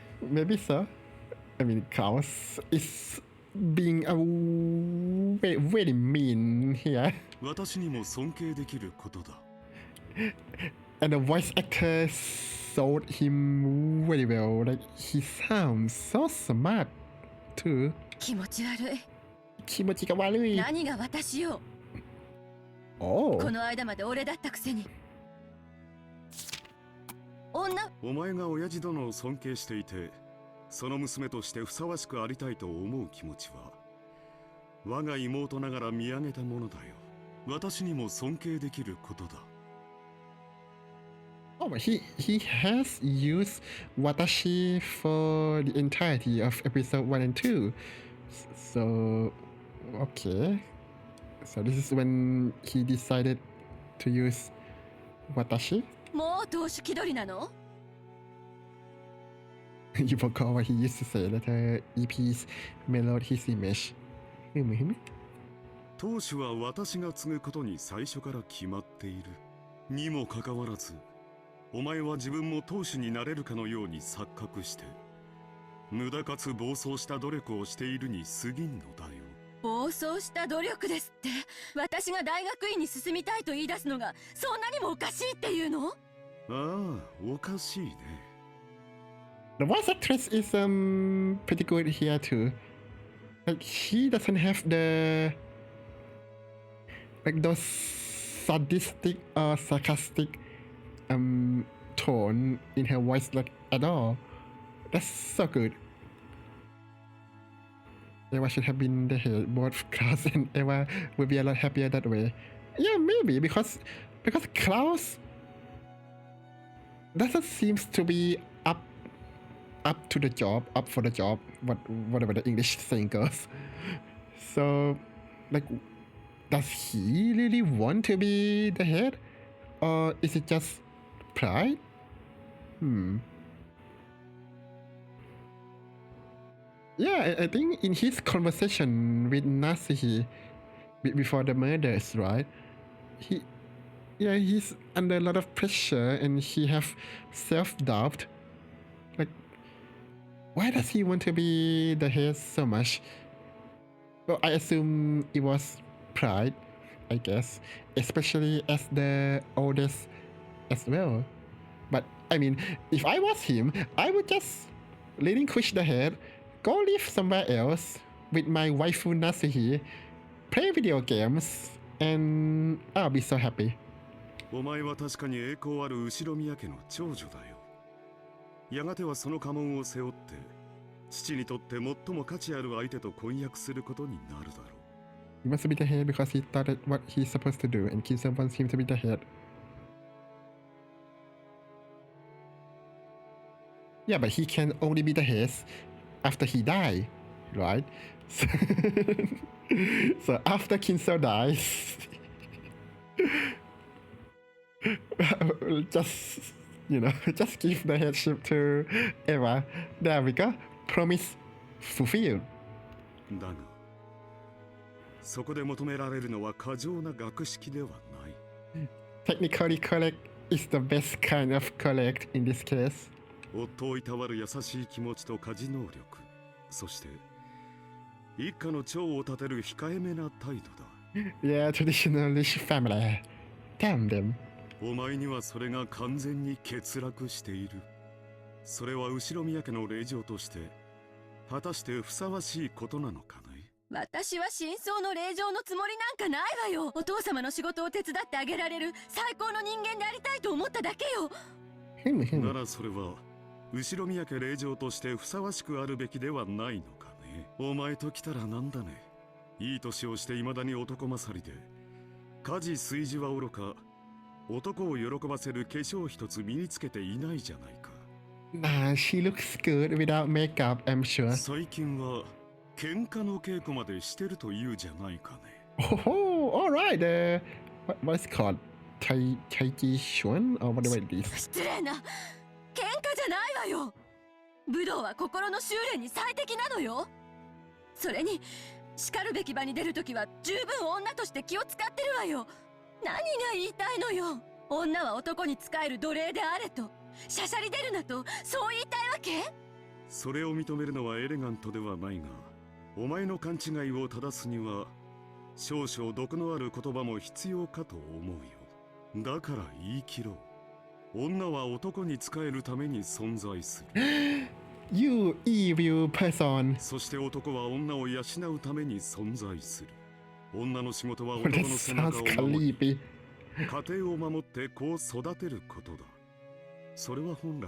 so. I mean, Klaus is being very mean here. 私にも尊敬できることだ。And the voice actor sold him very well. Like, he sounds so smart too. 気持ち悪い。気持ちが悪い。何が私よ。Oh. この間まで俺だったくせに。お前が親父殿を尊敬していて、その娘としてふさわしくありたいと思う気持ちは、我が妹ながら見上げたものだよ。私にも尊敬できることだ。Oh, but he has used watashi for the entirety of episode 1 and 2. So, okay. So this is when he decided to use watashi. もう投手気取りなの？ You forgot what he used to say that EPs mellowed his image. 当主は私が継ぐことに最初から決まっている。にもかかわらず、お前は自分も当主になれるかのように錯覚して、無駄かつ暴走した努力をしているに過ぎんのだよ。暴走した努力ですって。私が大学院に進みたいと言い出すのがそんなにもおかしいっていうの？ああ、おかしいね。The voice actress is pretty good here too. Like she doesn't have the like those sadistic or sarcastic tone in her voice like at all. That's so good. Eva should have been the head. Both Klaus and Eva would be a lot happier that way. Yeah, maybe because Klaus doesn't seems to be up to the job, up for the job, whatever the English saying goes. So, like, does he really want to be the head, or is it just pride? Yeah, I think in his conversation with Nasuhi before the murders, right? He's under a lot of pressure and he have self-doubt. Like, why does he want to be the head so much? Well, I assume it was pride, I guess, especially as the oldest as well. But I mean, if I was him, I would just relinquish the head, go live somewhere else with my waifu Nasuhi, play video games, and I'll be so happy. お前は確かに栄光ある後宮家の長女だよ。やがてはその家紋を背負って、父にとって最も価値ある相手と婚約することになるだろう。He wants to be the head because he thought that what he's supposed to do, and Kisa wants him to be the head. Yeah, but he can only be the head after he dies, right? So after Kinso dies, just just give the headship to Eva. There we go. Promise fulfilled. だが、そこで求められるのは過剰な学識ではない。Technically correct is the best kind of correct in this case. 夫をいたわる優しい気持ちと家事能力、そして一家の長を立てる控えめな態度だ。Yeah, traditionalist family. Damn them. お前にはそれが完全に欠落している。それは後宮家の令嬢として果たしてふさわしいことなのかね。私は真相の令嬢のつもりなんかないわよ。お父様の仕事を手伝ってあげられる最高の人間でありたいと思っただけよ。ならそれは後宮家令嬢としてふさわしくあるべきではないのかね。お前ときたらなんだね。いい年をしていまだに男勝りで、家事炊事はおろか、男を喜ばせる化粧一つ身につけていないじゃないか。Nah, she looks good without makeup, I'm sure. 最近は喧嘩の稽古までしてるというじゃないかね。Oh, alright. What's it called? Taiji Shuan or whatever it is. 失礼な。喧嘩じゃないわよ。武道は心の修練に最適なのよ。それに叱るべき場に出るときは十分女として気を使ってるわよ。何が言いたいのよ。女は男に仕える奴隷であれと、しゃしゃり出るなと、そう言いたいわけ？それを認めるのはエレガントではないが、お前の勘違いを正すには少々毒のある言葉も必要かと思うよ。だから言い切ろう。女は男に仕えるために存在する。You evil person. そして男は女を養うために存在する。女の仕事は男の That 背中 sounds を守り、 creepy. 家庭を守って子を育てることだ。それは本来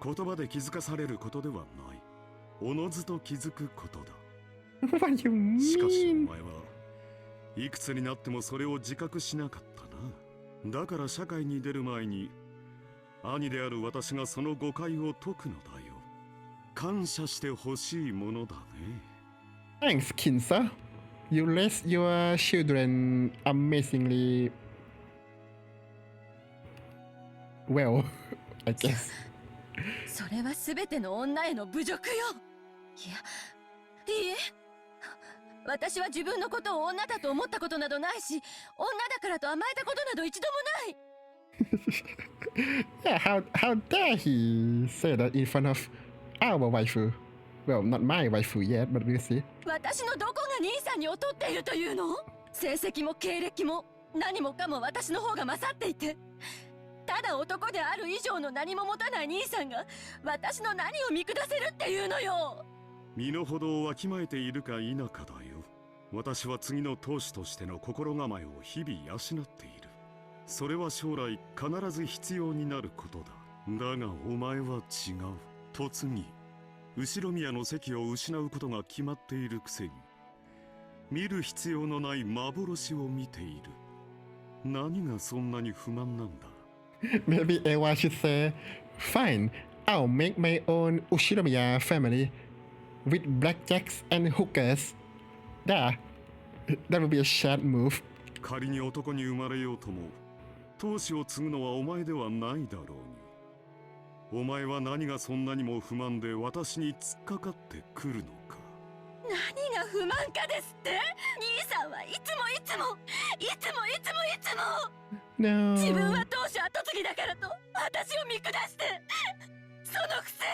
言葉で気づかされることではない。おのずと気づくことだ。What do you しかしお mean? 前はいくつになってもそれを自覚しなかったな。だから社会に出る前に兄である私がその誤解を解くのだよ。感謝してほしいものだね。Thanks, Kinsa. You raised your children amazingly well, I guess. それは全ての女への侮辱よ。いえ、私は自分のことを女だと思ったことなどないし、女だからと甘えたことなど一度もない。Yeah, how dare he say that in front of our waifu? Well, not my waifu yet, but we'll see. 私のどこが兄さんに劣っているというの？成績も経歴も何もかも私の方が勝っていて、ただ男である以上の何も持たない兄さんが私の何を見下せるっていうのよ。身の程をわきまえているか否かだよ。私は次の当主としての心構えを日々養っている。それは将来必ず必要になることだ。だがお前は違う。突に後ろ宮の席を失うことが決まっているくせに、見る必要のない幻を見ている。何がそんなに不満なんだ。Maybe Ewa should say, "Fine, I'll make my own Ushinomiya family with blackjacks and hookers." That would be a sad move. 仮に男に生まれようとも、当主を継ぐのはお前ではないだろうに。お前は何がそんなにも不満で私に突っかかってくるのか。何が不満かですって？兄さんはいつも No. 自分は当主後継ぎだからと私を見下して、そのくせ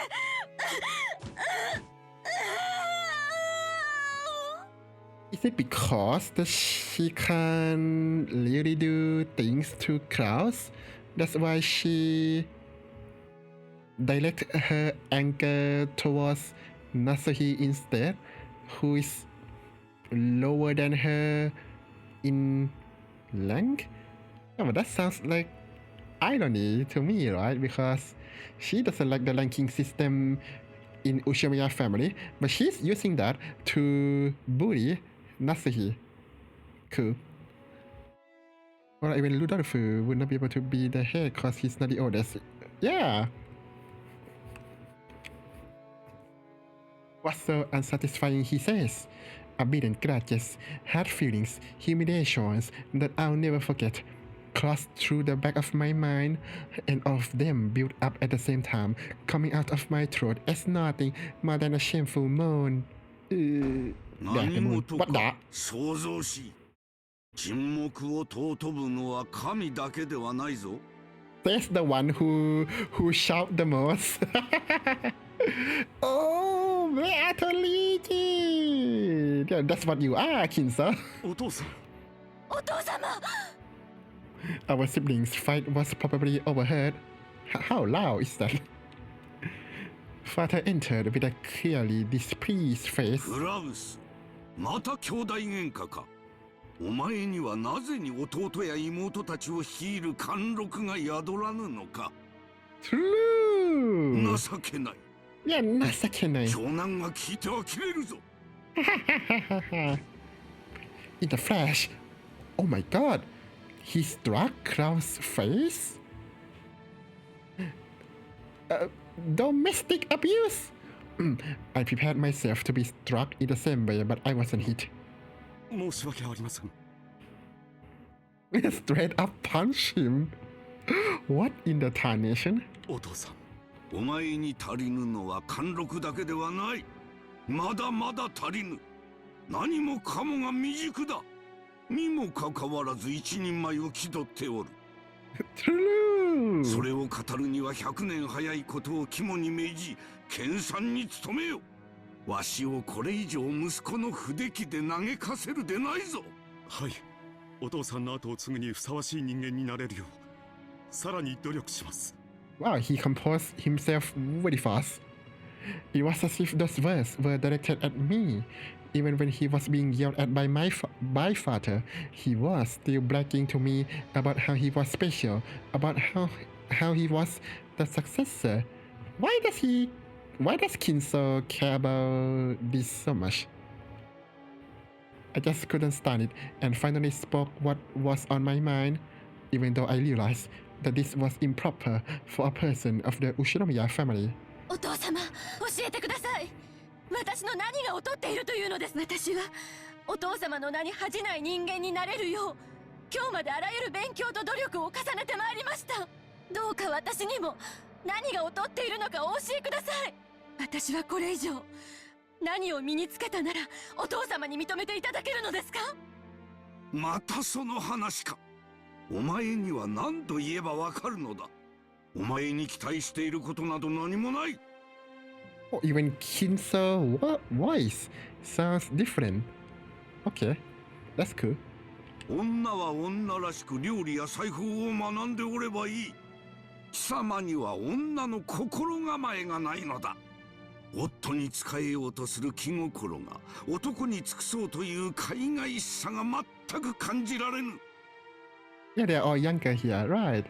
Is it because that she can't really do things to Klaus? That's why she direct her anger towards Nasuhi instead, who is lower than her in rank? Yeah, but that sounds like irony to me, right? Because she doesn't like the ranking system in Ushimiya family, but she's using that to bully Nasuhi. Cool. Or even Rudolph would not be able to be the head because he's not the oldest. Yeah. What's so unsatisfying, he says. Abidden grudges, hard feelings, humiliations that I'll never forget crossed through the back of my mind, and all of them built up at the same time, coming out of my throat as nothing more than a shameful moan. What the? 創造し、沈黙を尊ぶのは神だけではないぞ。 Says the one who shout the most. Oh, Beatrice! Yeah, that's what you are, Kinsa. お父さん。お父様。 Our siblings' fight was probably overheard. How loud is that? Father entered with a clearly displeased face. クラウス、また兄弟喧嘩か。お前にはなぜに弟や妹たちを率いる貫禄が宿らぬのか。 True! 情けない。いや、情けない。長男が聞いては切れるぞ。In the flash, oh my god, he struck Klaus' face? Domestic abuse? I prepared myself to be struck in the same way, but I wasn't hit. 申し訳ありません。Straight up punch him? What in the tarnation? お父さん。お前に足りぬのは貫禄だけではない。まだまだ足りぬ。何もかもが未熟だ。にもかかわらず一人前を気取っておる。True! それを語るには100年早いことを肝に銘じ、研鑽に努めよ。わしをこれ以上息子の不出来で嘆かせるでないぞ。はい。お父さんの後を継ぐにふさわしい人間になれるよう、さらに努力します。Wow, he composed himself very fast. It was as if those words were directed at me. Even when he was being yelled at by my father, he was still bragging to me about how he was special, about how he was the successor. Why does Kinso care about this so much? I just couldn't stand it and finally spoke what was on my mind, even though I realized that this was improper for a person of the Ushinomiya family. お父様、教えてください。私の何が劣っているというのです。私はお父様の名に恥じない人間になれるよう、今日まであらゆる勉強と努力を重ねてまいりました。どうか私にも何が劣っているのかお教えください。私はこれ以上何を身につけたならお父様に認めていただけるのですか？またその話か。お前には何度言えばわかるのだ。お前に期待していることなど何もない。Oh, even Kinso voice sounds different. Okay, that's cool. 女は女らしく料理や裁縫を学んでおればいい。貴様には女の心構えがないのだ。夫に仕えようとする気心が男に尽くそうという海外しさが全く感じられぬ。Yeah, they're all younger here, right?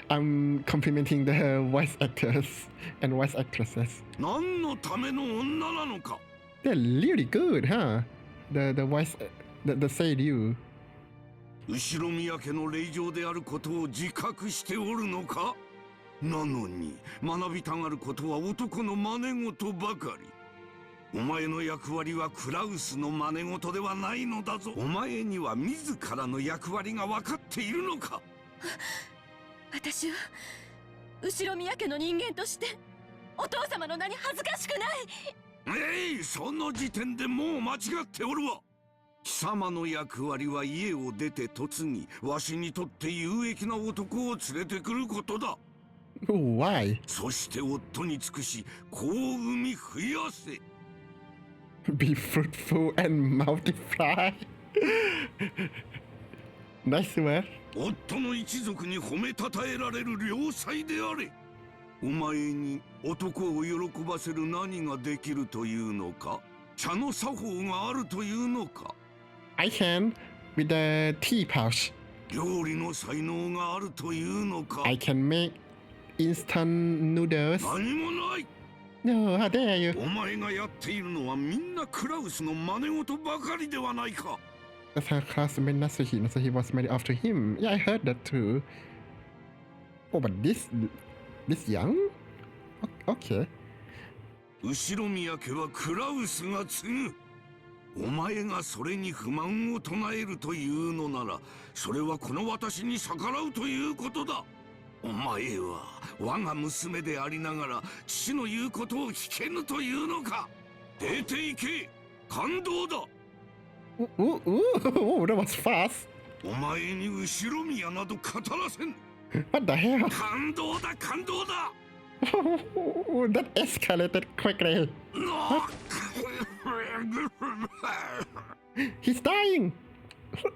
I'm complimenting the voice actors and voice actresses. 何のための女なのか。 They're really good, huh? The voice, the seiyuu. 後ろ宮家の令嬢であることを自覚しておるのか。なのに学びたがることは男の真似事ばかり。お前の役割はクラウスの真似事ではないのだぞ。お前には自らの役割が分かっているのか。私は後ろ宮家の人間としてお父様の名に恥ずかしくない。その時点でもう間違っておるわ。貴様の役割は家を出て嫁ぎ、わしにとって有益な男を連れてくることだ。Why? そして夫に尽くし、子を産み増やせ。Be fruitful and multiply. Nice word. 夫の一族に褒めたたえられる良妻であれ。お前に男を喜ばせる何ができるというのか。茶の作法があるというのか。I can with the tea pouch. 料理の才能があるというのか。 I can make instant noodles. 何もない。 No, how dare you? お前がやっているのはみんなクラウスの真似事ばかりではないか。That's her classmate Natsuhi, so he was married after him. Yeah, I heard that too. Oh, but this young? Okay. 後ろ宮家はクラウスが継ぐ。お前がそれに不満を唱えるというのなら、それはこの私に逆らうということだ。お前は我が娘でありながら父の言うことを聞けぬというのか。出て行け。感動だ。Ooh, that was fast. お前に後ろ宮など語らせん。 What the hell? 感動だ、感動だ。That escalated quickly. He's dying.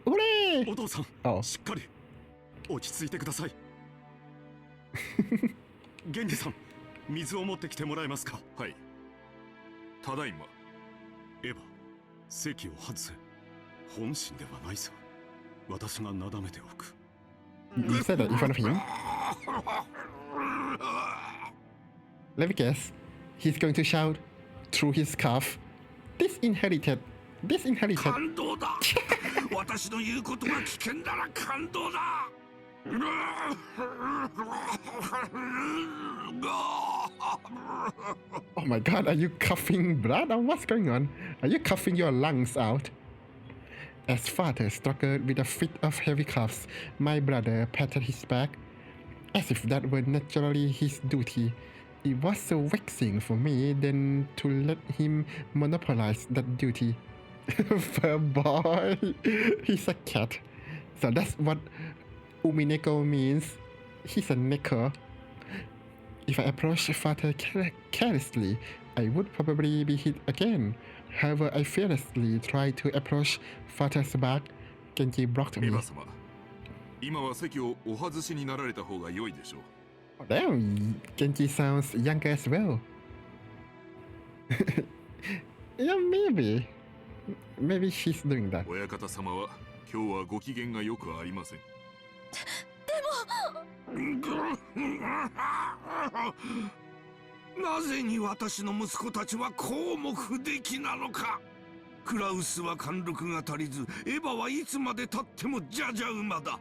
Hooray! お父さん、 Oh. しっかり落ち着いてください。源氏さん、水を持ってきてもらえますか。はい。ただいま。エヴァ、席を外せ。本心ではないさ。私がなだめておく。 You said that in front of him? Let me guess. He's going to shout through his scarf. Disinherited. 感動だ。私の言うことが危険なら感動だ。Oh my god, are you coughing blood or what's going on? Are you coughing your lungs out? As father struggled with a fit of heavy coughs, my brother patted his back, as if that were naturally his duty. It was so vexing for me then to let him monopolize that duty. Fur boy, he's a cat. So that's what Umineko means. He's a neko. If I approached father carelessly, I would probably be hit again. However, I fearlessly tried to approach father's back. Genji blocked エ me. ヴァ様、今は席をお外しになられた方が良いでしょう。 Oh, damn, Genji sounds younger as well. Yeah, maybe. Maybe she's doing that. 親方様は今日はご機嫌がよくありません。なぜに私の息子たちはこうも不出来なのか。クラウスは貫禄が足りず、エヴァはいつまでたってもジャジャ馬だ。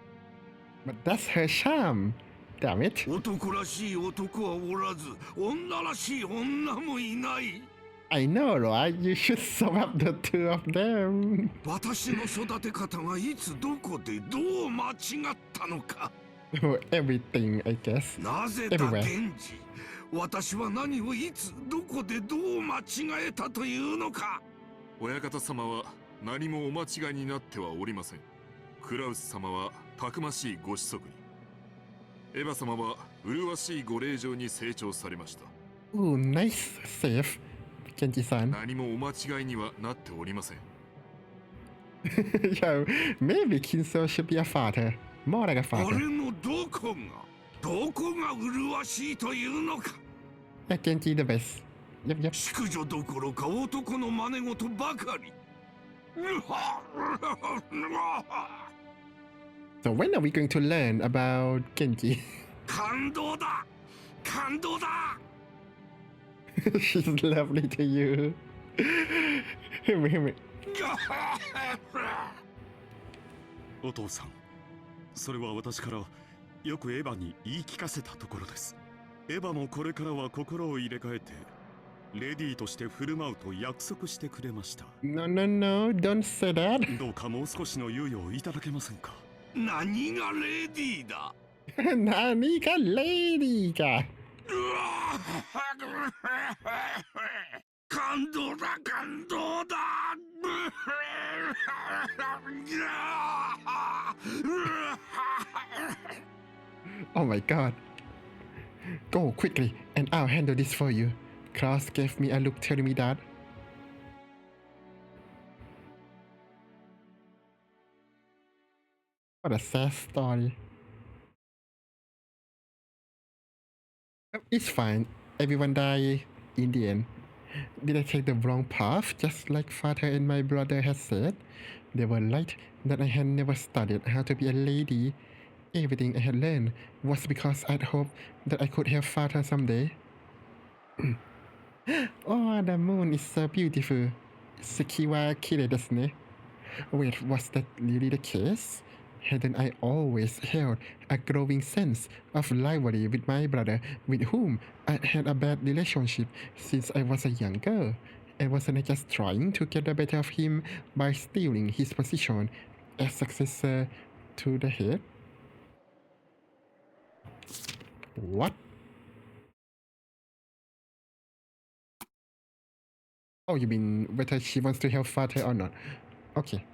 But that's her charm. Damn it. 男らしい男はおらず、女らしい女もいない。 I know, right? You should swap the two of them. 私の育て方がいつどこでどう間違ったのか。Oh, everything, I guess. なぜだ Everywhere. 源氏。私は何をいつどこでどう間違えたというのか。親方様は何もお間違いになってはおりません。クラウス様はたくましいご子息に、エヴァ様は麗しいご令嬢に成長されました。 Ooh, nice save, Genji-san. 何もお間違いにはなっておりません。Yeah, maybe Kinso should be a father. More like a あ father. れのどこが麗しいというのか。 Yeah, Genji the best. Yep, yep. 淑女どころか男の真似事ばかり。 So when are we going to learn about Genji? 感動だ感動だ。 She's lovely to you. Him. お父さん、それは私からよくエヴァに言い聞かせたところです。エヴァもこれからは心を入れ替えてレディーとして振る舞うと約束してくれました。 No, don't say that. どうかもう少しの猶予をいただけませんか。何がレディーだ。 何かladyか。 感動だ感動だ。 Oh my god. Go quickly and I'll handle this for you. Klaus gave me a look telling me that. What a sad story. It's fine. Everyone died in the end. Did I take the wrong path, just like father and my brother had said? They were right that I had never studied how to be a lady. Everything I had learned was because I'd hoped that I could help father someday. Oh, the moon is so beautiful. Sekiwa kirei desu ne. Wait, was that really the case? Hadn't I always held a growing sense of rivalry with my brother, with whom I had a bad relationship since I was a young girl? And wasn't I just trying to get the better of him by stealing his position as successor to the head? What? Oh, you mean whether she wants to help father or not? Okay.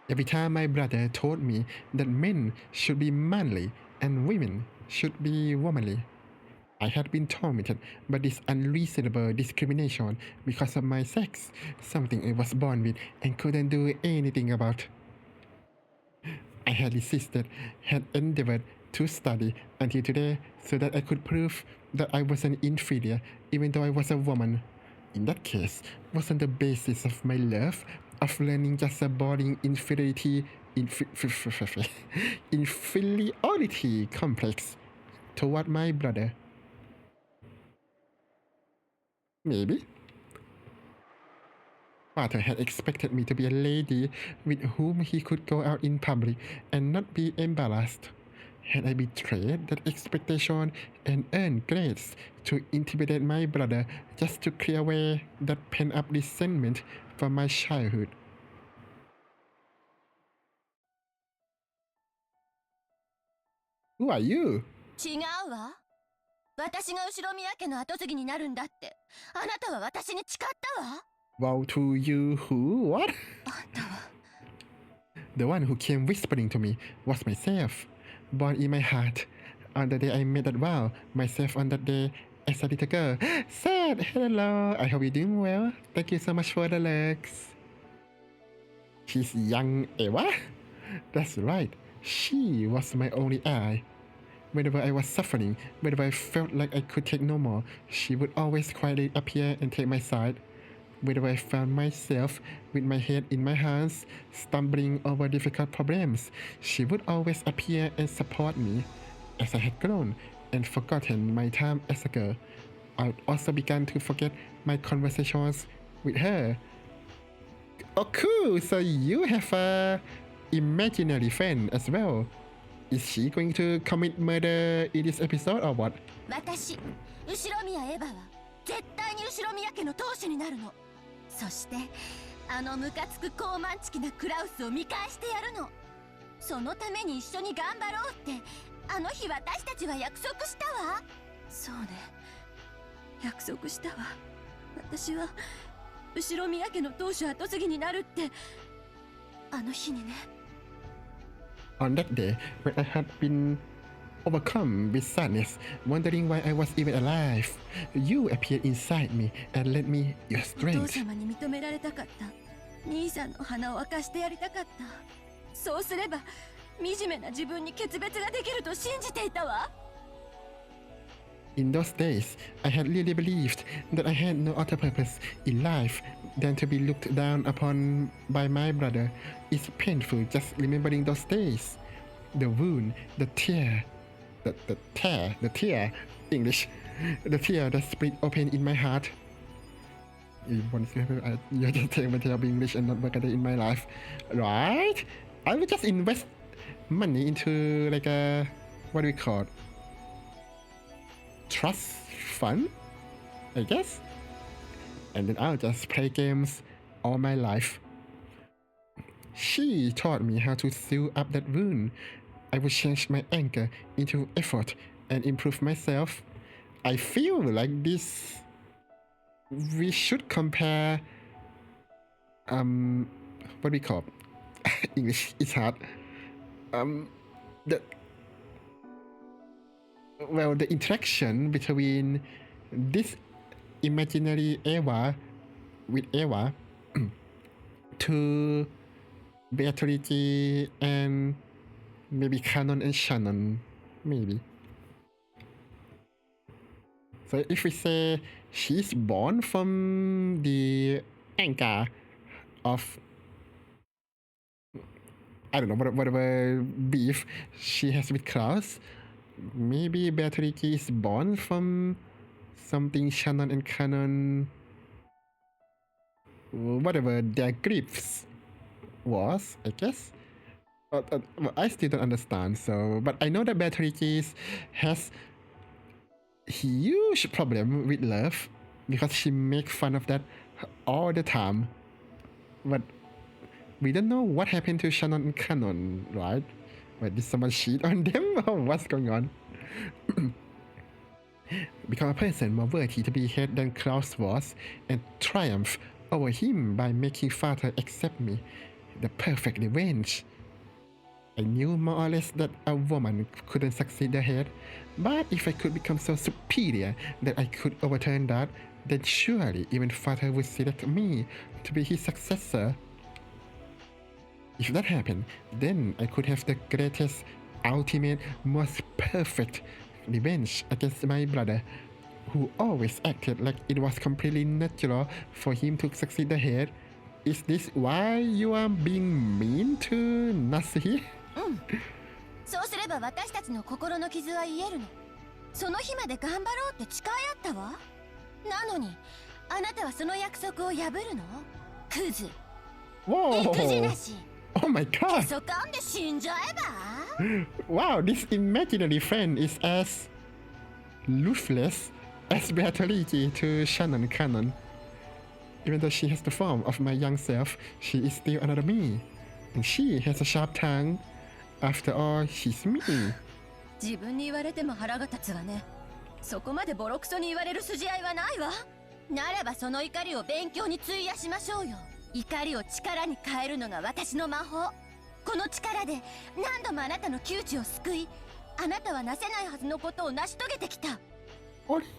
Every time my brother told me that men should be manly and women should be womanly, I had been tormented by this unreasonable discrimination because of my sex, something I was born with and couldn't do anything about. I had resisted, had endeavored to study until today so that I could prove that I wasn't inferior even though I was a woman. In that case, wasn't the basis of my love of learning just a boring inferiority complex toward my brother? Maybe. Father had expected me to be a lady with whom he could go out in public and not be embarrassed. Had I betrayed that expectation and earned grades to intimidate my brother just to clear away that pent-up resentment from my childhood? Who are you? 違うわ。私が後ろ宮家の跡継ぎになるんだって。あなたは私に誓ったわ。Vow to you who? What? あんたは。The one who came whispering to me was myself, born in my heart. On the day I made that vow, myself on that day as a little girl said, "Hello, I hope you're doing well. Thank you so much for the looks." She's young Eva? That's right. She was my only eye. Whenever I was suffering, whenever I felt like I could take no more, she would always quietly appear and take my side. Whenever I found myself with my head in my hands, stumbling over difficult problems, she would always appear and support me. As I had grown and forgotten my time as a girl, I also began to forget my conversations with her. Oh, cool! So you have a imaginary friend as well. Is she going to commit murder in this episode or what? 私、後ろ宮エヴァは絶対に後ろ宮家の当主になるの。そしてあのムカつく高慢ちきなクラウスを見返してやるの。そのために一緒に頑張ろうってあの日私たちは約束したわ。そうね、約束したわ。私は後ろ宮家の当主後継ぎになるってあの日にね。On that day, when I had been overcome with sadness, wondering why I was even alive, you appeared inside me and led me your お父 strength. 様に認められたかった。兄さんの鼻を明かしてやりたかった。そうすれば惨めな自分に決別ができると信じていたわ。In those days, I had really believed that I had no other purpose in life than to be looked down upon by my brother. It's painful just remembering those days. The wound, the tear, the tear, English, the tear that split open in my heart. You just take material English and not work at it in my life, right? I would just invest money into like a, what do we call it? Trust fund, I guess. And then I'll just play games all my life. She taught me how to sew up that wound. I would change my anger into effort and improve myself. I feel like this. We should compare. What do we call it? English is hard. The interaction between this imaginary Eva with Eva to Beatrice and maybe Canon and Shannon, maybe. So if we say she's born from the anger of, I don't know, whatever beef she has with Klaus, maybe Beatrice is born from something Shannon and Canon, whatever their griefs was, I guess. I still don't understand. So, but I know that Beatrice has huge problem with love because she makes fun of that all the time. But we don't know what happened to Shannon and Canon, right? Wait, did someone cheat on them? Or what's going on? Become a person more worthy to be head than Klaus was and triumph over him by making father accept me. The perfect revenge. I knew more or less that a woman couldn't succeed ahead, but if I could become so superior that I could overturn that, then surely even father would select me to be his successor. If that happened, then I could have the greatest, ultimate, most perfect revenge against my brother, who always acted like it was completely natural for him to succeed ahead. Is this why you are being mean to Nasuhi? そうすれば私たちの心の傷は癒えるの。その日まで頑張ろうって誓い合ったわ。なのにあなたはその約束を破るの？クズ。育児なし。Oh my god! へそかんで死んじゃえば？ Wow, this imaginary friend is as ruthless as Beatrice to Shannon Canon. Even though she has the form of my young self, she is still another me. And she has a sharp tongue. After all, she's me. 自分に言われても腹が立つわね。そこまでボロクソに言われる筋合いはないわ。ならばその怒りを勉強に費やしましょうよ。怒りを力に変えるのが私の魔法。この力で何度もあなたの窮地を救い、あなたはなせないはずのことを成し遂げてきた。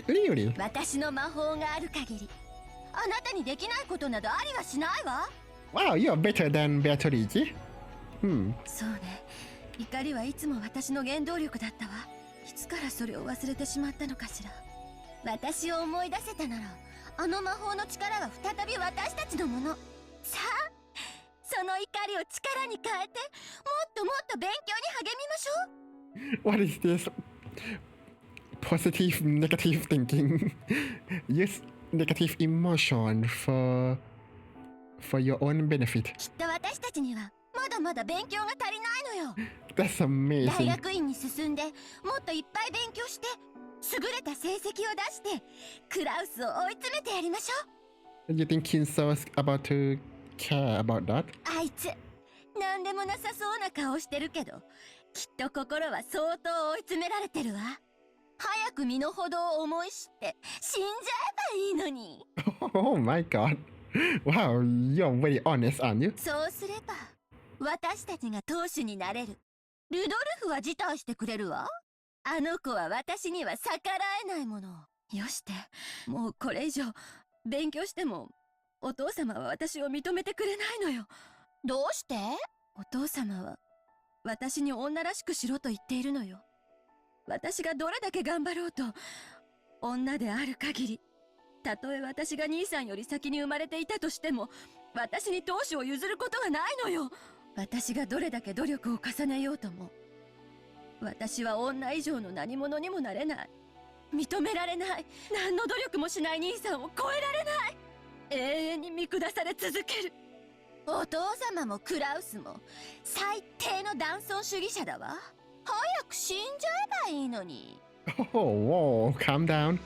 Really? 私の魔法がある限り、あなたにできないことなどありはしないわ。Wow, you're better than Beatrice. そうね。怒りはいつも私の原動力だったわ。いつからそれを忘れてしまったのかしら。私を思い出せたなら、あの魔法の力は再び私たちのもの。さあ、その怒りを力に変えて、もっともっと勉強に励みましょう。What is this? Positive, negative thinking. Use negative emotion for your own benefit. きっと私たちにはまだまだ勉強が足りないのよ。 That's 大 amazing. 学院に進んでもっといっぱい勉強して優れた成績を出してクラウスを追い詰めてやりましょ Do you think Kinso's about to care about that? う。あいつなんでもなさそうな顔してるけどきっと心は相当追い詰められてるわ。早く身の程を思い知って死んじゃえばいいのに。 Oh my god. Wow, you're very honest, aren't you? そうすれば私たちが当主になれる。ルドルフは辞退してくれるわ。あの子は私には逆らえないもの。よして、もうこれ以上勉強してもお父様は私を認めてくれないのよ。どうして？お父様は私に女らしくしろと言っているのよ。私がどれだけ頑張ろうと女である限り、たとえ私が兄さんより先に生まれていたとしても私に当主を譲ることはないのよ。私がどれだけ努力を重ねようとも私は女以上の何者にもなれない。認められない。何の努力もしない兄さんを超えられない。永遠に見下され続ける。お父様もクラウスも最低の男尊主義者だわ。早く死んじゃえばいいのに。 Oh, whoa, calm down.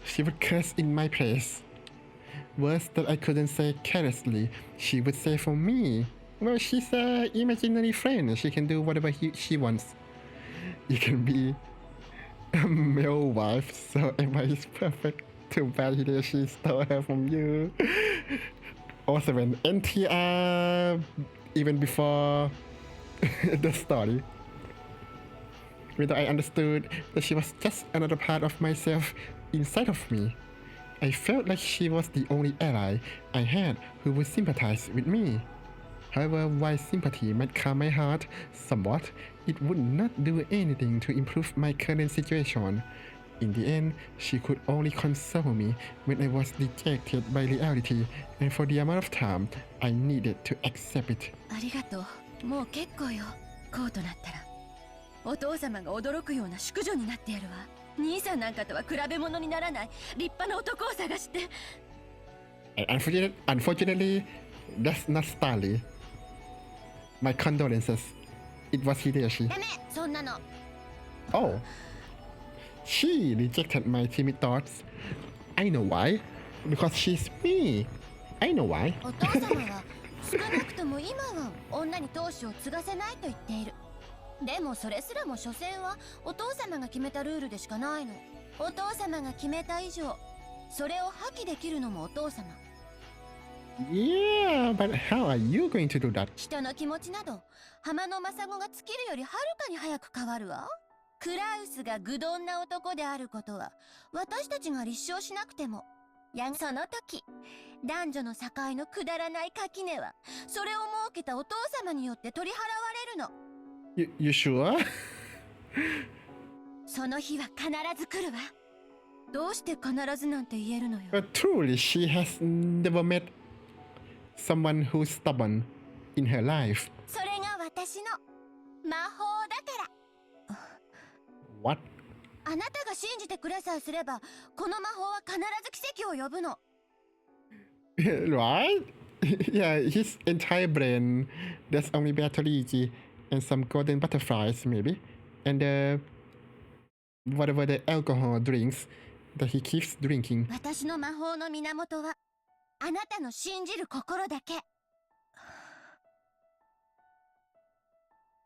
She would curse in my place. Words that I couldn't say carelessly, she would say for me. Well, she's an imaginary friend. She can do whatever she wants. You can be a male wife, so Emma is perfect. Too bad Hideyoshi stole her from you. Also, when NTR, even before the story, whether I understood that she was just another part of myself inside of me, I felt like she was the only ally I had who would sympathize with me. However, while sympathy might calm my heart somewhat, it would not do anything to improve my current situation. In the end, she could only console me when I was dejected by reality, and for the amount of time I needed to accept it. ありがとう。もう結構よ。こうとなったらお父様が驚くような淑女になってやるわ。兄さんなんかとは比べ物にならない立派な男を探して。 Unfortunately, that's not Starly. My condolences. It was Hideyoshi. ダメ、そんなの。 Oh. She rejected my timid thoughts. I know why. Because she's me. I know why. お父様は少なくとも今は女に当主を継がせないと言っている。でもそれすらも所詮はお父様が決めたルールでしかないの。お父様が決めた以上それを破棄できるのもお父様。 Yeah, but how are you going to do that? 人の気持ちなど浜の真砂が尽きるよりはるかに早く変わるわ。クラウスが愚鈍な男であることは私たちが立証しなくてもその時男女の境のくだらない垣根はそれを設けたお父様によって取り払われるの。 You sure? その日は必ず来るわ。どうして必ずなんて言えるのよ。 But truly, she has never met someone who's stubborn in her life. それが私の魔法だから。 What? あなたが信じてくれさえすればこの魔法は必ず奇跡を呼ぶの。 Right? Yeah, his entire brain, there's only battery and some golden butterflies maybe. And whatever the alcohol drinks that he keeps drinking. 私の魔法の源はあなたの信じる心だけ。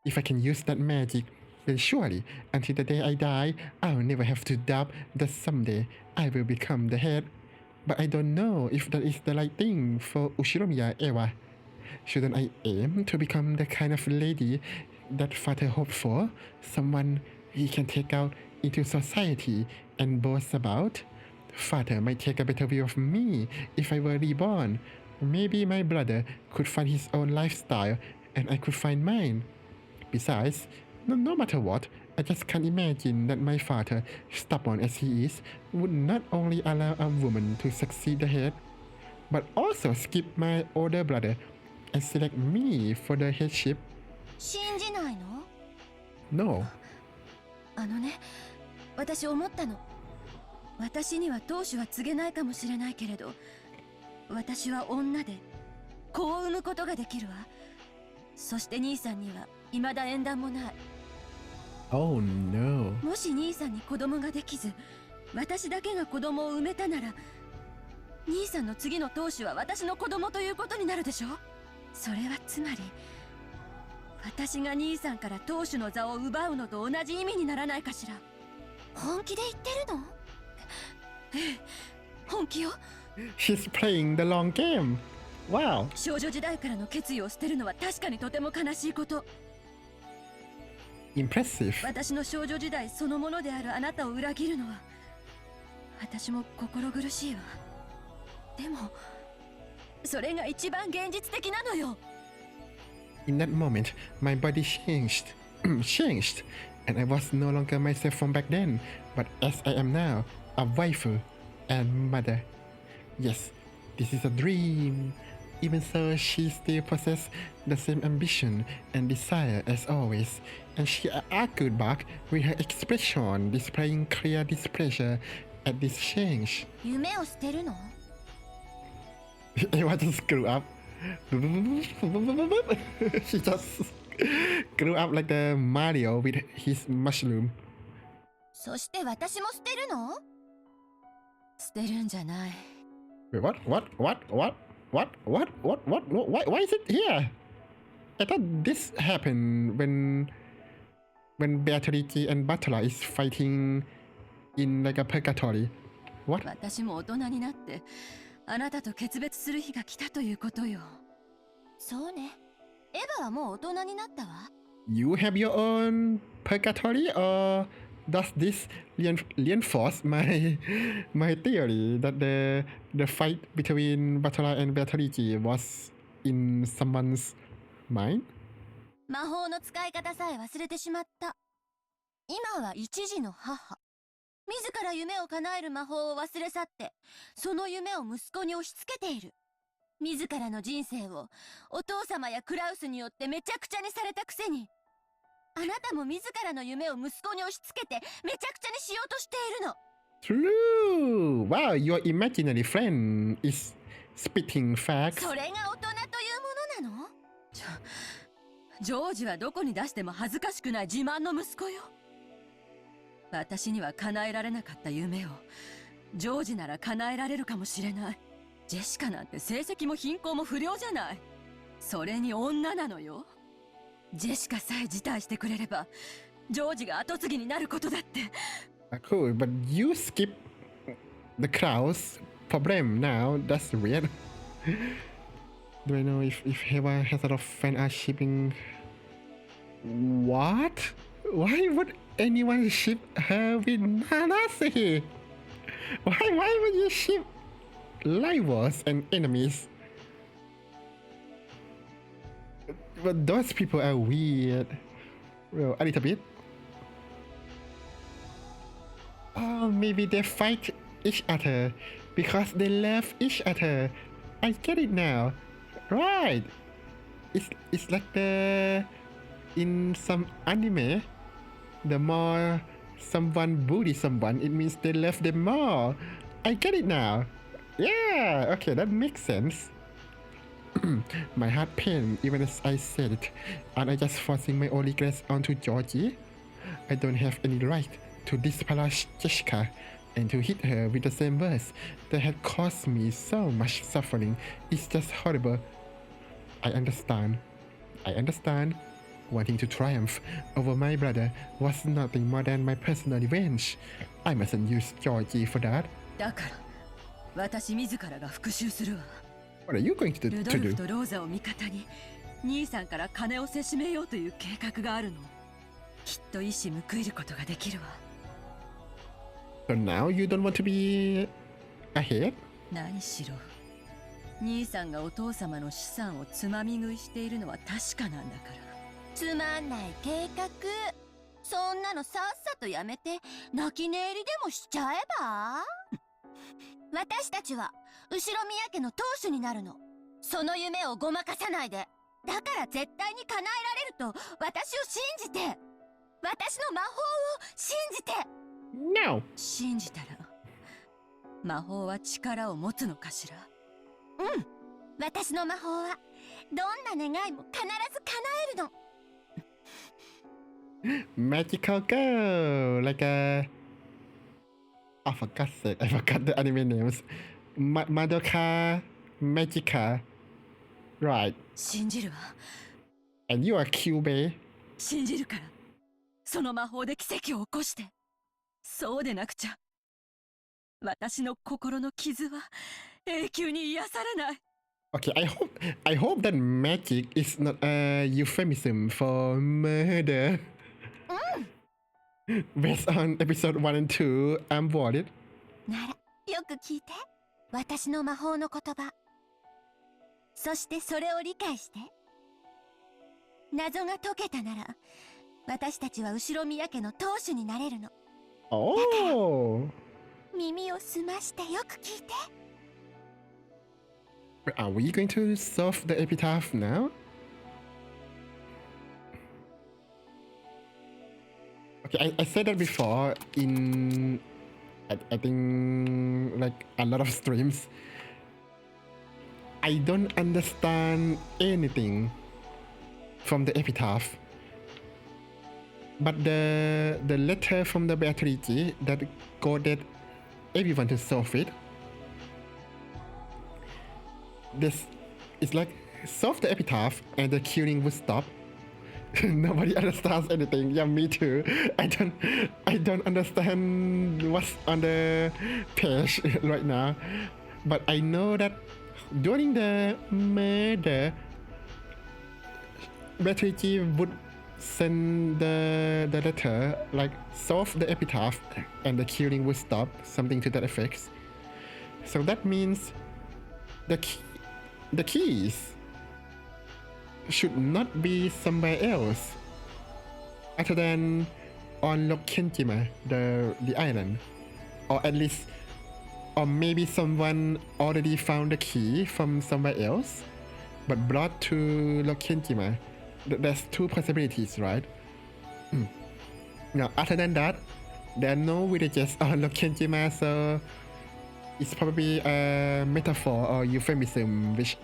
If I can use that magic, then surely, until the day I die, I'll never have to doubt that someday I will become the head. But I don't know if that is the right thing for Ushiromiya Ewa. Shouldn't I aim to become the kind of lady that father hoped for? Someone he can take out into society and boast about? Father might take a better view of me if I were reborn. Maybe my brother could find his own lifestyle and I could find mine. Besides, no matter what, I just can't imagine that my father, stubborn as he is, would not only allow a woman to succeed ahead, but also skip my older brother and select me for the headship. 信じないの？ No. あのね、私思ったの。私には当主は告げないかもしれないけれど、私は女で子を産むことができるわ。そして兄さんには未だ縁談もない。 Oh no. もし兄さんに子供ができず私だけが子供を産めたなら、兄さんの次の当主は私の子供ということになるでしょ。それはつまり私が兄さんから当主の座を奪うのと同じ意味にならないかしら。本気で言ってるの？ええ、本気よ。 She's playing the long game. Wow. 少女時代からの決意を捨てるのは確かにとても悲しいこと。 Impressive. 私の少女時代そのものであるあなたを裏切るのは私も心苦しいわ。でもそれが一番現実的なのよ。 In that moment, my body changed. Changed. And I was no longer myself from back then, but as I am now, a waifu and mother. Yes, this is a dream. Even so, she still possesses the same ambition and desire as always, and she argued back with her expression, displaying clear displeasure at this change. 夢を捨てるの？ Eva just grew up. She just grew up like the Mario with his mushroom. そして私も捨てるの？捨てるんじゃない。 Wait, why is it here? I thought this happened when Beatrice and Butler is fighting in like a purgatory. What? 私も大人になってあなたと決別する日が来たということよ。そうね。エヴァはもう大人になったわ。 You have your own purgatory, or does this reinforce my theory that the fight between Butler and Beatrice was in someone's mind? 魔法の使い方さえ忘れてしまった。今は一児の母。自ら夢を叶える魔法を忘れ去って、その夢を息子に押し付けている。自らの人生をお父様やクラウスによってめちゃくちゃにされたくせに、あなたも自らの夢を息子に押し付けてめちゃくちゃにしようとしているの。 True! Wow, your imaginary friend is spitting facts. それが大人というものなの？ジョージはどこに出しても恥ずかしくない自慢の息子よ。私には叶えられなかった夢をジョージなら叶えられるかもしれない。ジェシカなんて成績も貧困も不良じゃない。それに女なのよ。ジェシカさえ辞退してくれればジョージが後継ぎになることだって。 Cool, but you skip the crowd's problem now. That's weird. Do I know if Heva has a lot of fan art shipping? What? Why would anyone ship her with Nanase? Why would you ship rivals and enemies? But those people are weird. Well, a little bit. Oh, maybe they fight each other because they love each other. I get it now. Right. It's like in some anime, the more someone bullies someone, it means they love them more. I get it now. Yeah, okay, that makes sense. My heart pain even as I said it. Aren't I just forcing my own regrets onto Georgie? I don't have any right to disparage Jessica and to hit her with the same words that had caused me so much suffering. It's just horrible. I understand. Wanting to triumph over my brother was nothing more than my personal revenge. I mustn't use Georgie for that. だから私自らが復讐するわ。 What are you going to ルドルフ do? とローザを味方に兄さんから金をせしめようという計画があるの。きっと一矢報いることができるわ。 So now you don't want to be ahead? 何しろ兄さんがお父様の資産をつまみ食いしているのは確かなんだから。つまんない計画、そんなのさっさとやめて泣き寝入りでもしちゃえば。私たちは後宮家の当主になるの。その夢をごまかさないで。だから絶対に叶えられると私を信じて、私の魔法を信じて。 No. 信じたら魔法は力を持つのかしら。うん、私の魔法はどんな願いも必ず叶えるの。 Magical girl, like a. Oh, for God's sake, I forgot the anime names. Madoka Magica. Right. 信じるわ。 And you are Kyubey. 信じるから。その魔法で奇跡を起こして。そうでなくちゃ。私の心の傷は永久に癒されない。 Okay, I hope that magic is not a euphemism for murder. Based on episode 1 and 2, I'm worried. ならよく聞いて、私の魔法の言葉。そしてそれを理解して。謎が解けたなら私たちは後ろ宮家の当主になれるの。 Oh! 耳を澄ましてよく聞いて。 Are we going to solve the epitaph now? Okay, I said that before in I think like a lot of streams. I don't understand anything from the epitaph. But the letter from the Beatrice that goaded everyone to solve it. This is like solve the epitaph and the killing will stop. Nobody understands anything. Yeah, me too. I don't understand what's on the page right now. But I know that during the murder, Beatrice would send the letter like solve the epitaph and the killing will stop, something to that effect. So that means the keys should not be somewhere else other than on Lokenjima, the island, or at least, or maybe someone already found the key from somewhere else but brought to Lokenjima. There's two possibilities, right? Now, other than that, there are no villages on Lokenjima, so it's probably a metaphor or euphemism, which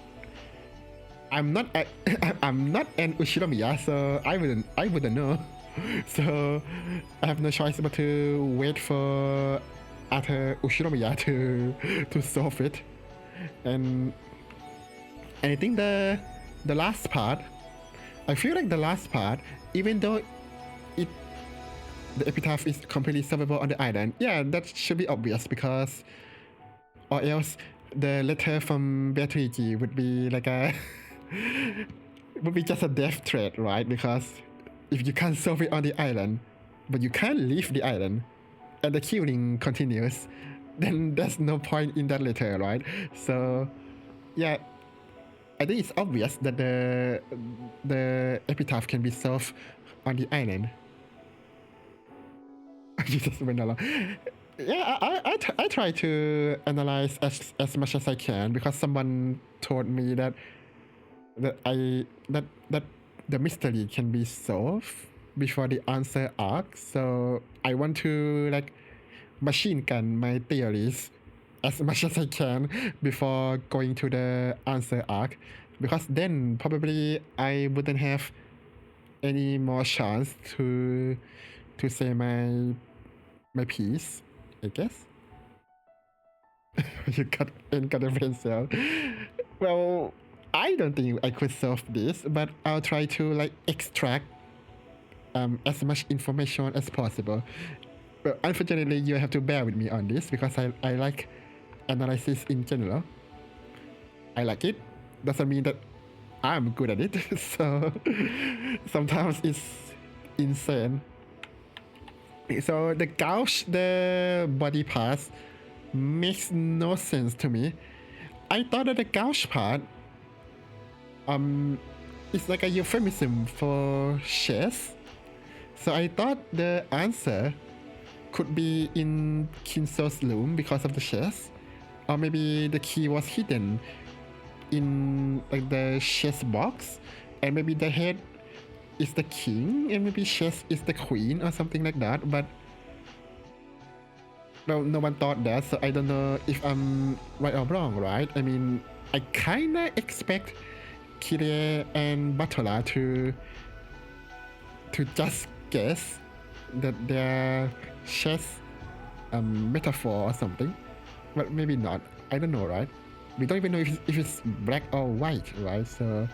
I'm not an Ushinomiya, so I wouldn't know. So I have no choice but to wait for other Ushinomiya to solve it. And I think the last part, I feel like the last part, even though the epitaph is completely solvable on the island, yeah, that should be obvious because, or else the letter from Beatrice would be like a would be just a death threat, right? Because if you can't solve it on the island, but you can't leave the island, and the killing continues, then there's no point in that letter, right? So, yeah, I think it's obvious that the epitaph can be solved on the island. Jesus went along. Yeah, I try to analyze as much as I can because someone told me that the mystery can be solved before the answer arc. So I want to like machine gun my theories as much as I can before going to the answer arc, because then probably I wouldn't have any more chance to say my piece, I guess. You got a brain cell. Well, I don't think I could solve this, but I'll try to like extract as much information as possible. But unfortunately, you have to bear with me on this because I like analysis in general. I like it. Doesn't mean that I'm good at it. So sometimes it's insane. So the gouge, the body parts, makes no sense to me. I thought that the gouge part is like a euphemism for chess. So I thought the answer could be in Kinso's loom because of the chess, or maybe the key was hidden in like the chess box, and maybe the head is the king and maybe chess is the queen or something like that. But no one thought that, so I don't know if I'm right or wrong, right? I mean, I kinda expect Kire and Batola to just guess that they're chess metaphor or something, but maybe not. I don't know, right? We don't even know if it's black or white, right? So,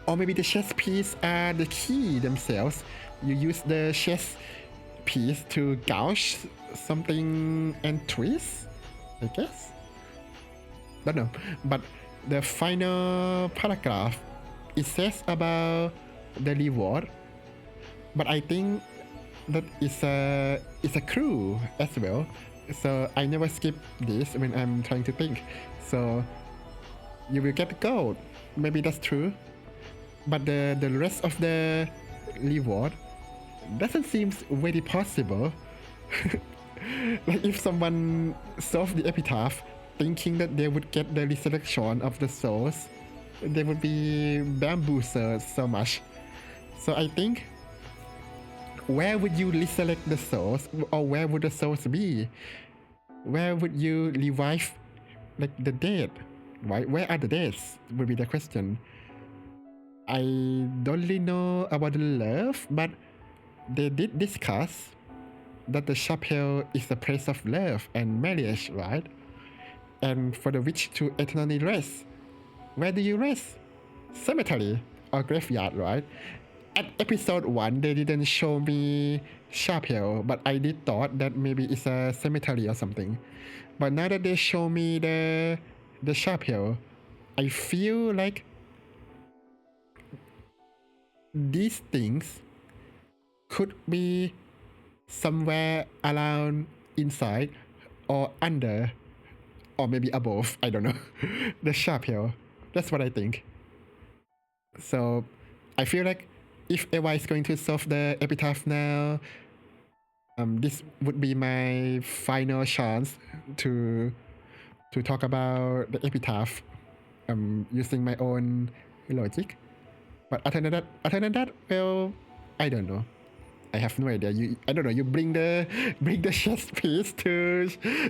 or maybe the chess piece are the key themselves. You use the chess piece to gouge something and twist, I guess. Don't know, but the final paragraph, it says about the reward, but I think that is a clue as well. So I never skip this when I'm trying to think. So you will get gold. Maybe that's true. But the rest of the reward doesn't seem very possible. Like if someone solved the epitaph thinking that they would get the resurrection of the souls, they would be bamboozled so much. So I think, where would you resurrect the souls, or where would the souls be? Where would you revive, like, the dead? Right? Where are the dead? Would be the question. I don't really know about the love, but they did discuss that the chapel is a place of love and marriage, right? And for the witch to eternally rest, where do you rest? Cemetery or graveyard, right? At episode 1, they didn't show me chapel, but I did thought that maybe it's a cemetery or something. But now that they show me the chapel, I feel like these things could be somewhere around inside or under or maybe above, I don't know, the chapel. That's what I think. So I feel like if Eva is going to solve the epitaph now, this would be my final chance to talk about the epitaph using my own logic. But other than that, well, I don't know. I have no idea. I don't know. You bring the chess piece to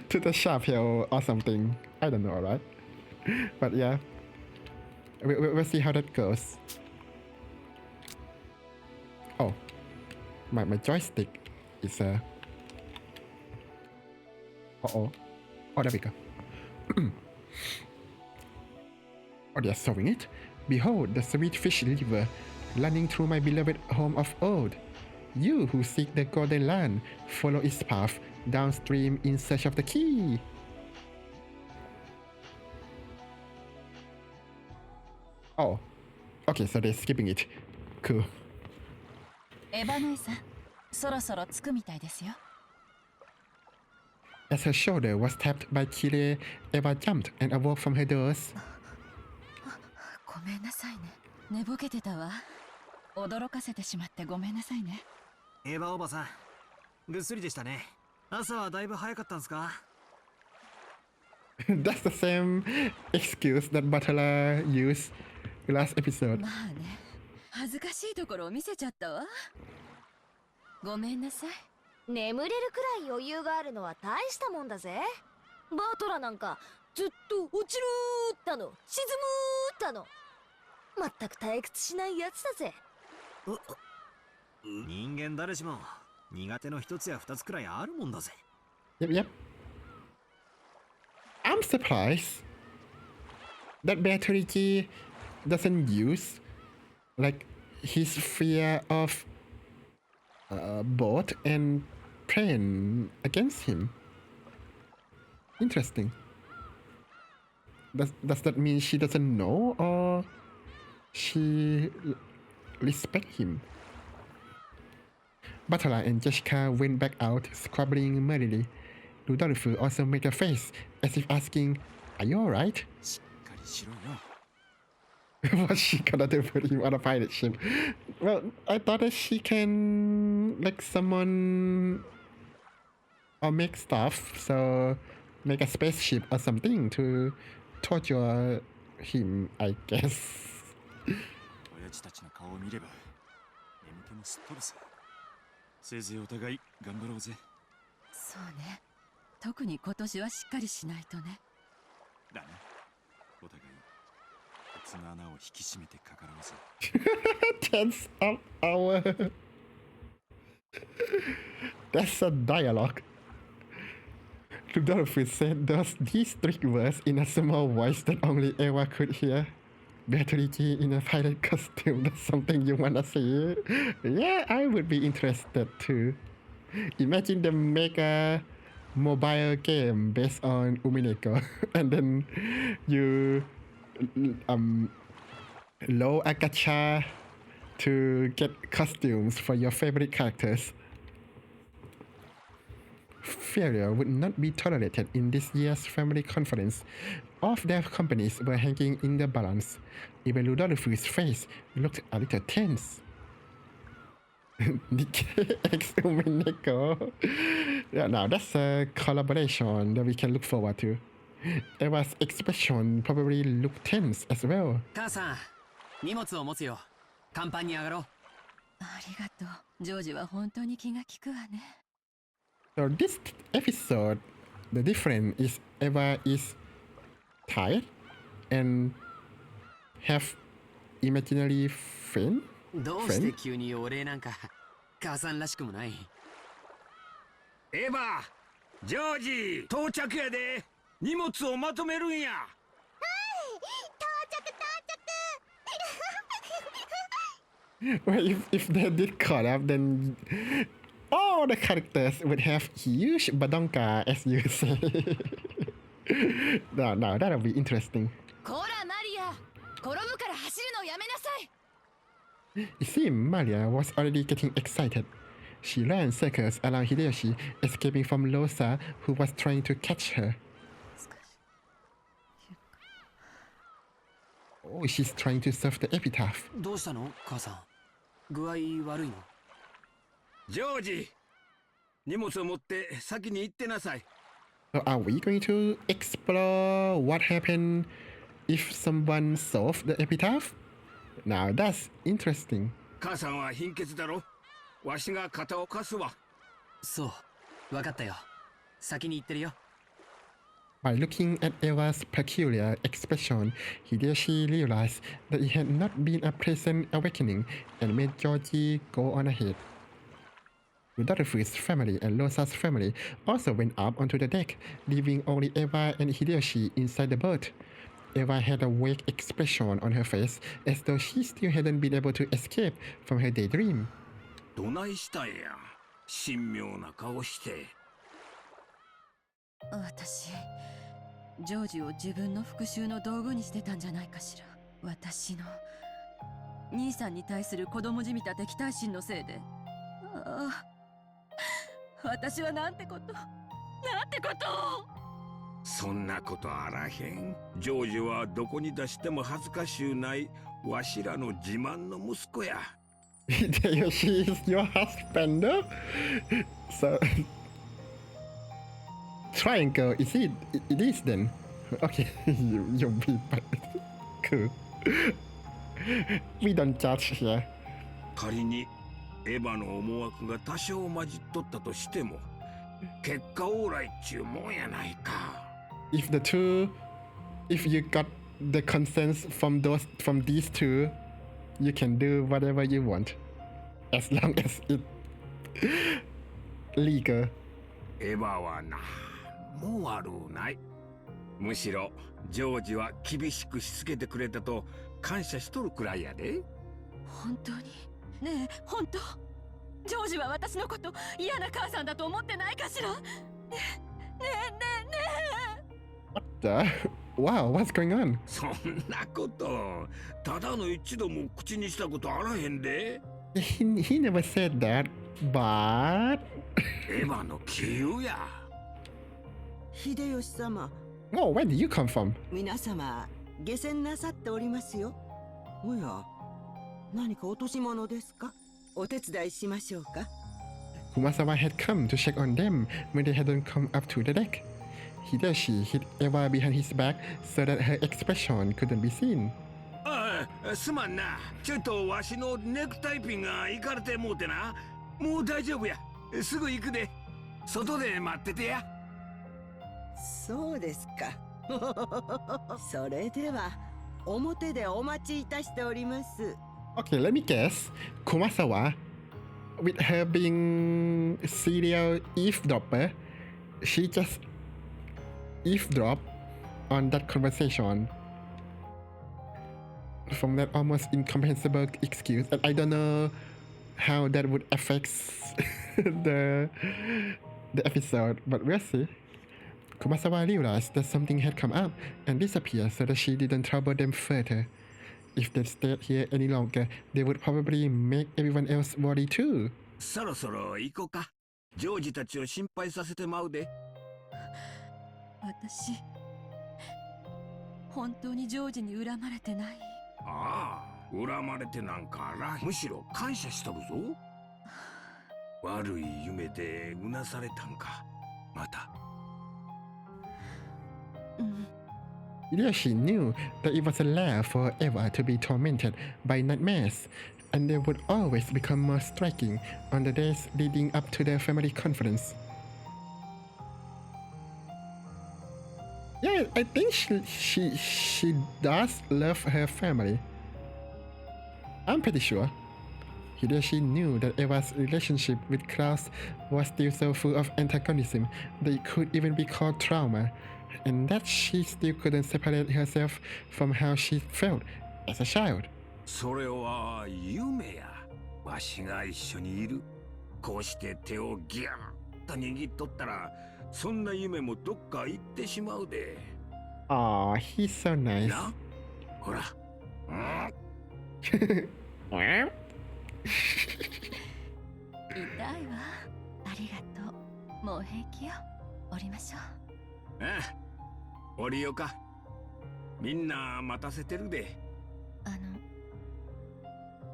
the chapel or something. I don't know, right? But yeah, we'll see how that goes. Oh, my joystick is oh, there we go. Oh, they're solving it. Behold, the sweet fish river running through my beloved home of old. You who seek the golden land, follow its path downstream in search of the key. Oh, okay, so they're skipping it. Cool. エヴァ姉さん、そろそろ着くみたいですよ。As her shoulder was tapped by Kire, Eva jumped and awoke from her doze. ごめんなさいね。寝ぼけてたわ。驚かせてしまってごめんなさいね。エヴァおばさん、ぐっすりでしたね。朝はだいぶ早かったんすか？ That's the same excuse that Butler used last episode. まあね、恥ずかしいところを見せちゃったわ。ごめんなさい。眠れるくらい余裕があるのは大したもんだぜ。バートラなんかずっと落ちるーったの、沈むーったの。まったく退屈しないやつだぜ。人間誰しも苦手の一つや二つくらいあるもんだぜ。Yep. I'm surprised that Beatrice doesn't use like his fear of boat and plane against him. Interesting. Does that mean she doesn't know, or she respect him? Butler and Jessica went back out, squabbling merrily. Rudolph also made a face, as if asking, "Are you alright?" しっかりしろよ。 What's she gonna do for him on a pirate ship? Well, I thought that she can like summon or make stuff, so make a spaceship or something to torture him, I guess. 親父たちの顔を見れば眠気もすっ飛ぶさ。せいぜいお互い頑張ろうぜ。そうね。特に今年はしっかりしないとね。だね。お互いつの穴を引き締めてかかろうぜ。Tense of our. That's a dialogue. Rudolphus said these 3 words in a small voice that only Eva could hear. Beatrice in a pirate costume, that's something you wanna see? Yeah, I would be interested too. Imagine them make a mobile game based on Umineko and then you low a gacha to get costumes for your favorite characters. Failure would not be tolerated in this year's family conference. All of their companies were hanging in the balance. Even Rudolphus' face looked a little tense. Nikkei X Umineko. Yeah, now that's a collaboration that we can look forward to. Eva's expression probably looked tense as well. 母さん、荷物を持つよ。甲板に上がろう。ありがとう。ジョージは本当に気が利くわね。So this episode, the difference is Eva is tired and have imaginary friend. どうして急にお礼なんか。母さんらしくもない。エヴァ、ジョージ、到着やで。荷物をまとめるんや。Well, if they did caught up, then all the characters would have huge badonka, as you say. No, that'll be interesting. こらマリア、転ぶから走るのをやめなさい。It seemed Maria was already getting excited. She ran circles around Hideyoshi, escaping from Rosa, who was trying to catch her. Oh, she's trying to serve the epitaph. どうしたの、母さん。具合悪いの？ジョージ、荷物を持って先に行ってなさい。So are we going to explore what happened if someone solved the epitaph? Now that's interesting. 母さんは貧血だろ。わしが肩を貸すわ。そう、わかったよ。先に行ってるよ。By looking at Eva's peculiar expression, Hideyoshi realized that it had not been a pleasant awakening and made Georgie go on ahead. Rudolphus' family and Rosa's family also went up onto the deck, leaving only Eva and Hideyoshi inside the boat. Eva had a vague expression on her face, as though she still hadn't been able to escape from her daydream. どないしたんや。神妙な顔して。私、ジョージを自分の復讐の道具にしてたんじゃないかしら。私の兄さんに対する子供じみた敵対心のせいで。ああ、私はなんてことを。そんなことあらへん。ジョージはどこに出しても恥ずかしゅうないわしらの自慢の息子や。Hideyoshi is your husband, though? So triangle, is it? It is then. Okay, you'll be cool. We don't judge here. 仮にエヴァの思惑が多少混じっとったとしても、結果オーライっちゅうもんやないか。If you got the consent from these two, you can do whatever you want, as long as it's legal. エヴァはな、もう悪うない。むしろジョージは厳しくしつけてくれたと感謝しとるくらいやで。本当にねえ、本当ジョージは私のこと嫌な母さんだと思ってないかしら。ねWhat the? Wow, what's going on? そんなことただの一度も口にしたことあらへんで。He never said that, but エヴァの杞憂や。秀吉様。Oh, where did you come from? 皆様、下船なさっておりますよ。おや、何か落とし物ですか？お手伝いしましょうか？ Kumasawa had come to check on them when they hadn't come up to the deck. Hideyoshi hid Eva behind his back so that her expression couldn't be seen. ああ、すまんな。ちょっとわしのネクタイピンがいかれてもうてな。もう大丈夫や。すぐ行くで。外で待っててや。そうですか。それでは表でお待ちいたしております。Okay, let me guess. Kumasawa, with her being serial eavesdropper, she just eavesdrop on that conversation from that almost incomprehensible excuse, and I don't know how that would affect the episode, but we'll see. Kumasawa realized that something had come up and disappeared so that she didn't trouble them further. If they stayed here any longer, they would probably make everyone else worry too. そろそろ行こうか。ジョージたちを心配させてまうで。私本当にジョージに恨まれてない？ああ、恨まれてなんかあら、むしろ感謝しとるぞ。悪い夢でうなされたんか。また。Hideyoshi knew that it was allowed for Eva to be tormented by nightmares, and they would always become more striking on the days leading up to their family conference. Yeah, I think she does love her family. I'm pretty sure. Hideyoshi knew that Eva's relationship with Klaus was still so full of antagonism that it could even be called trauma, and that she still couldn't separate herself from how she felt as a child. それは夢や。わしが一緒にいる。こうして手をギュッと握っとったら、そんな夢もどっか行ってしまうで。Aw, he's so nice. な、ほら。痛いわ。ありがとう。もう平気よ。降りましょう。ああ、降りようか。みんな待たせてるで。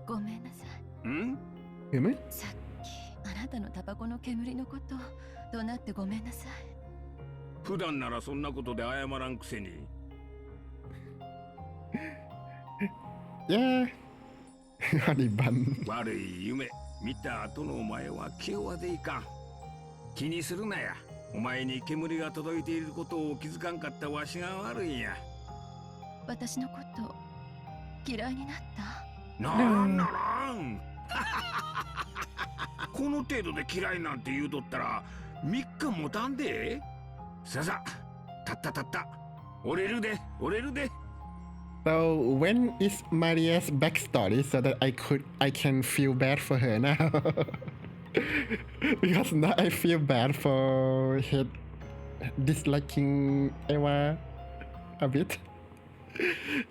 ごめんなさい。ん？さっきあなたのタバコの煙のこと怒鳴ってごめんなさい。普段ならそんなことで謝らんくせに。Yeah. Honey bun. 悪い夢見た後のお前は気弱でいかん。気にするなや。お前に煙が届いていることを気づかんかったわしが悪いんや。私のこと嫌いになった？なんならん。この程度で嫌いなんて言うとったら3日もたんで。ささ、たったたった。折れるで、折れるで。So when is Maria's backstory so that I can feel bad for her now? Because now I feel bad for her disliking Eva a bit.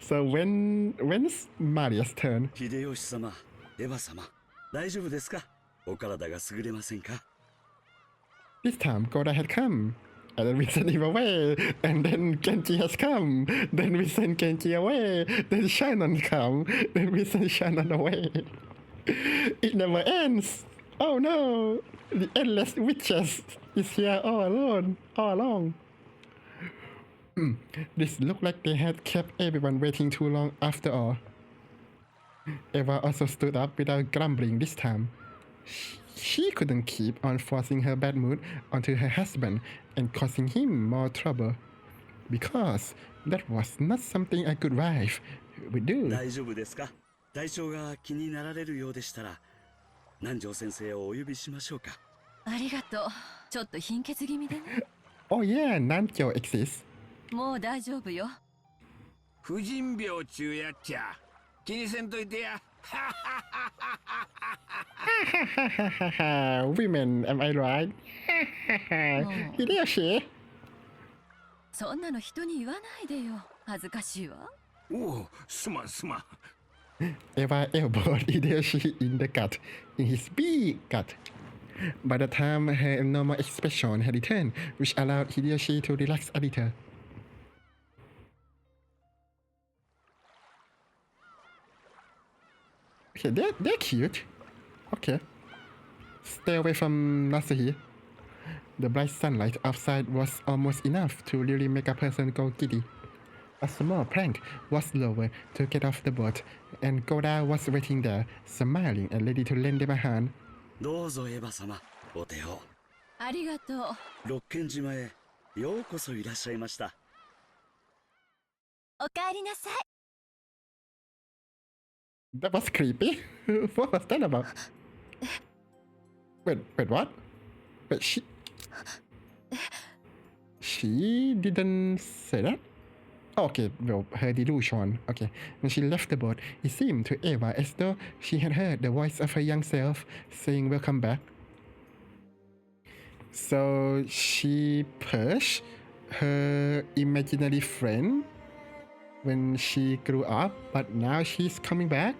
So when's Maria's turn? 秀吉様、エヴァ様、大丈夫ですか？お体が優れませんか？ This time Goda had come. And then we sent him away, and then Genji has come. Then we send Genji away. Then Shannon come. Then we send Shannon away. It never ends. Oh no! The endless witches is here all alone, all along. This looked like they had kept everyone waiting too long after all. Eva also stood up without grumbling this time. She couldn't keep on forcing her bad mood onto her husband and causing him more trouble, because that was not something a good wife would do. 大丈夫ですか？体調が気になられるようでしたら、南條先生をお呼びしましょうか。ありがとう。ちょっと貧血気味でね。Oh yeah, Nanjo exists. もう大丈夫よ。婦人病中やっちゃ。気にせんといてや。Women, am I right? Hideyoshi. そんなの人に言わないでよ。恥ずかしいわ。おお、すまんすまん。Eva elbowed Hideyoshi in the gut, in his big gut. By the time her normal expression had returned, which allowed Hideyoshi to relax a little. Okay, they're cute. Okay. Stay away from Nasuhi. The bright sunlight outside was almost enough to really make a person go giddy. A small plank was lowered to get off the boat, and Goda was waiting there, smiling and ready to lend them a hand. どうぞエヴァ様、お手を。ありがとう。六軒島へようこそいらっしゃいました。おかえりなさい。That was creepy. What was that about? Wait, what? Wait, she didn't say that? Oh, okay, well, her delusion. Okay, when she left the boat, it seemed to Eva as though she had heard the voice of her young self saying welcome back. So she pushed her imaginary friend when she grew up, but now she's coming back?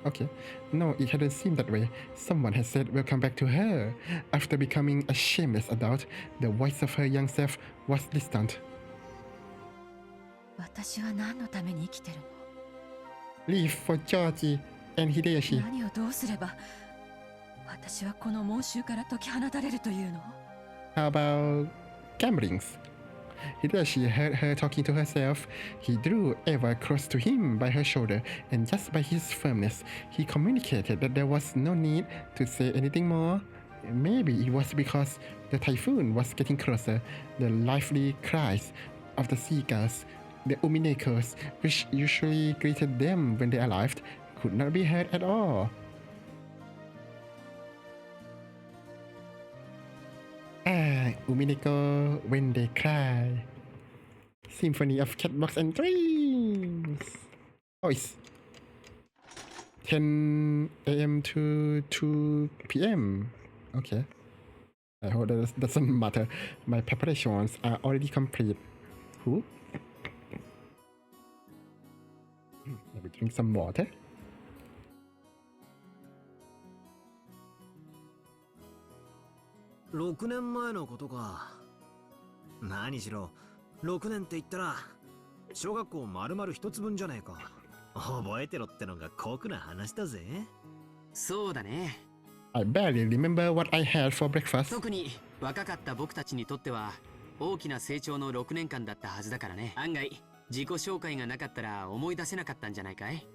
Okay. No, it hadn't seemed that way. Someone had said welcome back to her. After becoming a shameless adult, the voice of her young self was distant. 私は何のために生きてるの Leave for Georgie and Hideyoshi. 何をどうすれば私はこの猛襲から解き放たれるというの How about gamblings? Hideyoshi heard her talking to herself. He drew Eva close to him by her shoulder, and just by his firmness, he communicated that there was no need to say anything more. Maybe it was because the typhoon was getting closer. The lively cries of the seagulls, the Uminekos, which usually greeted them when they arrived, could not be heard at all. Umineko when they cry. Symphony of Catbox and Dreams. Oh, it's 10 a.m. to 2 p.m. Okay. I hope that doesn't matter. My preparations are already complete. Who? Let me drink some water. 6年前のことか。何しろ6年って言ったら小学校丸々一つ分じゃねえか。覚えてろってのが酷な話だぜ。そうだね。I barely remember what I had for breakfast. 特に若かった僕たちにとっては大きな成長の6年間だったはずだからね。案外自己紹介がなかったら思い出せなかったんじゃないかい？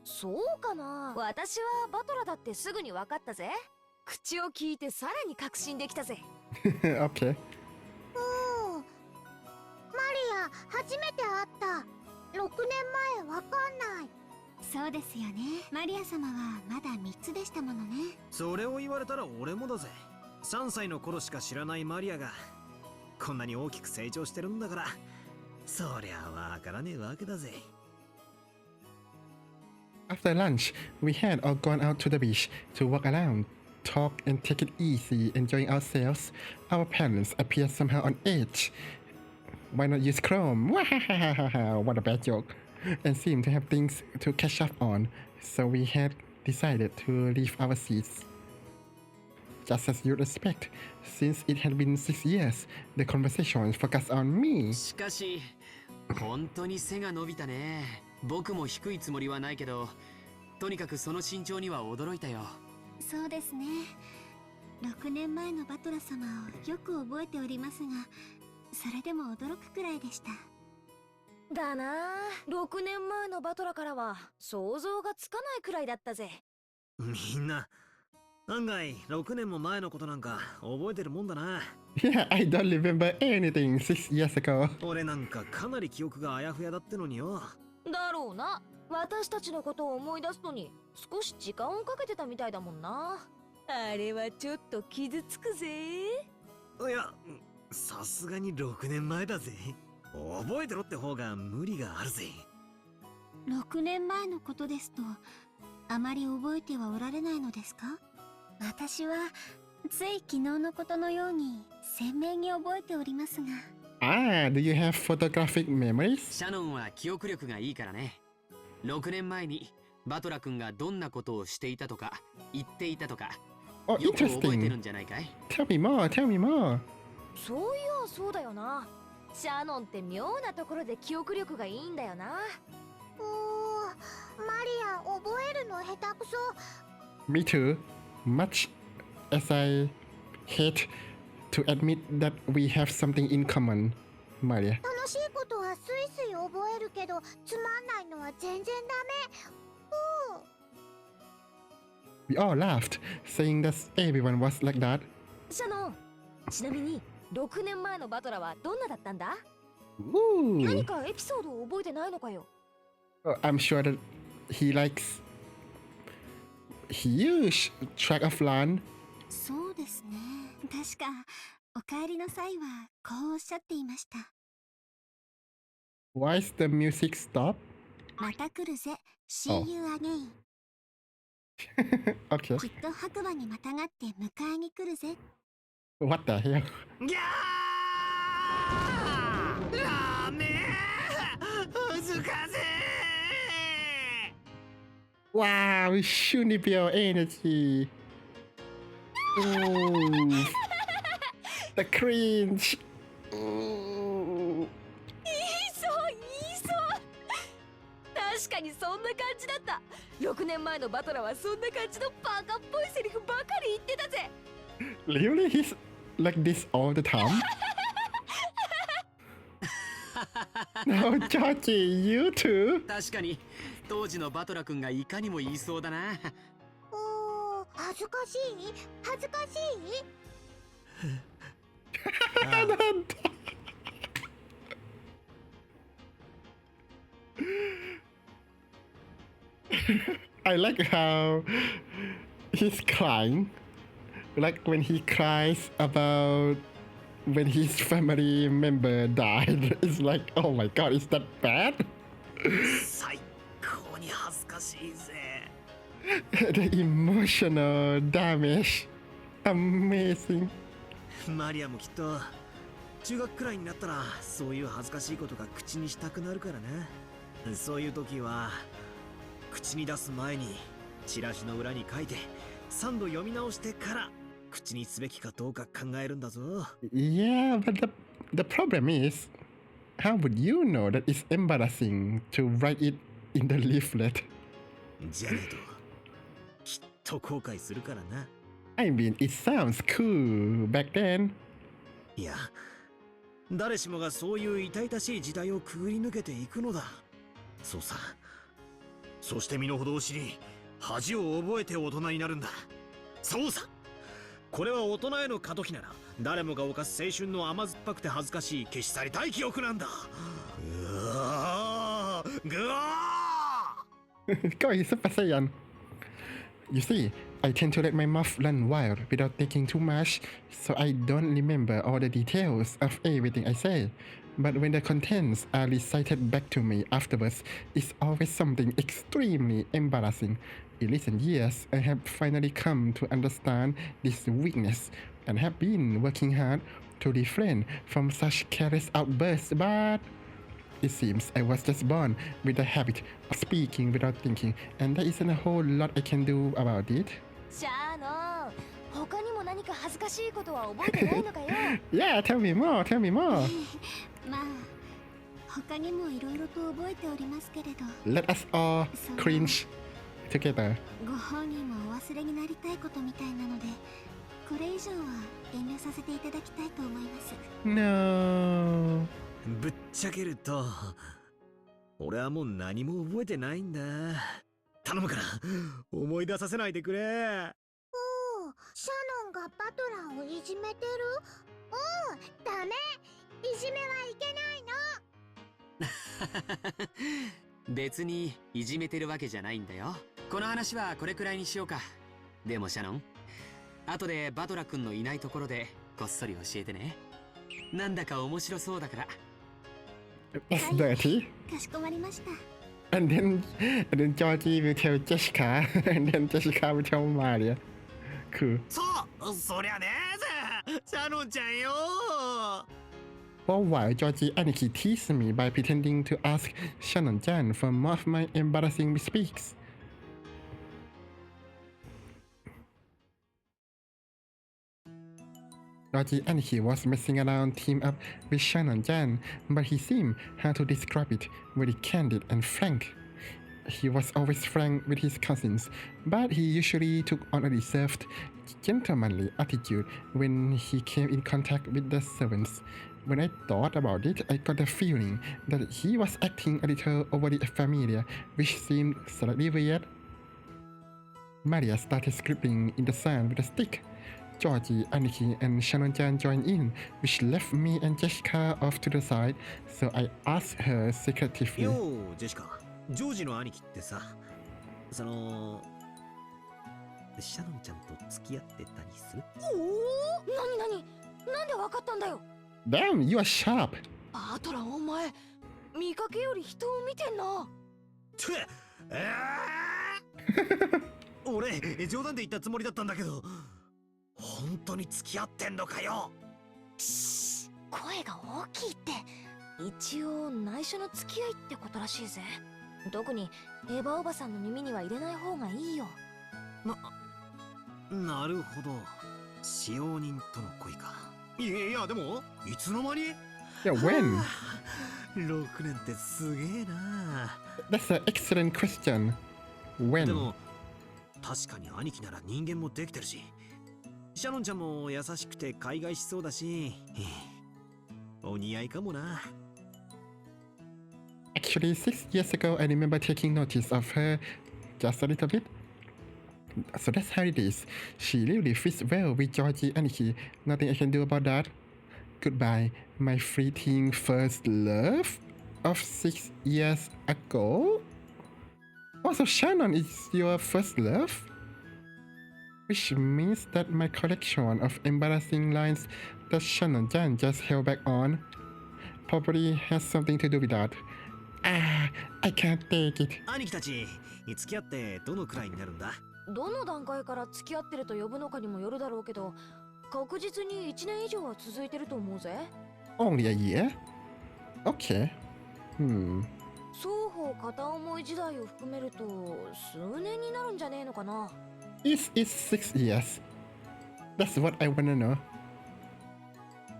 そうかな。私はバトラだってすぐに分かったぜ。口を聞いてさらに確信できたぜ。Okay. おお、マリア初めて会った。6年前わかんない。そうですよね。マリア様はまだ3つでしたものね。それを言われたら俺もだぜ。3歳の頃しか知らないマリアがこんなに大きく成長してるんだから、そりゃわからねえわけだぜ。After lunch, we had all gone out to the beach to walk around, talk and take it easy, enjoying ourselves. Our parents appeared somehow on edge. Why not use Chrome? What a bad joke. And seemed to have things to catch up on, so we had decided to leave our seats. Just as you'd expect, since it had been 6 years, the conversation focused on me. しかし本当に背が伸びたね。僕も低いつもりはないけど、とにかくその身長には驚いたよ。そうですね。6年前のバトラ様をよく覚えておりますが、それでも驚くくらいでした。だなあ、6年前のバトラからは想像がつかないくらいだったぜ。みんな案外6年も前のことなんか覚えてるもんだな。Yeah, I don't remember anything 6 years ago. 俺なんかかなり記憶があやふやだってのによ。だろうな。私たちのことを思い出すのに少し時間をかけてたみたいだもんな。あれはちょっと傷つくぜ。いや、さすがに6年前だぜ。覚えてろって方が無理があるぜ。6年前のことですと、あまり覚えてはおられないのですか？私はつい昨日のことのように鮮明に覚えておりますが。Ah, do you have photographic memories? シャノンは記憶力がいいからね。6年前にバトラ君がどんなことをしていたとか言っていたとか、Oh, よく覚えてる interesting. んじゃないかい？ Tell me more, tell me more. そういやそうだよな。シャノンって妙なところで記憶力がいいんだよな。おー、マリア覚えるの下手くそ。Me too. Much as I hate to admit that we have something in common, Maria. 楽しいことはスイスイ覚えるけど、つまんないのは全然ダメ。We all laughed, saying that everyone was like that. シャノン、ちなみに6年前のバトラはどんなだったんだ？ Ooh. 何かエピソードを覚えてないのかよ。I'm sure that he likes huge tract of land. そうですね。確かお帰りの際はこうおっしゃっていました。Why is the music stop? また来るぜ。See you again. Okay. きっと白馬にまたがって迎えに来るぜ。What the hell? ギャーラーメン恥ずかしい Wow, Shunibyo energy. Ooh, the cringe. Ooh. 言いそう確かにそんな感じだった。6年前のバトラはそんな感じのバカっぽいセリフばかり言ってたぜ。 Really? He's like this all the time? No, Georgie, you too? 確かに当時のバトラ君がいかにも言いそうだな。おー、恥ずかしい恥ずかしいなんだI like how he's crying. Like when he cries about when his family member died. It's like, oh my god, is that bad? 最高に恥ずかしいぜ The emotional damage. Amazing. マリアもきっと中学くらいになったらそういう恥ずかしいことが口にしたくなるからな。そういう時は口に出す前にチラシの裏に書いて3度読み直してから口にすべきかどうか考えるんだぞ。 Yeah, but the problem is, how would you know that it's embarrassing to write it in the leaflet? じゃねえときっと後悔するからな。 I mean, it sounds cool back then. いや、誰しもがそういう痛々しい時代をくぐり抜けていくのだ。そうさ。そして身の程を知り、恥を覚えて大人になるんだ。そうさ。これは大人への過渡期なら、誰もが犯す青春の甘酸っぱくて恥ずかしい消し去りたい記憶なんだ。うわー、ぐわー。Go, Super Saiyan. You see, I tend to let my mouth run wild without thinking too much, so I don't remember all the details of everything I say. But when the contents are recited back to me afterwards, it's always something extremely embarrassing. In recent years, I have finally come to understand this weakness and have been working hard to refrain from such careless outbursts, but it seems I was just born with the habit of speaking without thinking, and there isn't a whole lot I can do about it. シャーノン、他にも何か恥ずかしいことは覚えてないのかよ。Yeah, tell me more, tell me more. まあ他にもいろいろと覚えておりますけれど。 Let us all cringe together. ご本人もお忘れになりたいことみたいなので、これ以上は遠慮させていただきたいと思います。 No. ぶっちゃけると、俺はもう何も覚えてないんだ。頼むから思い出させないでくれ。おお、シャノンがバトラーをいじめてる。おお、ダメ、いじめはいけないの。別にいじめてるわけじゃないんだよ。この話はこれくらいにしようか。でもシャノン、後でバトラ君のいないところでこっそり教えてね。なんだか面白そうだから。 That's dirty. かしこまりました。And then Georgie will tell Jessica, and then Jessica will tell Maria. Cool. そりゃねえぜ、シャノンちゃんよ。 For a while, Georgie Aniki teased me by pretending to ask Shannon-chan for more of my embarrassing misspeaks. Georgie Aniki was messing around team up with Shannon-chan, but he seemed, how to describe it, very candid and frank. He was always frank with his cousins, but he usually took on a reserved, gentlemanly attitude when he came in contact with the servants. When I thought about it, I got the feeling that he was acting a little overly familiar, which seemed slightly weird. Maria started scribbling in the sand with a stick. Georgie, Aniki, and Shannon-chan joined in, which left me and Jessica off to the side, so I asked her secretively. よう、ジェシカ。ジョージの兄貴ってさ、そのシャノンちゃんと付き合ってたりする？おお、なになんでわかったんだよ。 Damn, you are sharp. バトラお前見かけより人を見てんな。俺冗談で言ったつもりだったんだけど、本当に付き合ってんのかよ。声が大きいって。一応内緒の付き合いってことらしいぜ。特にエヴァおばさんの耳には入れない方がいいよ。なるほど、使用人との恋か。いやでもいつの間に？ Yeah, when? 6年ってすげえな。 That's an excellent question. When? でも確かに兄貴なら人間もできてるし、シャノンちゃんも優しくて海外しそうだし、お似合いかもな。Actually, 6 years ago, I remember taking notice of her just a little bit. So that's how it is. She really fits well with Georgie and Aniki. Nothing I can do about that. Goodbye, my fleeting first love of 6 years ago. Also, Shannon is your first love? Which means that my collection of embarrassing lines that Shannon-chan just held back on probably has something to do with that. Ah, I can't take it. 兄貴たち、付き合ってどのくらいになるんだ？どの段階から付き合ってると呼ぶのかにもよるだろうけど、確実に1年以上は続いてると思うぜ。Only a year? Okay. 双方片思い時代を含めると数年になるんじゃねえのかな。Is 6 years? That's what I wanna know.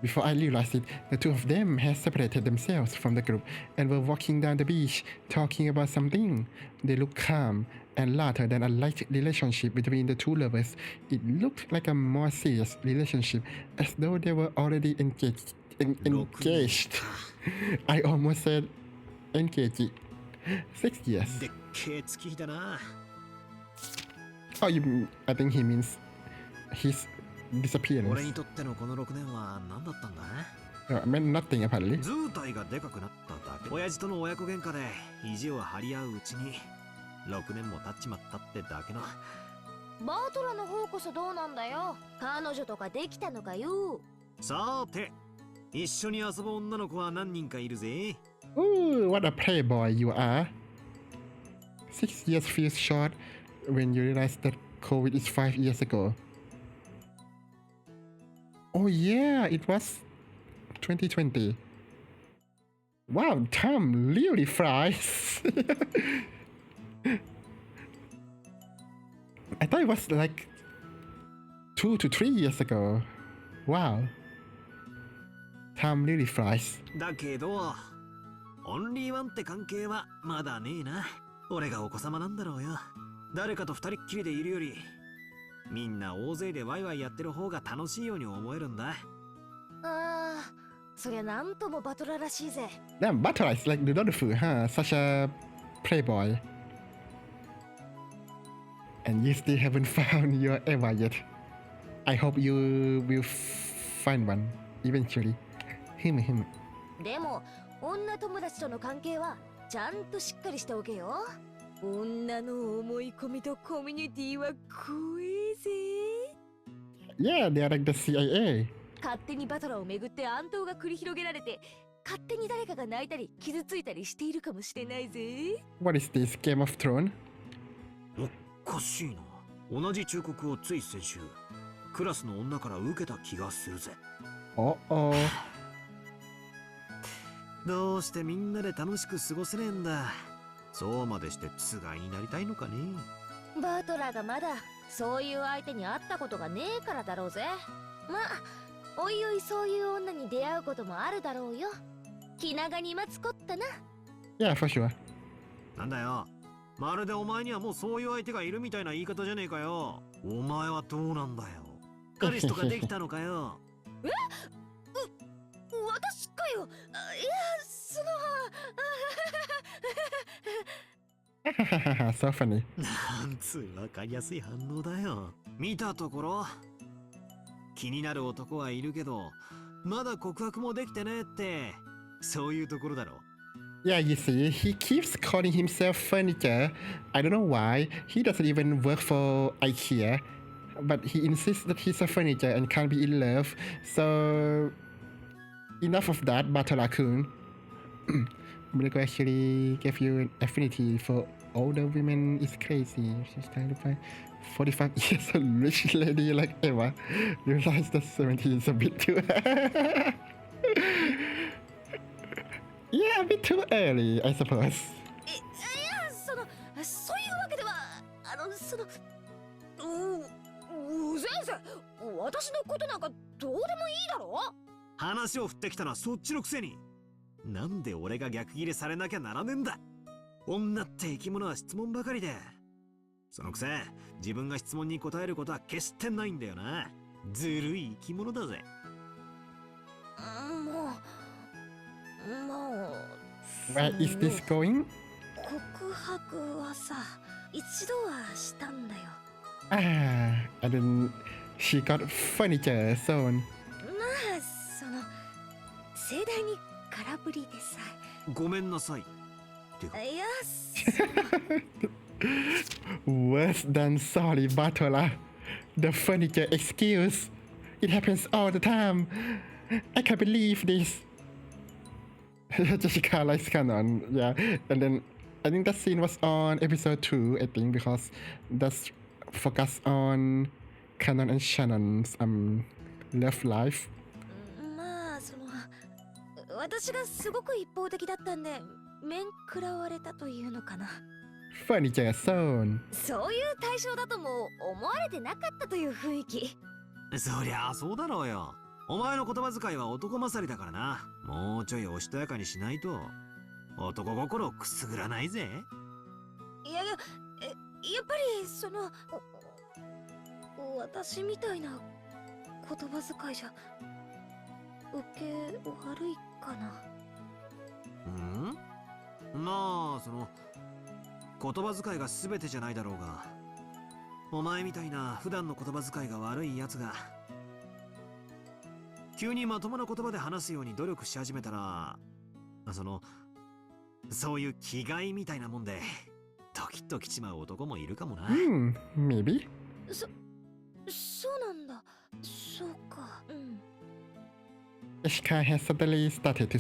Before I realized it, the two of them had separated themselves from the group and were walking down the beach, talking about something. They looked calm and larger than a light relationship between the two lovers. It looked like a more serious relationship, as though they were already engaged. I almost said engaged. 6 years. でっけえ月日だな。Oh, I think he means his disappearance. 俺にとってのこの6年は何だったんだ？ meant nothing apparently. 図体がでかくなっただけ。親父との親子喧嘩で意地を張り合ううちに6年も経っちまったってだけの。バートラの方こそどうなんだよ。彼女とかできたのかよ。さて、一緒に遊ぶ女の子は何人かいるぜ。Ooh, what a playboy you are. 6 years feels short when you realize that COVID is 5 years ago. Oh yeah, it was 2020. Wow, time really flies. I thought it was like 2 to 3 years ago. Wow. Time really flies. だけど、オンリーワンって関係はまだねえな。俺がお子様なんだろうよ。誰かと二人っきりでいるより、みんな大勢でワイワイやってる方が楽しいように思えるんだ。そりゃなんともバトラらしいぜ。Damn, Butler is like Rudolph, huh? Such a playboy. And you still haven't found your Eva yet. I hope you will find one eventually. Him. でも、女友達との関係はちゃんとしっかりしておけよ。女の思い込みとコミュニティは怖えぜ。Yeah, they are like the CIA. 勝手にバトラーをめぐって暗闘が繰り広げられて、勝手に誰かが泣いたり傷ついたりしているかもしれないぜ。What is this, Game of Thrones? おかしいな。同じ忠告をつい先週、クラスの女から受けた気がするぜ。Uh-oh. どうしてみんなで楽しく過ごせねえんだ。そうまでしてつがいになりたいのかね。バトラーがまだそういう相手に会ったことがねえからだろうぜ。まあ、おいおいそういう女に出会うこともあるだろうよ。気長に待つこったな。Yeah, for sure. なんだよ。まるでお前にはもうそういう相手がいるみたいな言い方じゃねえかよ。お前はどうなんだよ。彼氏とかできたのかよ。私かよ。いや、そのSo funny. なんつうわかりやすい反応だよ。見たところ気になる男はいるけどまだ告白もできてねえってそういうところだろ。Yeah, you see, he keeps calling himself furniture. I don't know why. He doesn't even work for IKEA, but he insists that he's a furniture and can't be in love. So, enough of that, Battle-kun. Umineko actually gave you an affinity for older women. It's crazy. She's trying to find 45 years old rich lady like Eva. Realize that 70 is a bit too Yeah, a bit too early, I suppose. そういうわけでは先生、私のことなんかどうでもいいだろ。話を振ってきたのはそっちのくせに、なんで俺が逆ギレされなきゃならねえんだ。女って生き物は質問ばかりで、そのくせ自分が質問に答えることは決してないんだよな。ずるい生き物だぜ。Where is this going? 告白はさ、一度はしたんだよ。And then she got furniture zone. 盛大に空振りでさ。ごめんなさい。いや、Worse than sorry, Batola. The furniture excuse. It happens all the time. I can't believe this. Jessica likes canon, yeah. And then I think that scene was on episode 2, I think, because that's focused on Canon and Shannon's love life. 私がすごく一方的だったんで面食らわれたというのかな。Furniture zone. そういう対象だとも思われてなかったという雰囲気。そりゃそうだろうよ。お前の言葉遣いは男勝りだからな。もうちょいおしとやかにしないと男心をくすぐらないぜ。やっぱり私みたいな言葉遣いじゃ受け悪いかな。まあ言葉遣いが全てじゃないだろうが、お前みたいな普段の言葉遣いが悪いやつが急にまともな言葉で話すように努力し始めたら、そういう気概みたいなもんでドキッときちまう男もいるかもな。Maybe. そうなんだ。そうか。Ishka has suddenly started to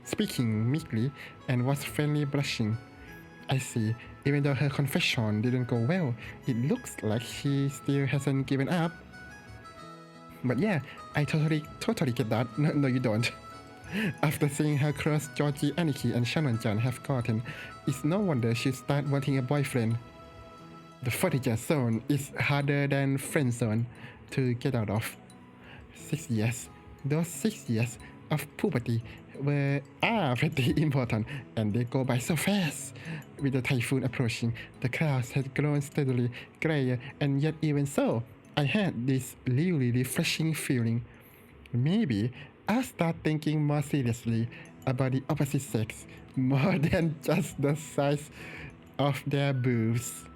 speaking meekly and was faintly blushing. I see. Even though her confession didn't go well, it looks like she still hasn't given up. But yeah, I totally get that. No, you don't. After seeing how close Georgie, Aniki, and Shannon-chan have gotten, it's no wonder she started wanting a boyfriend. The furniture zone is harder than friend zone to get out of. 6 years. Those 6 years of puberty are pretty important, and they go by so fast. With the typhoon approaching, the clouds had grown steadily grayer, and yet even so, I had this really refreshing feeling. Maybe I'll start thinking more seriously about the opposite sex, more than just the size of their boobs.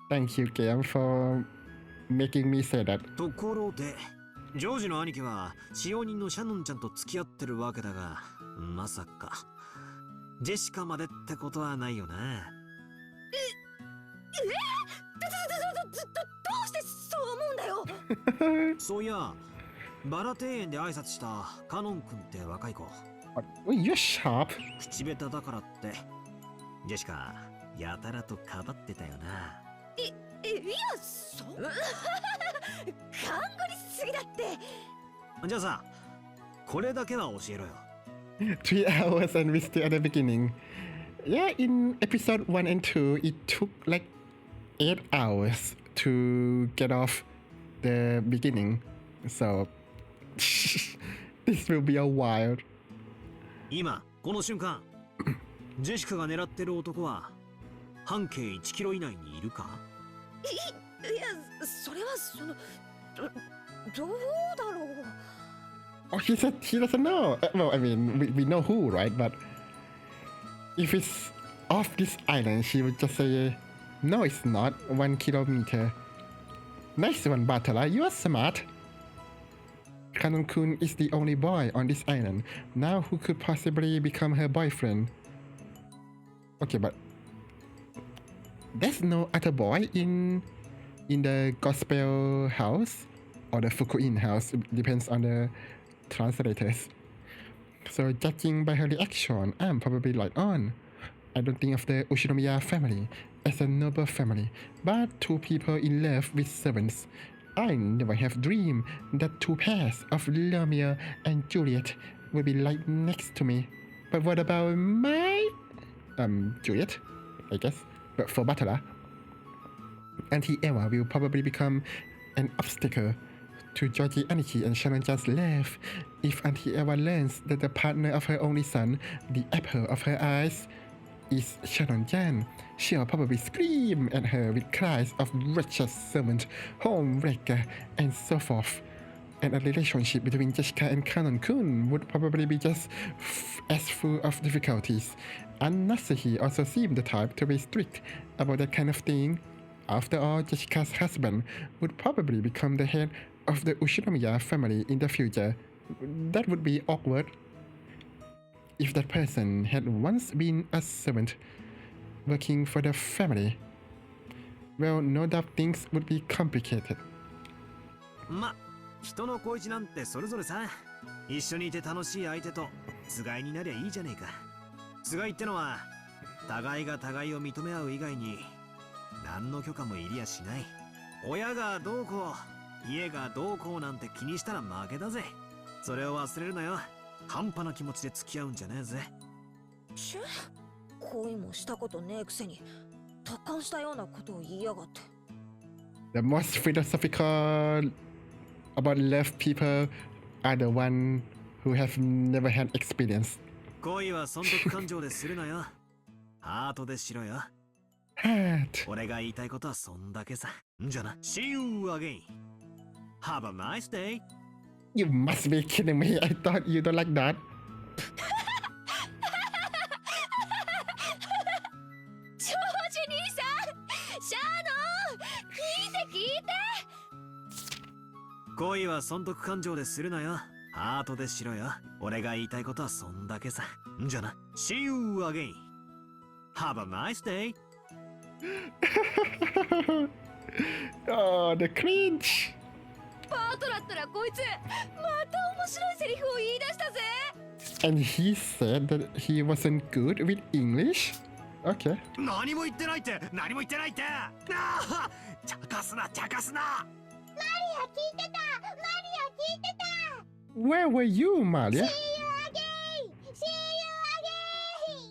Thank you, Game, for making me say that. ところで、ジョージの兄貴は使用人のシャノンちゃんと付き合ってるわけだが、まさかジェシカまでってことはないよな。どうしてそう思うんだよ。そういや、バラ庭園で挨拶したカノン君って若い子。You're sharp. 口下手だからってジェシカやたらとかばってたよな。いや、勘繰りすぎだって。じゃあさ、これだけは教えろよ。3 hours and we're still at the beginning. Yeah, in episode 1 and 2, it took like 8 hours to get off the beginning. So, this will be a while. 今、この瞬間、ジェシカが狙ってる男は半径1キロ以内にいるか？いや、それはどうだろう。Oh, he said he doesn't know. Well, I mean, we know who, right? But if it's off this island, she would just say, no, it's not 1 kilometer. Nice one, Batala. You are smart. Kanon-kun is the only boy on this island. Now who could possibly become her boyfriend? Okay, but there's no other boy in the gospel house or the Fukuin house. It depends on the translators. So judging by her reaction, I'm probably like on. I don't think of the Ushinomiya family as a noble family, but two people in love with servants. I never have dreamed that two pairs of Romeo and Juliet would be like next to me. But what about my Juliet, I guess, but for Butler, Auntie Eva will probably become an obstacle to Georgie, Aniki, and Shannon just left. If Auntie Eva learns that the partner of her only son, the apple of her eyes, is Shannon Jan, she'll probably scream at her with cries of wretched servant, homewrecker, and so forth. And a relationship between Jessica and Kanon-kun would probably be just as full of difficulties. And Nasuhi also seemed the type to be strict about that kind of thing. After all, Jessica's husband would probably become the head of the Ushinomiya family in the future. That would be awkward. If that person had once been a servant working for the family, well, no doubt things would be complicated. 人の恋路なんてそれぞれさ、一緒にいて楽しい相手とつがいになりゃいいじゃねえか。つがいってのは互いが互いを認め合う以外に何の許可もいりやしない。親がどうこう、家がどうこうなんて気にしたら負けだぜ。それを忘れるなよ。半端な気持ちで付き合うんじゃねえぜ。ちゅ、恋もしたことねえくせに達観したようなことを言いやがって。 The most philosophical about love people are the one who have never had experience. 恋は損得感情でするなよ。ハートでしろよ。俺が言いたいことはそんだけさ。んじゃな。See you again. Have a nice day. You must be kidding me. I thought you don't like that. 長寿兄さん、シャーノン、聞いて聞いて。恋は損得感情でするなよ。ハートでしろよ。俺が言いたいことはそんだけさ。んじゃな。See you again. Have a nice day. Oh, the cringe. パートだったらこいつまた面白いセリフを言い出したぜ。 And he said that he wasn't good with English? Okay. 何も言ってないって、何も言ってないって。ああ、茶化すな、茶化すな。マリア聞いてた、マリア聞いてた。 Where were you, Malia? See you again, see you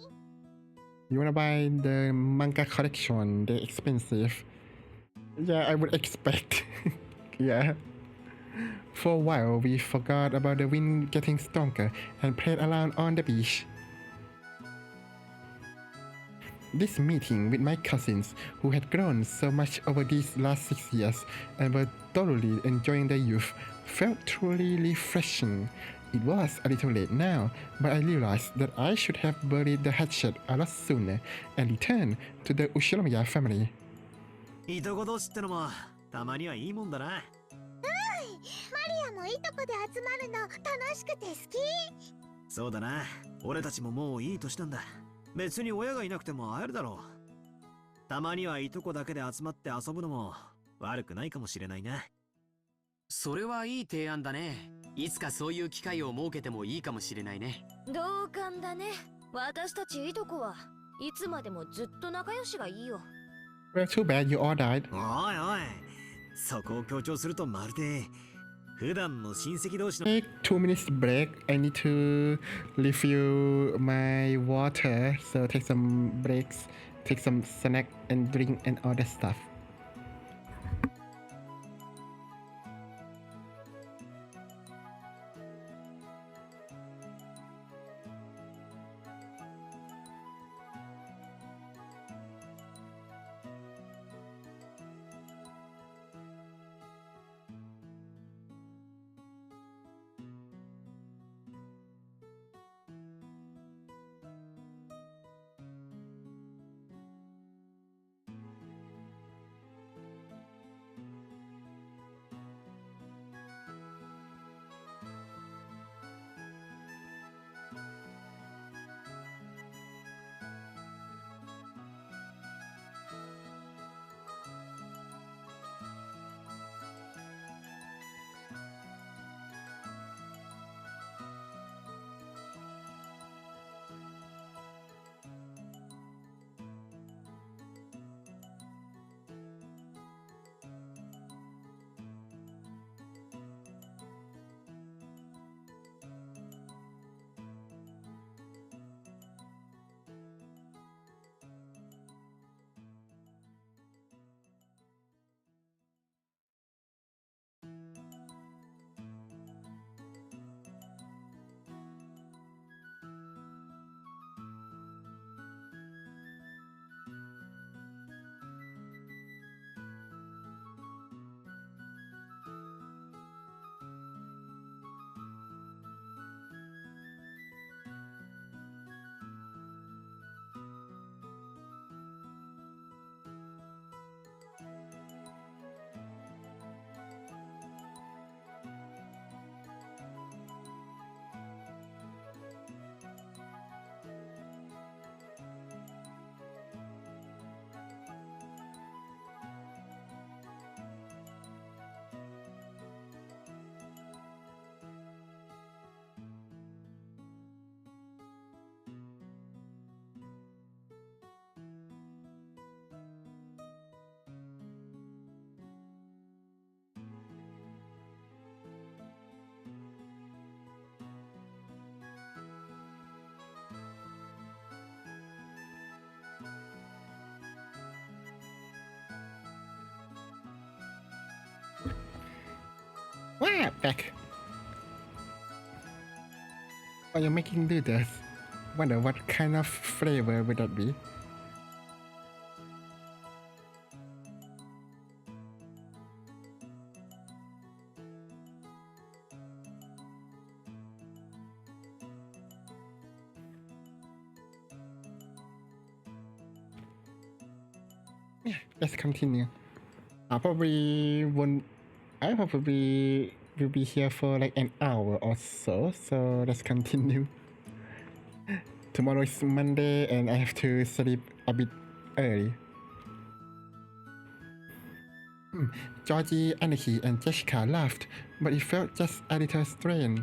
again. You wanna buy the manga collection? They're expensive. Yeah, I would expect. Yeah. For a while, we forgot about the wind getting stronger and played around on the beach. This meeting with my cousins, who had grown so much over these last 6 years and were thoroughly enjoying their youth, felt truly refreshing. It was a little late now, but I realized that I should have buried the hatchet a lot sooner and returned to the Ushinomiya family. いとこ同士ってのもたまにはいいもんだな。マリアもいとこで集まるの楽しくて好き。そうだな。俺たちももういい年なんだ。別に親がいなくても会えるだろう。たまにはいとこだけで集まって遊ぶのも悪くないかもしれないな。それはいい提案だね。いつかそういう機会を設けてもいいかもしれないね。同感だね。私たちいとこはいつまでもずっと仲良しがいいよ。 Well, too bad you all died. おいおい、そこを強調するとまるで普段の親戚同士の。 Take 2 minutes break. I need to refill my water. So take some breaks, take some snack and drink and all that stuff. Yeah, back. Oh, you're making noodles. Wonder what kind of flavor would that be? Yeah, let's continue. I probably will be here for like an hour or so. So let's continue. Tomorrow is Monday and I have to sleep a bit early. Georgie, Aniki, and Jessica laughed, but it felt just a little strange.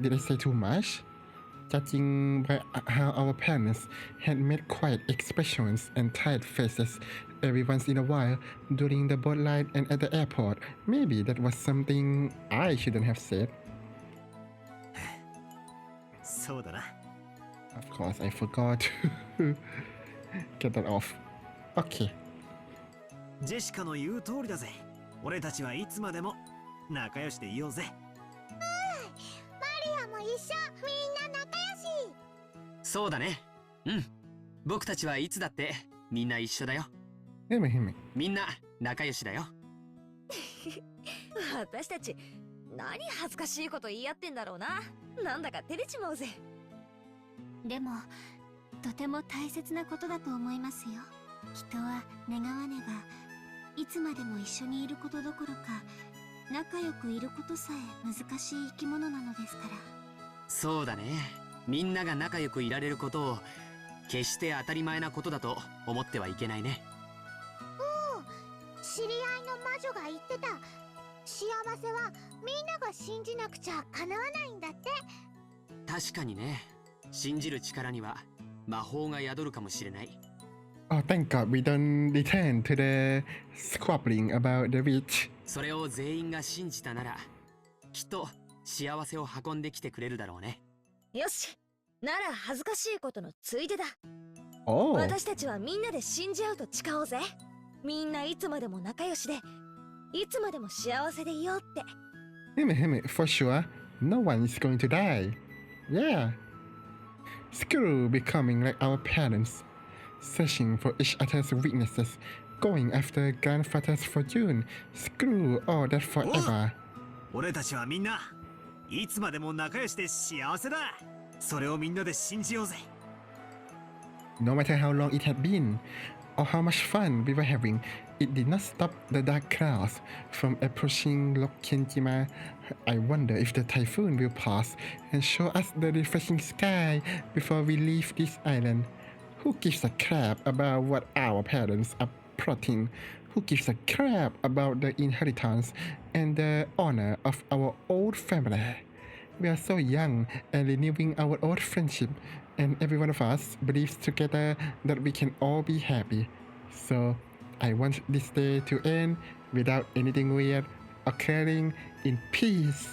Did I say too much? Judging by how our parents had made quiet expressions and tired faces every once in a while during the boat ride and at the airport, maybe that was something I shouldn't have said. そうだな。 Of course, I forgot to get that off. Okay. ジェシカの言う通りだぜ。俺たちはいつまでも仲良しでいようぜ。マリアも一緒。みんな仲良し。そうだね。うん。僕たちはいつだってみんな一緒だよ。みんな仲良しだよ。私たち何恥ずかしいこと言い合ってんだろうな。なんだか照れちまうぜ。でもとても大切なことだと思いますよ。人は願わねばいつまでも一緒にいることどころか仲良くいることさえ難しい生き物なのですから。そうだね。みんなが仲良くいられることを決して当たり前なことだと思ってはいけないね。知り合いの魔女が言ってた。幸せはみんなが信じなくちゃ叶わないんだって。確かにね。信じる力には魔法が宿るかもしれない。Oh, thank God we don't return to the squabbling about the witch. それを全員が信じたなら、きっと幸せを運んできてくれるだろうね。よし。なら恥ずかしいことのついでだ。Oh. 私たちはみんなで信じ合うと誓おうぜ。みんないつまでも仲良しで、いつまでも幸せでいようって。For sure, no one is going to die. Yeah. Screw becoming like our parents, searching for each other's weaknesses, going after grandfather's fortune. Screw all that forever. 俺たちはみんないつまでも仲良しで幸せだ。それをみんなで信じようぜ。No matter how long it had been, or how much fun we were having, it did not stop the dark clouds from approaching Lok Kenjima. I wonder if the typhoon will pass and show us the refreshing sky before we leave this island. Who gives a crap about what our parents are plotting? Who gives a crap about the inheritance and the honor of our old family? We are so young and renewing our old friendship, and every one of us believes together that we can all be happy. So, I want this day to end without anything weird occurring, in peace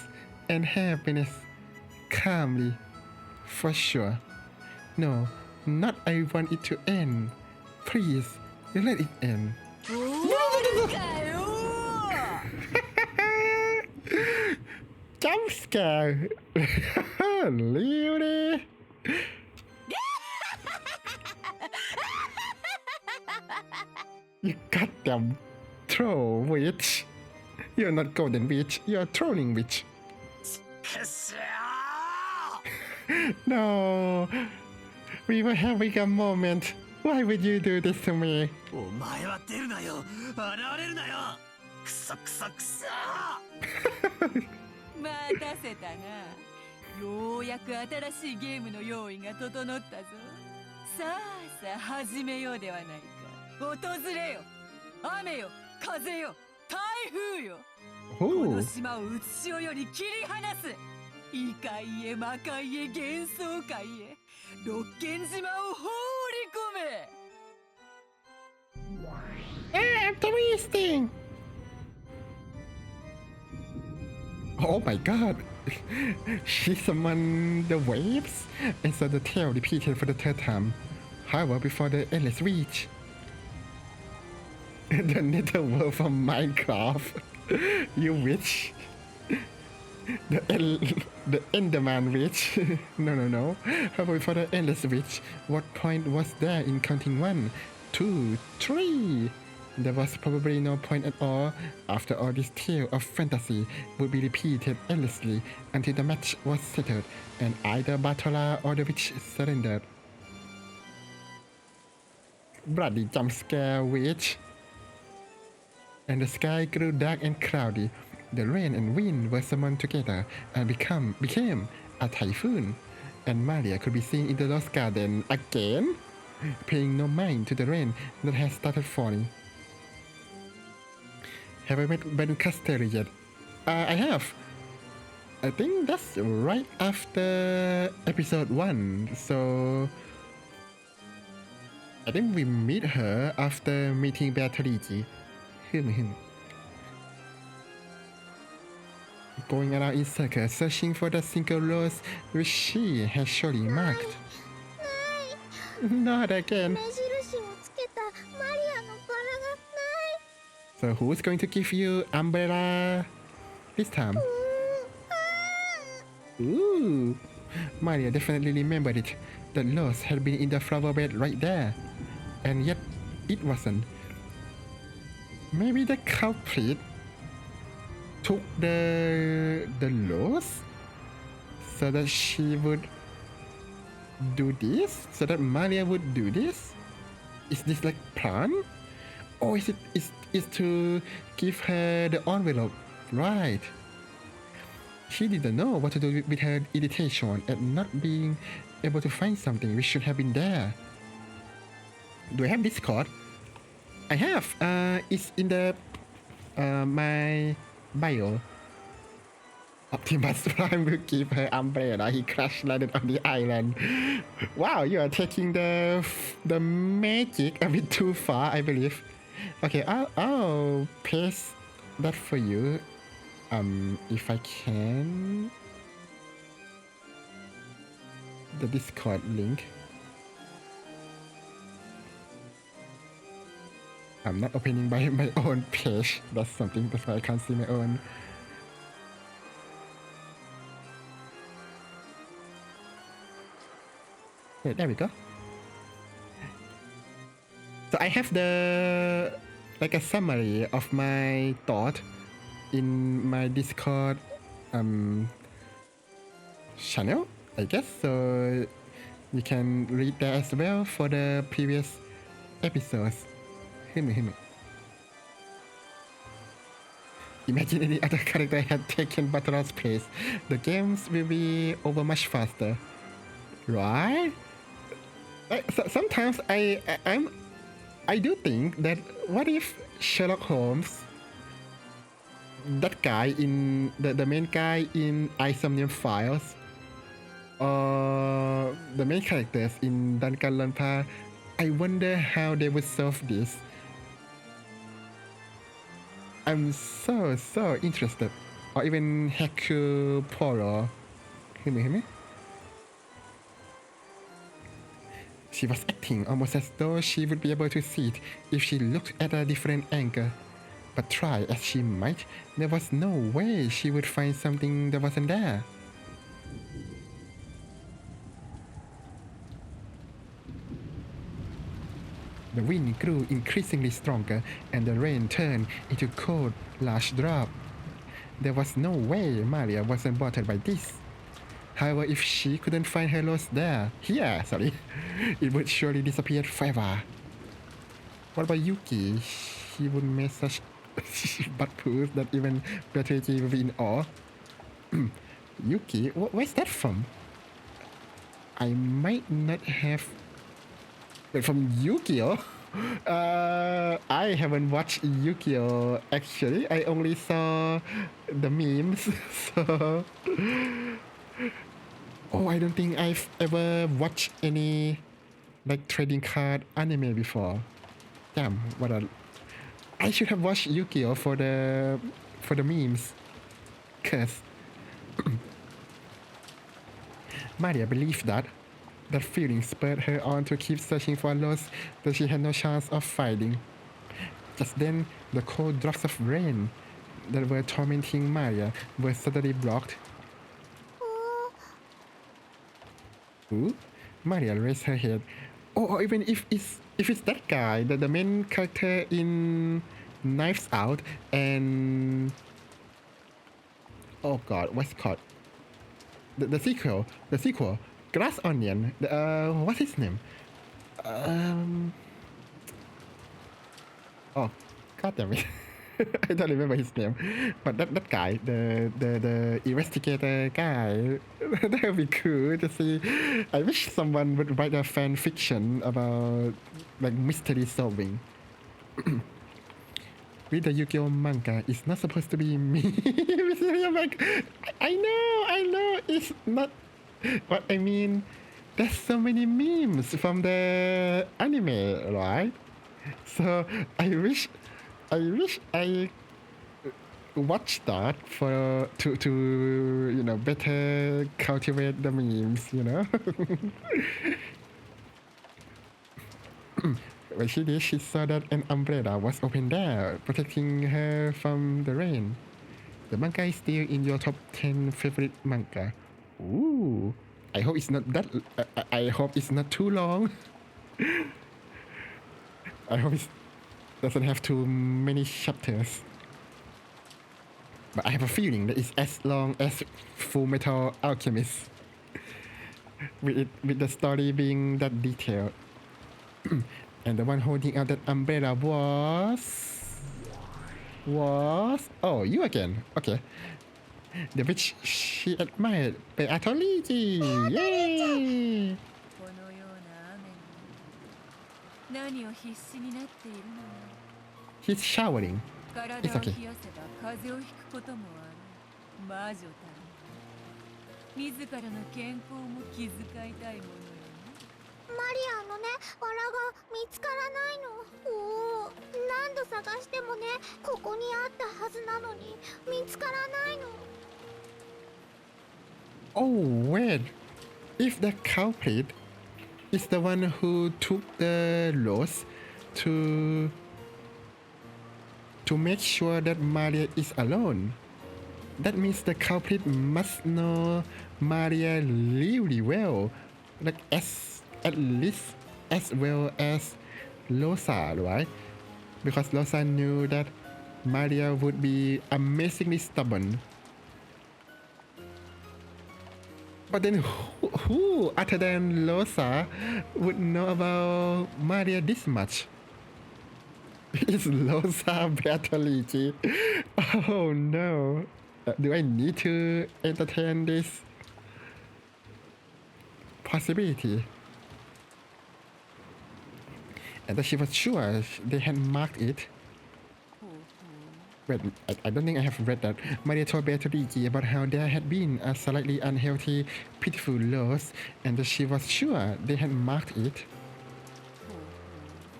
and happiness, calmly, for sure. No, not I want it to end. Please, let it end. Jump scare! Really? You goddamn troll witch. You're not golden witch, you're trolling witch. No, we were having a moment. Why would you do this to me? お前は出るなよ。現れるなよ。くそくそくそ。待たせたな。ようやく新しいゲームの用意が整ったぞ。さあさあ始めようではないか。訪れよ。雨よ、風よ、台風よ。この島をうつしおより切り離す。異界へ魔界へ幻想界へ六軒島を放り込め。Interesting. Oh my god. She summoned the waves, and so the tale repeated for the third time. However, before the endless reach. The netherworld from Minecraft. You witch. The Enderman Witch. No. How about for the Endless Witch? What point was there in counting 1, 2, 3? There was probably no point at all. After all, this tale of fantasy would be repeated endlessly until the match was settled and either Batola or the witch surrendered. Bloody jump scare witch. And the sky grew dark and cloudy. The rain and wind were summoned together and became a typhoon. And Maria could be seen in the Lost Garden again, paying no mind to the rain that had started falling. Have I met Ben Castelli yet? I have. I think that's right after episode 1. So I think we meet her after meeting Beatrice. Going around in circles, searching for the single rose which she has surely marked. Not again. So who's going to give you umbrella this time? Ooh, Maria definitely remembered it. The rose had been in the flower bed right there, and yet it wasn't. Maybe the culprit took the rose so that she would do this, so that Maria would do this. Is this like plan? Or is to give her the envelope, right? She didn't know what to do with her irritation at not being able to find something which should have been there. Do I have Discord? I have. It's in the my bio. Optimus Prime will give her umbrella. He crash landed on the island. Wow, you are taking the magic a bit too far, I believe. Okay, I'll paste that for you. If I can. The Discord link. I'm not opening my own page. That's why I can't see my own. Okay, there we go. So I have like a summary of my thought in my Discord channel, I guess. So you can read that as well for the previous episodes. Imagine any other character had taken Battle's place. The games will be over much faster, right? Sometimes I do think that what if Sherlock Holmes, that guy in the main guy in Isomnium Files, or the main characters in Danganronpa, I wonder how they would solve this. I'm so interested. Or even Hercule Poirot. Hear me? She was acting almost as though she would be able to see it if she looked at a different angle. But try as she might, there was no way she would find something that wasn't there. The wind grew increasingly stronger and the rain turned into cold, large drops. There was no way Maria wasn't bothered by this. However, if she couldn't find her lost there, it would surely disappear forever. What about Yuki? She would make such bad proofs that even Beatrice would be in awe. Yuki? Where's that from? I might not have... Wait, from Yu-Gi-Oh? I haven't watched Yu-Gi-Oh actually. I only saw the memes, so... Oh, I don't think I've ever watched any like trading card anime before. Damn, I should have watched Yu-Gi-Oh for the memes. Cause Maria believed that feeling spurred her on to keep searching for a loss that she had no chance of finding. Just then, the cold drops of rain that were tormenting Maria were suddenly blocked. Ooh, Maria raised her head. Or even if it's that guy, the main character in Knives Out and oh god, what's it called? The sequel, Glass Onion. What's his name? Oh, god damn it. I don't remember his name. But that guy, the investigator guy, that would be cool to see. I wish someone would write a fan fiction about like mystery solving. Read the Yu-Gi-Oh manga. It's not supposed to be me. Like, I know, it's not. But I mean, there's so many memes from the anime, right? So I wish I watched that to you know better cultivate the memes, you know. When she did, she saw that an umbrella was open there, protecting her from the rain. The manga is still in your top 10 favorite manga. Ooh, I hope it's not that. I hope it's not too long. I hope it doesn't have too many chapters. But I have a feeling that it's as long as Full Metal Alchemist. With the story being that detailed. And the one holding out that umbrella was oh, you again. Okay. The witch she admired Beatrice. Yay! He's showering. It's okay. マリアのね、バラが見つからないの。おお、何度探してもね、ここにあったはずなのに見つからないの。Oh wait, if the culprit is the one who took the loss to make sure that Maria is alone, that means the culprit must know Maria really well, like at least as well as Losa, right? Because Losa knew that Maria would be amazingly stubborn. But then who other than Losa would know about Maria this much? Is Losa Beatrice? Oh no. Do I need to entertain this possibility? And that she was sure they had marked it. Wait, I don't think I have read that. Maria told Beatrice about how there had been a slightly unhealthy, pitiful loss, and that she was sure they had marked it.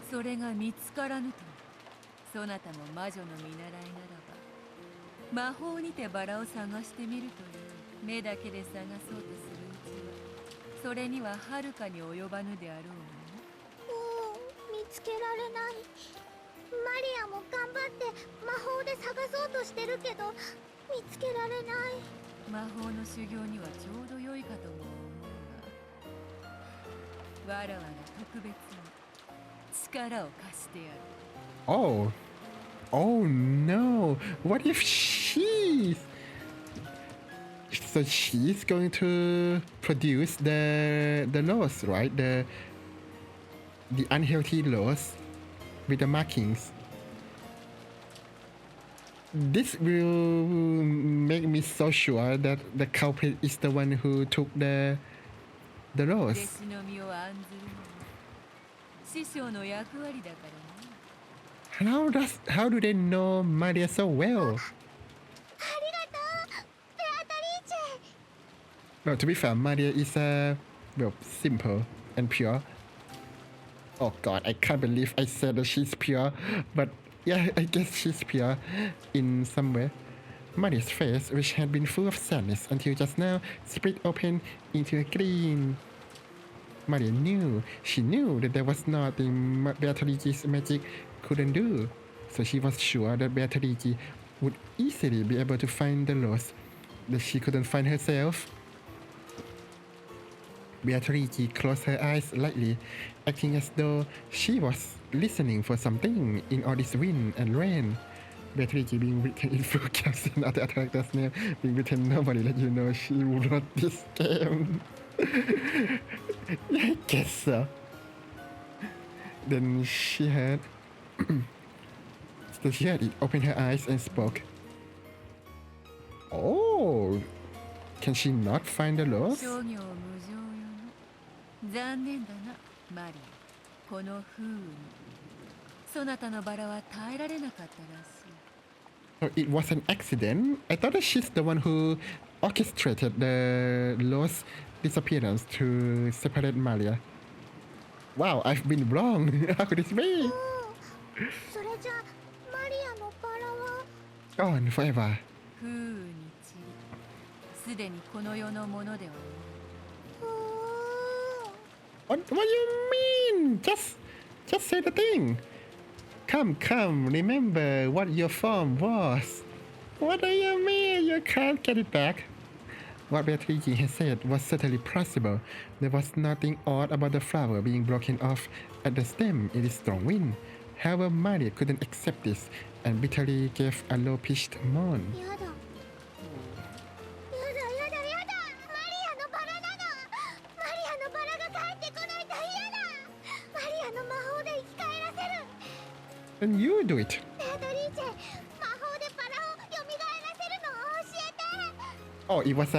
それが見つからぬと、そなたも魔女の見習いならば、魔法にてバラを探してみるという目だけで探そうとするうちは、それには遥かに及ばぬであろう。見つけられない。マリアも頑張って魔法で探そうとしてるけど見つけられない。魔法の修行にはちょうど良いかとも思うが、わらわが特別に力を貸してやる。Oh no! What if so she's going to produce the loss, right? The unhealthy loss with the markings. This will make me so sure that the culprit is the one who took the loss. How do they know Maria so well? No, to be fair, Maria is simple and pure. Oh god, I can't believe I said that she's pure, but yeah, I guess she's pure in some way. Maria's face, which had been full of sadness until just now, split open into a grin. Maria knew, she knew that there was nothing Beatrice's magic couldn't do, so she was sure that Beatrice would easily be able to find the lost that she couldn't find herself. Beatrice closed her eyes slightly, acting as though she was listening for something in all this wind and rain. Beatrice being written in full caps and other characters' name being written normally, let you know she wrote this game. I guess so. Then she heard it, opened her eyes and spoke. Oh, can she not find the lost? 商業無常よの残念だなマリアこの風にそなたのバラは耐えられなかったらしい So it was an accident? I thought that she's the one who orchestrated the lost disappearance to separate Maria. Wow, I've been wrong. How could this be? それじゃマリアのバラは Gone forever. 風に散りすでにこの世のものではない What do you mean? Just say the thing. Come, remember what your form was. What do you mean you can't get it back? What Beatrice had said was certainly possible. There was nothing odd about the flower being broken off at the stem in this strong wind. However, Maria couldn't accept this and bitterly gave a low-pitched moan. やだマリアのバラなのマリアのバラが帰ってこないと嫌だマリアの魔法で生き返らせる Then you do it. ベアトリーチェ魔法でバラを蘇らせるのを教えて Oh, it was a...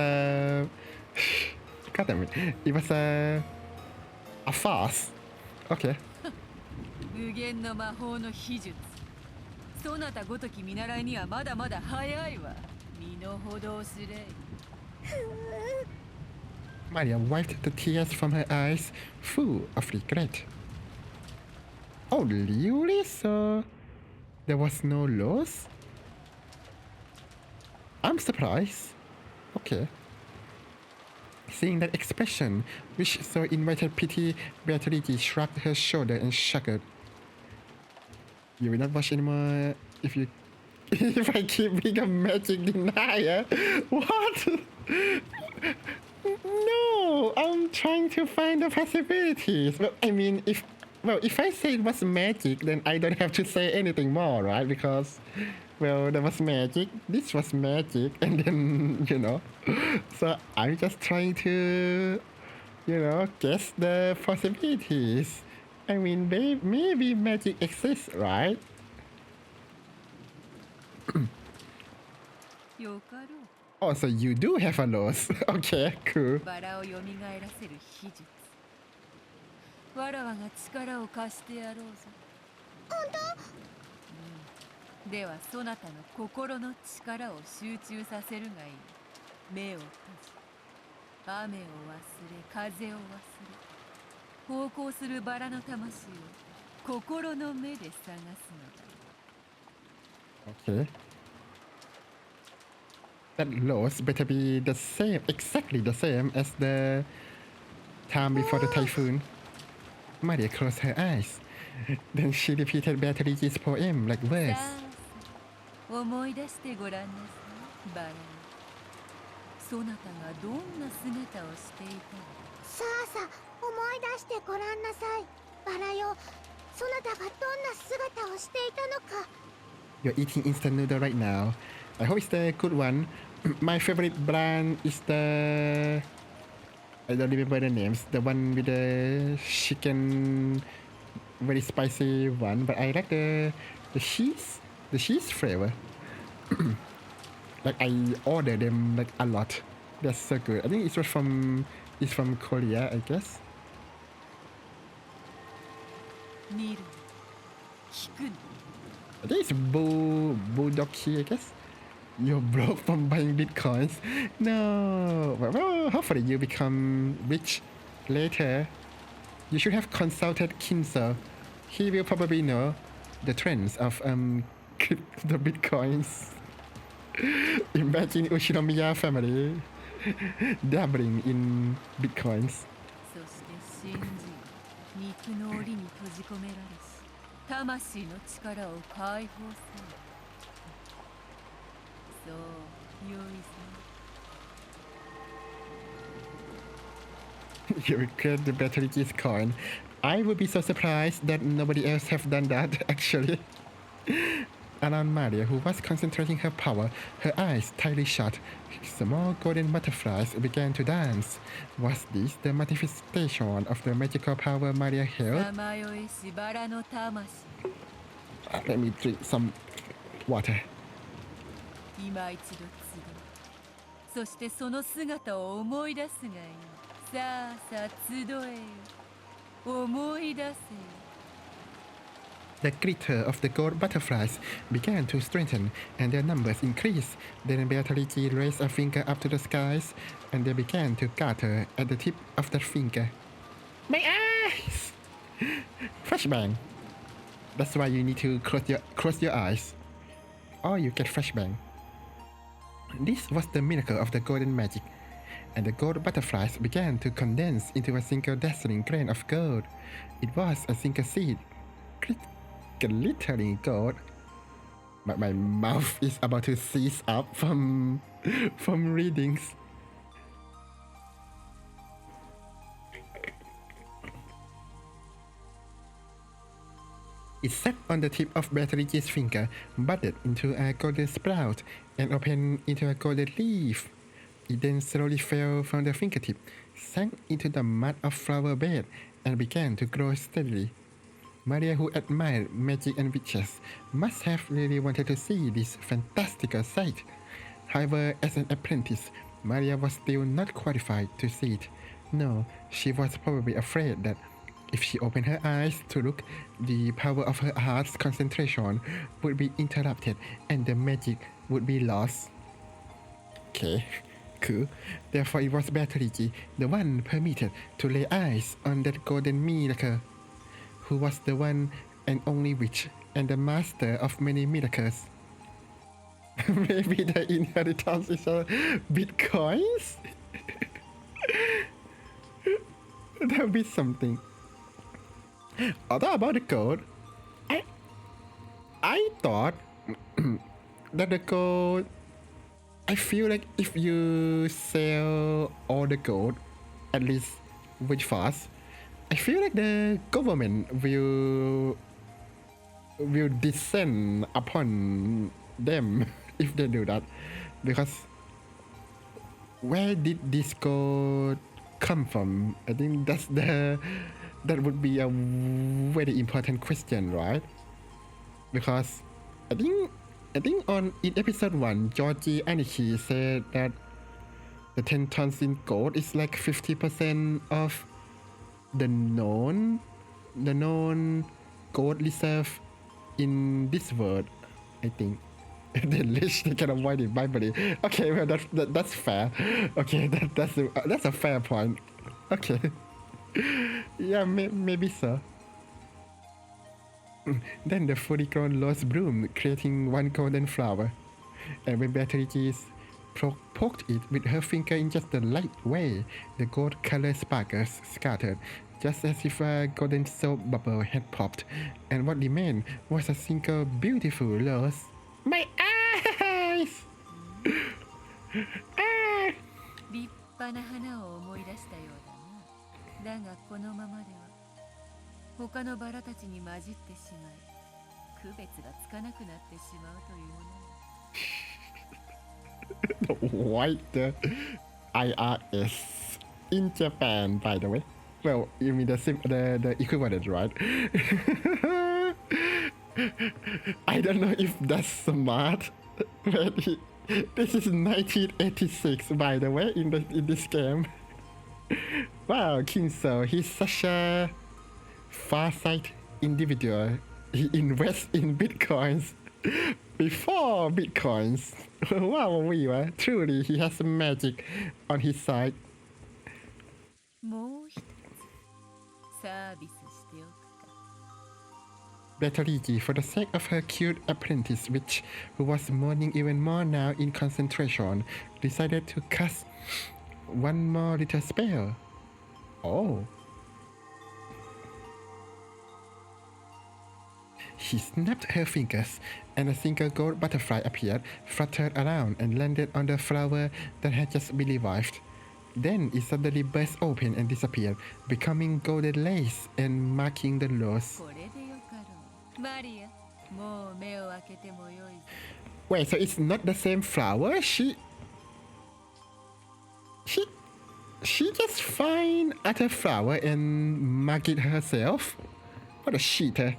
God damn it. It was a farce. Okay. 無限の魔法の秘術そなたごとき見習いにはまだまだ早いわ身の程をすれ Maria wiped the tears from her eyes, full of regret. Oh, really? So there was no loss? I'm surprised. Okay. Seeing that expression, which so invited pity, Beatrice shrugged her shoulder and shuddered. You will not watch anymore if you... if I keep being a magic denier? What? No, I'm trying to find the possibilities. Well, I mean, if I say it was magic, then I don't have to say anything more, right? Because, well, there was magic, this was magic, and then, you know. So I'm just trying to, you know, guess the possibilities. I mean, maybe magic exists, right? よかろう Oh, so you do have a loss. Okay, cool. バラを蘇らせる秘術わらわが力を貸してやろうぞ本当、ではそなたの心の力を集中させるがいい目を閉じ雨を忘れ風を忘れ航行するバラの魂を心の目で探すのだ Okay. That loss better be the same, exactly the same as the time before the typhoon. Maria closed her eyes. Then she repeated Beatrice's poem like verse. さあ思い出してごらんなさいバラよそなたがどんな姿をしていたのさあさあ思い出してごらんなさいバラよそなたがどんな姿をしていたのか You're eating instant noodle right now. I hope it's the good one. My favorite brand is the... I don't remember the names. The one with the chicken, very spicy one. But I like the cheese flavor. Like I order them like a lot. That's so good. I think it's from Korea, I guess. 見る聞くの I think it's Bulldoggy, I guess. You're broke from buying bitcoins. No. Well, hopefully you become rich later. You should have consulted Kinzo. He will probably know the trends of the bitcoins. Imagine Uchinomiya family dabbling in bitcoins. そして信じ肉の檻に閉じ込められし魂の力を解放せよ You regret the battery keys coin. I would be so surprised that nobody else have done that actually. Around Maria, who was concentrating her power, her eyes tightly shut, small golden butterflies began to dance. Was this the manifestation of the magical power Maria held? Let me drink some water. 今一度集う。そしてその姿を思い出すがいい。さあさあ集えよ。思い出せ。 The glitter of the gold butterflies began to strengthen, and their numbers increased. Then Beatrice raised a finger up to the skies, and they began to gather at the tip of the finger. My eyes! Flashbang. That's why you need to close your eyes, or you get flashbang. This was the miracle of the golden magic, and the gold butterflies began to condense into a single dazzling grain of gold. It was a single seed, glittering gold. But my mouth is about to seize up from readings. It sat on the tip of Beatrice's finger, budded into a golden sprout, and opened into a golden leaf. It then slowly fell from the fingertip, sank into the mud of flower bed, and began to grow steadily. Maria, who admired magic and witches, must have really wanted to see this fantastical sight. However, as an apprentice, Maria was still not qualified to see it. No, she was probably afraid that if she opened her eyes to look, the power of her heart's concentration would be interrupted and the magic would be lost. Okay, cool. Therefore, it was Beatrice, the one permitted to lay eyes on that golden miracle, who was the one and only witch and the master of many miracles. Maybe the inheritance is a bitcoins? That would be something. Although about the gold, I thought that the gold, I feel like if you sell all the gold, at least which fast, I feel like the government will descend upon them if they do that, because where did this gold come from? I think that would be a very important question, right? Because I think in episode 1, Georgie Aniki said that the 10 tons in gold is like 50% of the known gold reserve in this world, I think. The rich, they can avoid it by body. Okay, well that's fair. Okay, that's a fair point. Okay. Yeah, maybe so. Then the fully grown rose bloomed, creating one golden flower. And when Beatrice poked it with her finger in just the right way, the gold-colored sparkles scattered, just as if a golden soap bubble had popped, and what remained was a single beautiful rose. My eyes! 立派な花を思い出したようだな。だがこのままでは他のバラたちに混じってしまい、区別がつかなくなってしまうというもの。 The white IRS in Japan, by the way. Well, you mean the equivalent, right? I don't know if that's smart, but this is 1986, by the way, in this game. Wow, Kinso, he's such a far-sighted individual. He invests in bitcoins before bitcoins. Wow, Weaver, truly he has magic on his side. もう一つサービスしておくか。 Beatrice, for the sake of her cute apprentice witch, who was mourning even more now in concentration, decided to cast one more little spell. Oh. He snapped her fingers, and a single gold butterfly appeared, fluttered around, and landed on the flower that had just been revived. Then it suddenly burst open and disappeared, becoming golden lace and marking the rose. これでよかろう。マリア、もう目を開けてもよいぞ。Wait, so it's not the same flower? She just find other flower and mark it herself? What a cheater.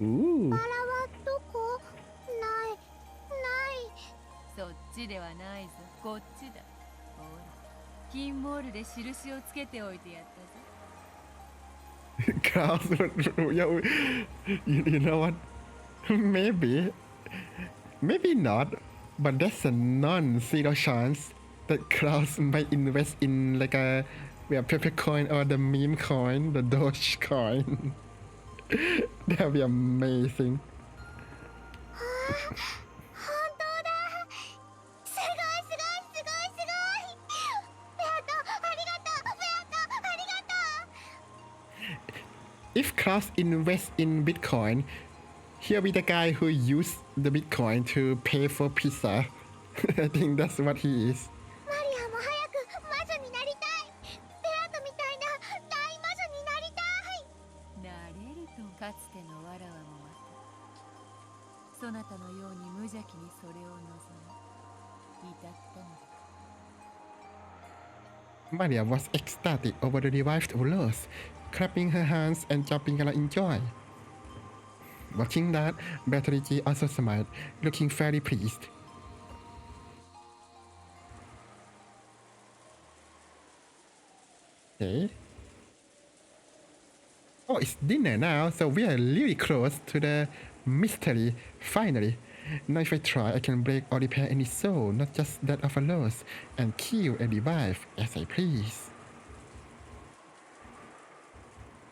Ooh. そっちではないぞ、こっちだ。ほら、金モールで印をつけておいてやったぞ。Klaus, you know what? Maybe not, but that's a non-zero chance that Klaus might invest in like a paper coin or the meme coin, the Doge coin. That would be amazing. If Klaus invests in Bitcoin, he'll be the guy who used the Bitcoin to pay for pizza. I think that's what he is. マリアも早く魔女になりたい。ベアトみたいな大魔女になりたい。なれるとかつてのわらわもまたそなたのように無邪気にそれを望み至ったのだ。 Maria was ecstatic over the revived rose, clapping her hands and jumping around in joy. Watching that, Beatrice also smiled, looking very pleased. Okay. Oh, it's dinner now, so we are really close to the mystery, finally. Now if I try, I can break or repair any soul, not just that of a rose, and kill and revive as I please.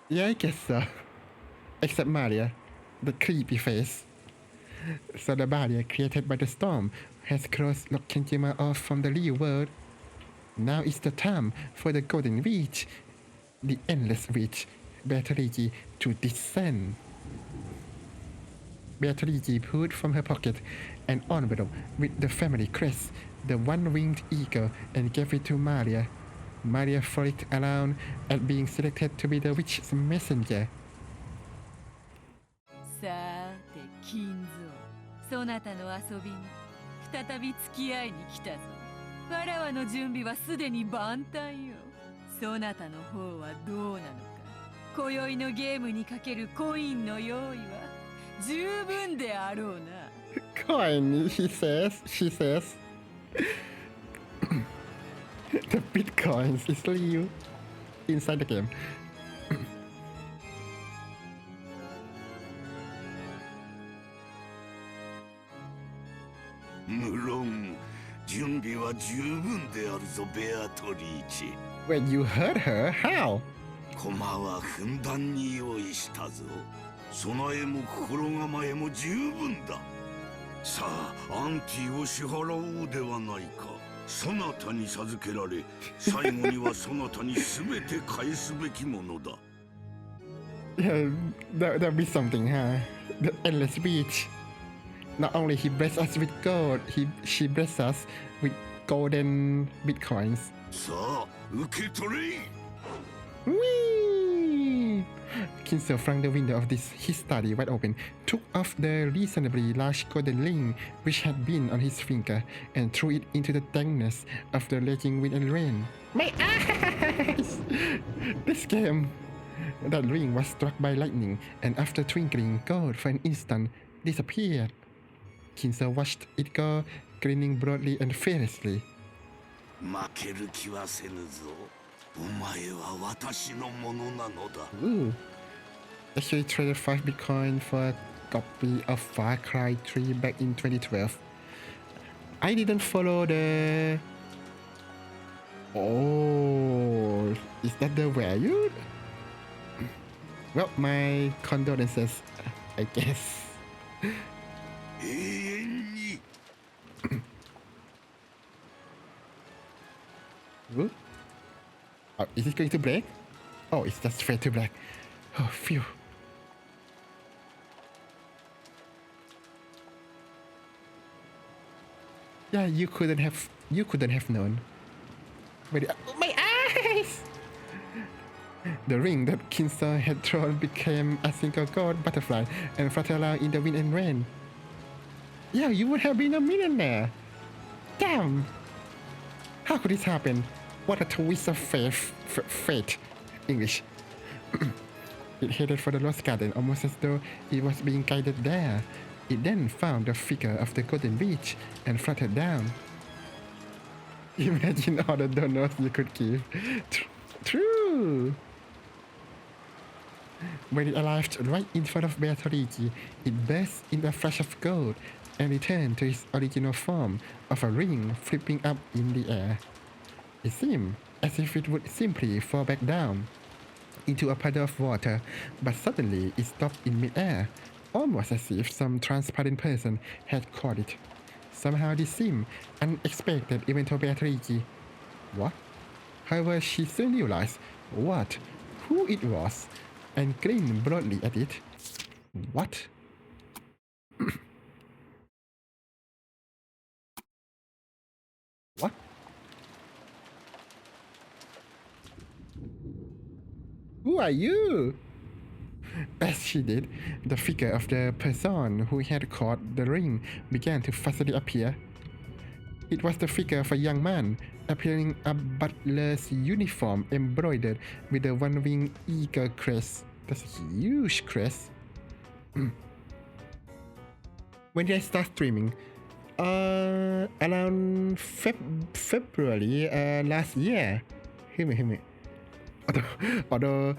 Yeah, I guess so. Except Maria, the creepy face. So the barrier created by the storm has closed Kenjima off from the real world. Now is the time for the golden reach, the endless reach, Beatrice, to descend. Beatrice pulled from her pocket an envelope with the family crest, the one-winged eagle, and gave it to Maria. Maria frolicked around at being selected to be the witch's messenger. さて金蔵、そなたの遊びに再び付き合いに来たぞ。わらわの準備はすでに万端よ。そなたの方はどうなのか。今宵のゲームにかけるコインの用意は十分であろうな。Coin, she says. The bitcoins is real inside the game. 無論準備は十分であるぞ、ベアトリーチ。 When you heard her, how? 駒はふんだんに用意したぞ。備えも心構えも十分だ。さあ、アンティを支払おうではないか。そなたに授けられ、最後にはそなたに全て返すべきものだ。Yeah, that'll be something, huh? The endless reach. Not only he blessed us with gold, she blessed us with golden bitcoins. さあ、受け取れ。 Whee! Kinzo flung the window of his study wide open, took off the reasonably large golden ring which had been on his finger, and threw it into the dankness of the raging wind and rain. My eyes! This game! That ring was struck by lightning, and after twinkling, gold for an instant disappeared. Kinzo watched it go, grinning broadly and fearlessly. 負ける気はせぬぞ。お前は私のものなのだ。 Ooh. Actually traded 5 Bitcoin for a copy of Far Cry 3 back in 2012. I didn't follow the... Oh, is that the value? Well, my condolences, I guess. 永遠に。Ooh. Oh, is it going to break? Oh, it's just straight to black. Oh, phew. Yeah, you couldn't have known. But my eyes! The ring that Kinso had thrown became a single gold butterfly and fluttered around in the wind and rain. Yeah, you would have been a millionaire. Damn! How could this happen? What a twist of fate. English. It headed for the Lost Garden almost as though it was being guided there. It then found the figure of the Golden Beach and fluttered down. Imagine all the donuts you could give. True! When it arrived right in front of Beatrice, it burst in a flash of gold and returned to its original form of a ring flipping up in the air. It seemed as if it would simply fall back down into a puddle of water, but suddenly it stopped in mid-air, almost as if some transparent person had caught it. Somehow this seemed unexpected even to Beatrice. What? However, she soon realized who it was, and grinned broadly at it. What? What? Who are you? As she did, the figure of the person who had caught the ring began to fussily appear. It was the figure of a young man, appearing a butler's uniform embroidered with a one-winged eagle crest. That's a huge crest. When did I start streaming? Around February last year. Hear me. Although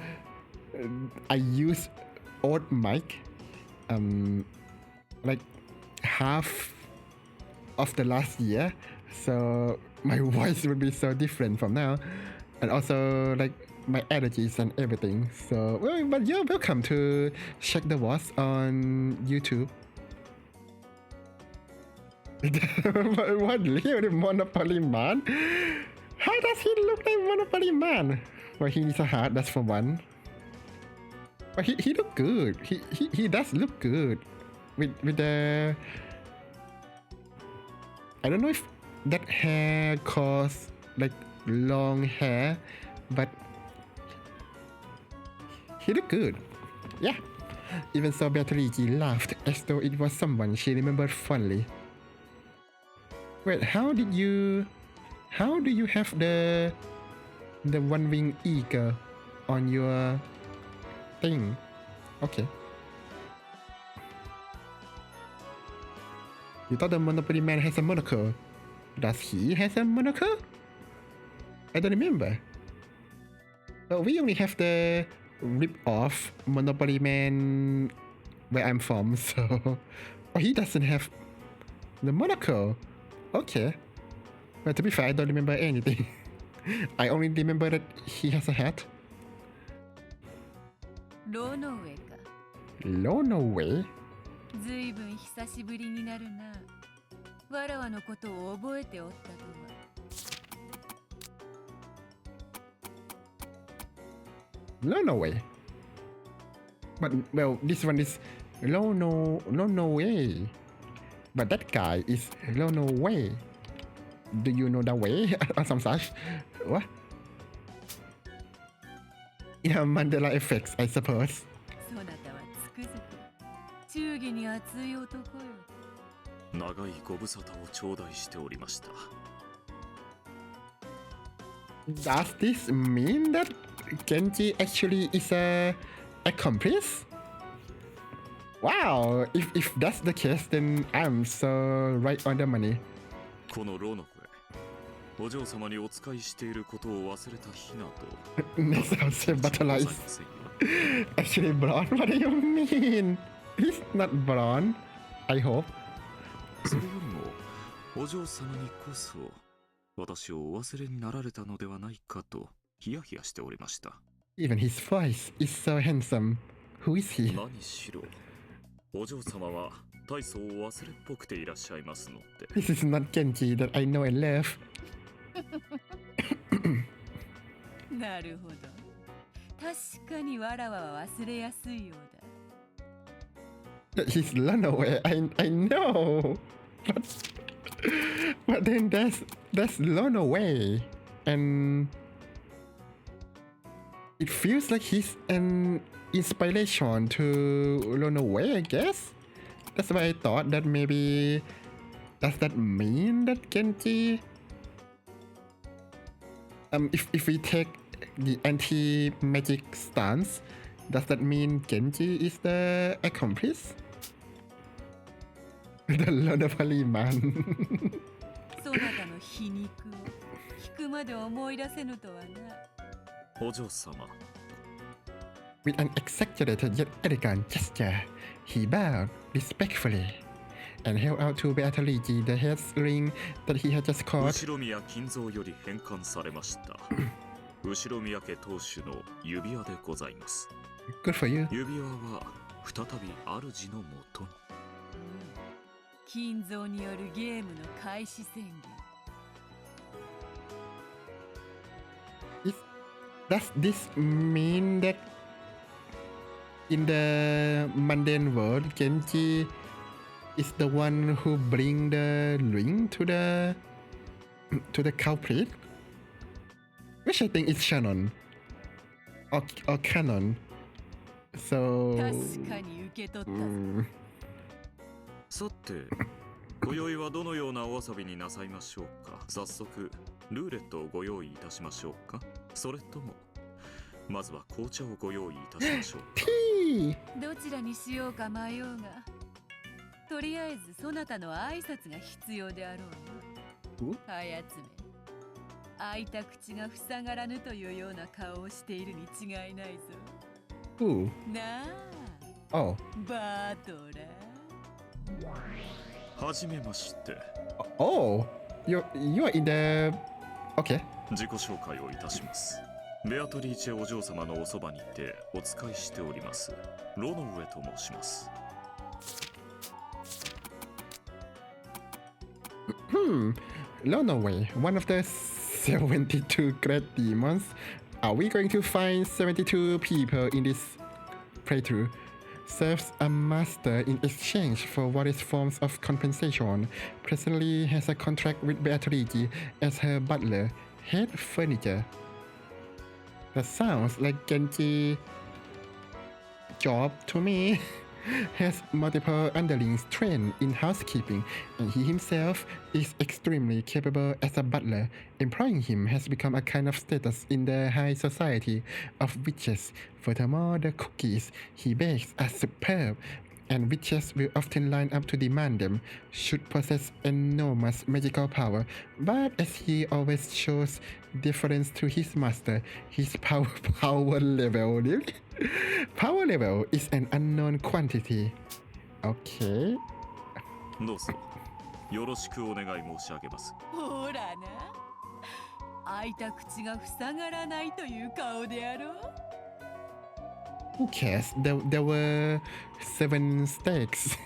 I use old mic, like half of the last year, so my voice would be so different from now, and also like my energies and everything. So, well, but you're welcome to check the voice on YouTube. What really Monopoly Man? How does he look like Monopoly Man? Well, he needs a heart, that's for one. But he look good. He does look good with the. I don't know if that hair caused like long hair, but he looked good. Yeah. Even so, Beatrice laughed as though it was someone she remembered fondly. Wait, how do you have the one-winged eagle on your thing? Okay. You thought the Monopoly Man has a monocle. Does he has a monocle? I don't remember. But we only have the rip-off Monopoly Man where I'm from, so... Oh, he doesn't have the monocle. Okay. But to be fair, I don't remember anything. I only remember that he has a hat. Lonoway? ずいぶん久しぶりになるな。わらわのことを覚えておったとは。Lonoway. But well, this one is Lonoway. But that guy is Lonoway. Do you know that way or some such? What? Yeah, Mandela effects, I suppose. そなたはつくづく忠義に熱い男よ。長いご無沙汰を頂戴しておりました。Does this mean that Genji actually is a accomplice? Wow, if that's the case, then I'm so right on the money. このロノフへ、お嬢様にお仕えしていることを忘れたひなと。Next I'll say Butterlice. Actually blonde? What do you mean? He's not blonde. I hope. それよりも、お嬢様にこそ、私をお忘れになられたのではないかと、ヒヤヒヤしておりました。Even his voice is so handsome. Who is he? 何しろ、お嬢様は大層お忘れっぽくていらっしゃいますので。This is not Genji that I know and love. なるほど。確かにわらわは忘れやすいようだ。He's run away. I know. But then that's Runaway, and it feels like he's an inspiration to Runaway, I guess. That's why I thought that maybe does that mean that Genji? If we take the anti-magic stance, does that mean Genji is the accomplice? The Runaway man. そなたの皮肉を聞くまで思い出せぬとはな。お嬢様。With an exaggerated yet elegant gesture, he bowed respectfully and held out to Beatrice the head ring that he had just caught. 後ろ宮金蔵より返還されました。後ろ宮家当主の指輪でございます。Good for you. 指輪は再び主のもとに。金蔵によるゲームの開始宣言。Does this mean that in the mundane world, Genji is the one who bring the ring to the culprit? Which I think is Shannon or canon. So. 確かに受け取ったぞ。さて、今宵はどのようなお遊びになさいましょうか。早速ルーレットをご用意いたしましょうか。それともまずは紅茶をご用意いたしましょうか。どちらにしようか迷うが、とりあえずそなたの挨拶が必要であろうな。あやつめ、開いた口が塞がらぬというような顔をしているに違いないぞ。なあ。Oh. バトラー。はじめまして。Oh, you're in the. Okay. 自己紹介をいたします。ベアトリーチェお嬢様のおそばにてお仕えしておりますロノウェと申します。Runaway, one of the 72 great demons. Are we going to find 72 people in this playthrough? Serves a master in exchange for various forms of compensation. Presently has a contract with Beatrice as her butler, head furniture. That sounds like Genji job to me. Has multiple underlings trained in housekeeping, and he himself is extremely capable as a butler. Employing him has become a kind of status in the high society of witches. Furthermore, the cookies he bakes are superb, and witches will often line up to demand them. Should possess enormous magical power, but as he always shows deference to his master, his power level power level is an unknown quantity. Okay. どうぞよろしくお願い申し上げます。ほらな、開いた口が塞がらないという顔であろう。Who cares? There were 7 stakes.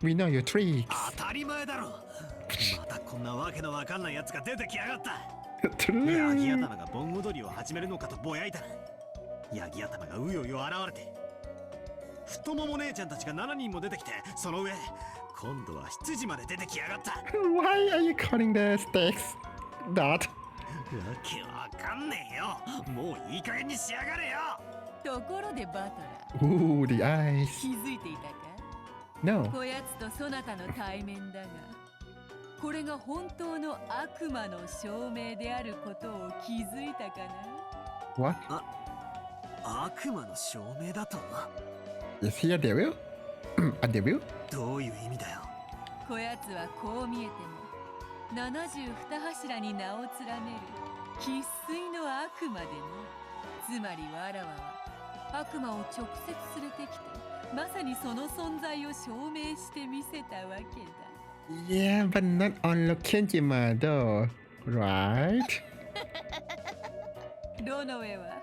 We know your tricks. 当たり前だろ。またこんなわけのわかんないやつが出てきやがった。ヤギ頭が盆踊りを始めるのかとぼやいたら、ヤギ頭がうようよ現れて、太もも姉ちゃんたちが7人も出てきて、その上今度は羊まで出てきやがった。Why are you calling the stakes that? わけわかんねえよ。もういい加減にしやがれよ。ところでバトラー。Ooh, the eyes. 気づいていたか？ No. こやつとそなたの対面だが、これが本当の悪魔の証明であることを気づいたかな？ What? 悪魔の証明だと？ Is he a devil? A devil? どういう意味だよ。こやつはこう見えても72柱に名を連ねる生粋の悪魔でな。つまりわらわは悪魔を直接連れてきて、まさにその存在を証明してみせたわけだ。Yeah, but not on Lokkenjima though, right? ロノウェは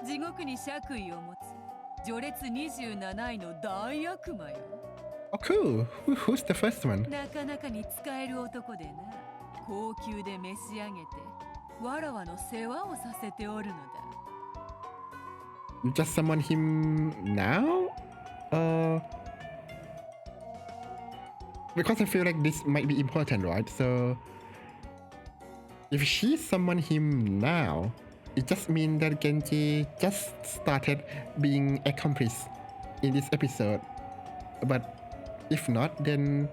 地獄に爵位を持つ序列27位の大悪魔よ。Oh, cool. Who's the first one? なかなかに使える男でな。高級で召し上げてわらわの世話をさせておるのだ。You just summon him now? because I feel like this might be important, right? So if she summon him now, it just means that Genji just started being accomplice in this episode. But if not, then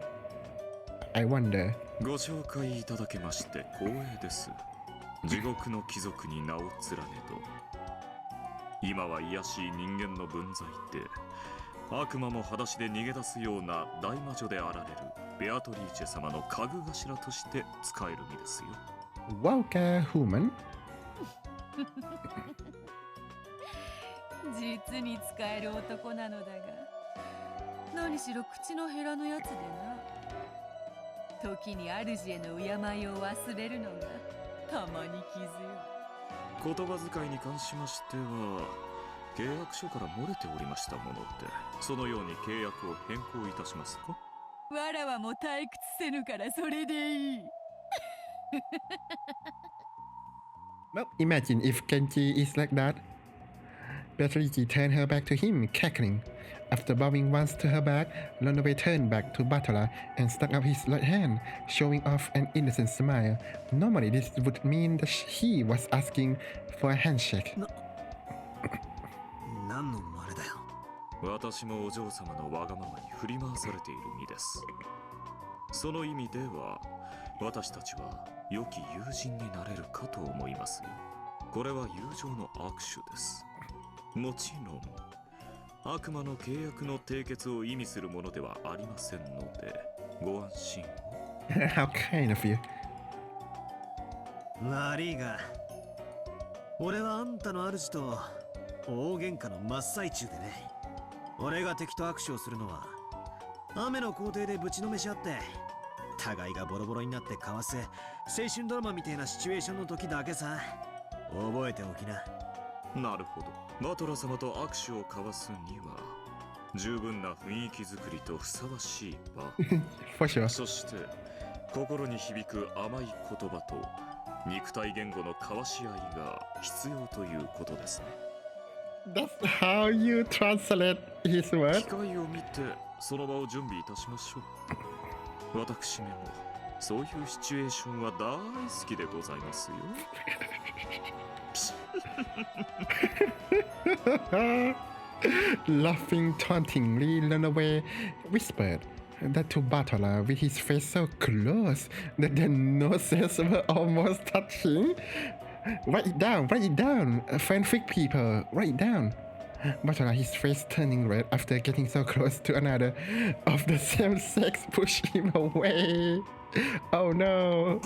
I wonder. ご紹介いただけまして光栄です。地獄の貴族に名を連ねと。今は卑しい人間の分際で悪魔も裸足で逃げ出すような大魔女であられるベアトリーチェ様の家具頭として使える身ですよ。Welcome, human. 実に使える男なのだが、何しろ口のヘラのやつでな。時に主への敬いを忘れるのがたまに気強い。言葉遣いに関しましては契約書から漏れておりましたもので、そのように契約を変更いたしますか。わらわも退屈せぬからそれでいい。Well, imagine if Genji is like that. Beatrice turned her back to him, cackling. After bowing once to her back, Runaway turned back to Batola and stuck up his right hand, showing off an innocent smile. Normally, this would mean that he was asking for a handshake. 何の真似だよ。私もお嬢様のわがままに振り回されている身です。その意味では私たちは良き友人になれるかと思いますよ。これは友情の握手です。もちろん悪魔の契約の締結を意味するものではありませんのでご安心を。How kind of you. 悪いが俺はあんたの主と大喧嘩の真っ最中でね。俺が敵と握手をするのは雨の校庭でぶちのめし合って互いがボロボロになって交わす青春ドラマみたいなシチュエーションの時だけさ。覚えておきな。なるほど。バトラ様と握手を交わすには十分な雰囲気作りとふさわしい場。For sure. そして心に響く甘い言葉と肉体言語の交わし合いが必要ということですね。That's how you translate his word. 機会を見てその場を準備いたしましょう。私めもそういうシチュエーションは大好きでございますよ。Laughing tauntingly, Runaway whispered that to Batola with his face so close that their noses were almost touching. Write it down, fanfic people, write it down. Batola, his face turning red after getting so close to another of the same sex, pushed him away. Oh no.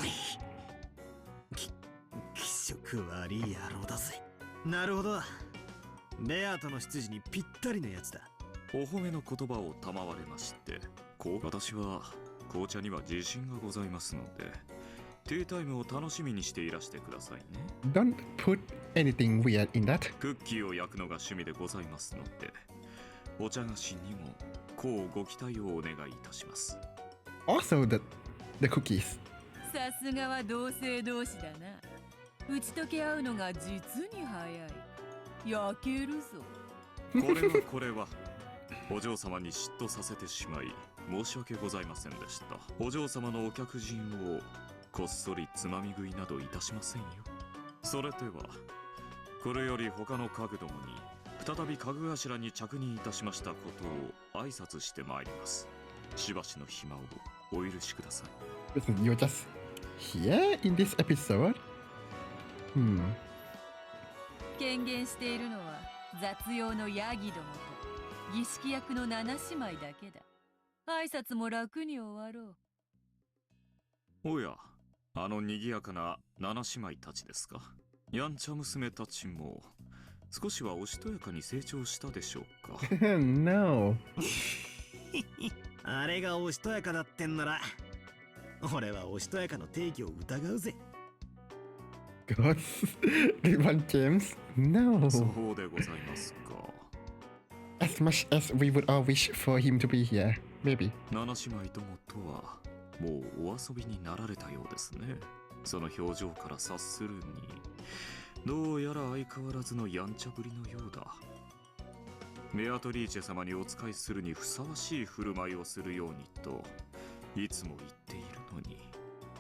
気色悪い野郎だぜ。なるほど。ベアとの出自にぴったりのやつだ。お褒めの言葉を賜れまして、私は紅茶には自信がございますので、ティータイムを楽しみにしていらしてくださいね。Don't put anything weird in that. クッキーを焼くのが趣味でございますので、お茶菓子にもこうご期待をお願いいたします。Also the cookies. さすがは同性同士だな。打ち解け合うのが実に早い。焼けるぞ。これはお嬢様に嫉妬させてしまい申し訳ございませんでした。お嬢様のお客人をこっそりつまみ食いなどいたしませんよ。それではこれより他の家具どもに再び家具頭に着任いたしましたことを挨拶してまいります。しばしの暇をお許しください。Listen, you're just here in this episode? 権限しているのは雑用のヤギどもと儀式役の七姉妹だけだ。挨拶も楽に終わろう。おや、あの賑やかな七姉妹たちですか。やんちゃ娘たちも少しはおしとやかに成長したでしょうか。No. あれがおしとやかだってんなら、俺はおしとやかの定義を疑うぜ。God, LeBron James? No. そうでございますか。As much as we would all wish for him to be here, maybe. 七姉妹どもとはもうお遊びになられたようですね。その表情から察するに、どうやら相変わらずのやんちゃぶりのようだ。ベアトリーチェ様にお仕えするにふさわしい振る舞いをするようにと、いつも言っているのに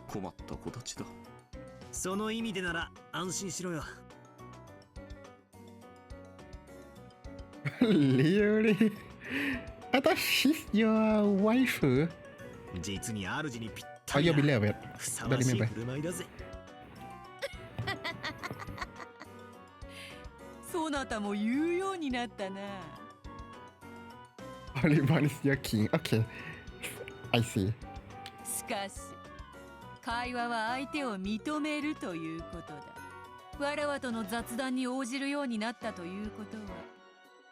困った子たちだ。その意味でなら安心しろよ。Really? I thought she's your wife. 実に主にぴったOh, り your な beloved. ふさ Don't わしい remember. 振る舞いだぜ。そなたも言うようになったな。Only one is your king. Okay. I see. しかし会話は相手を認めるということだ。わらわとの雑談に応じるようになったということは、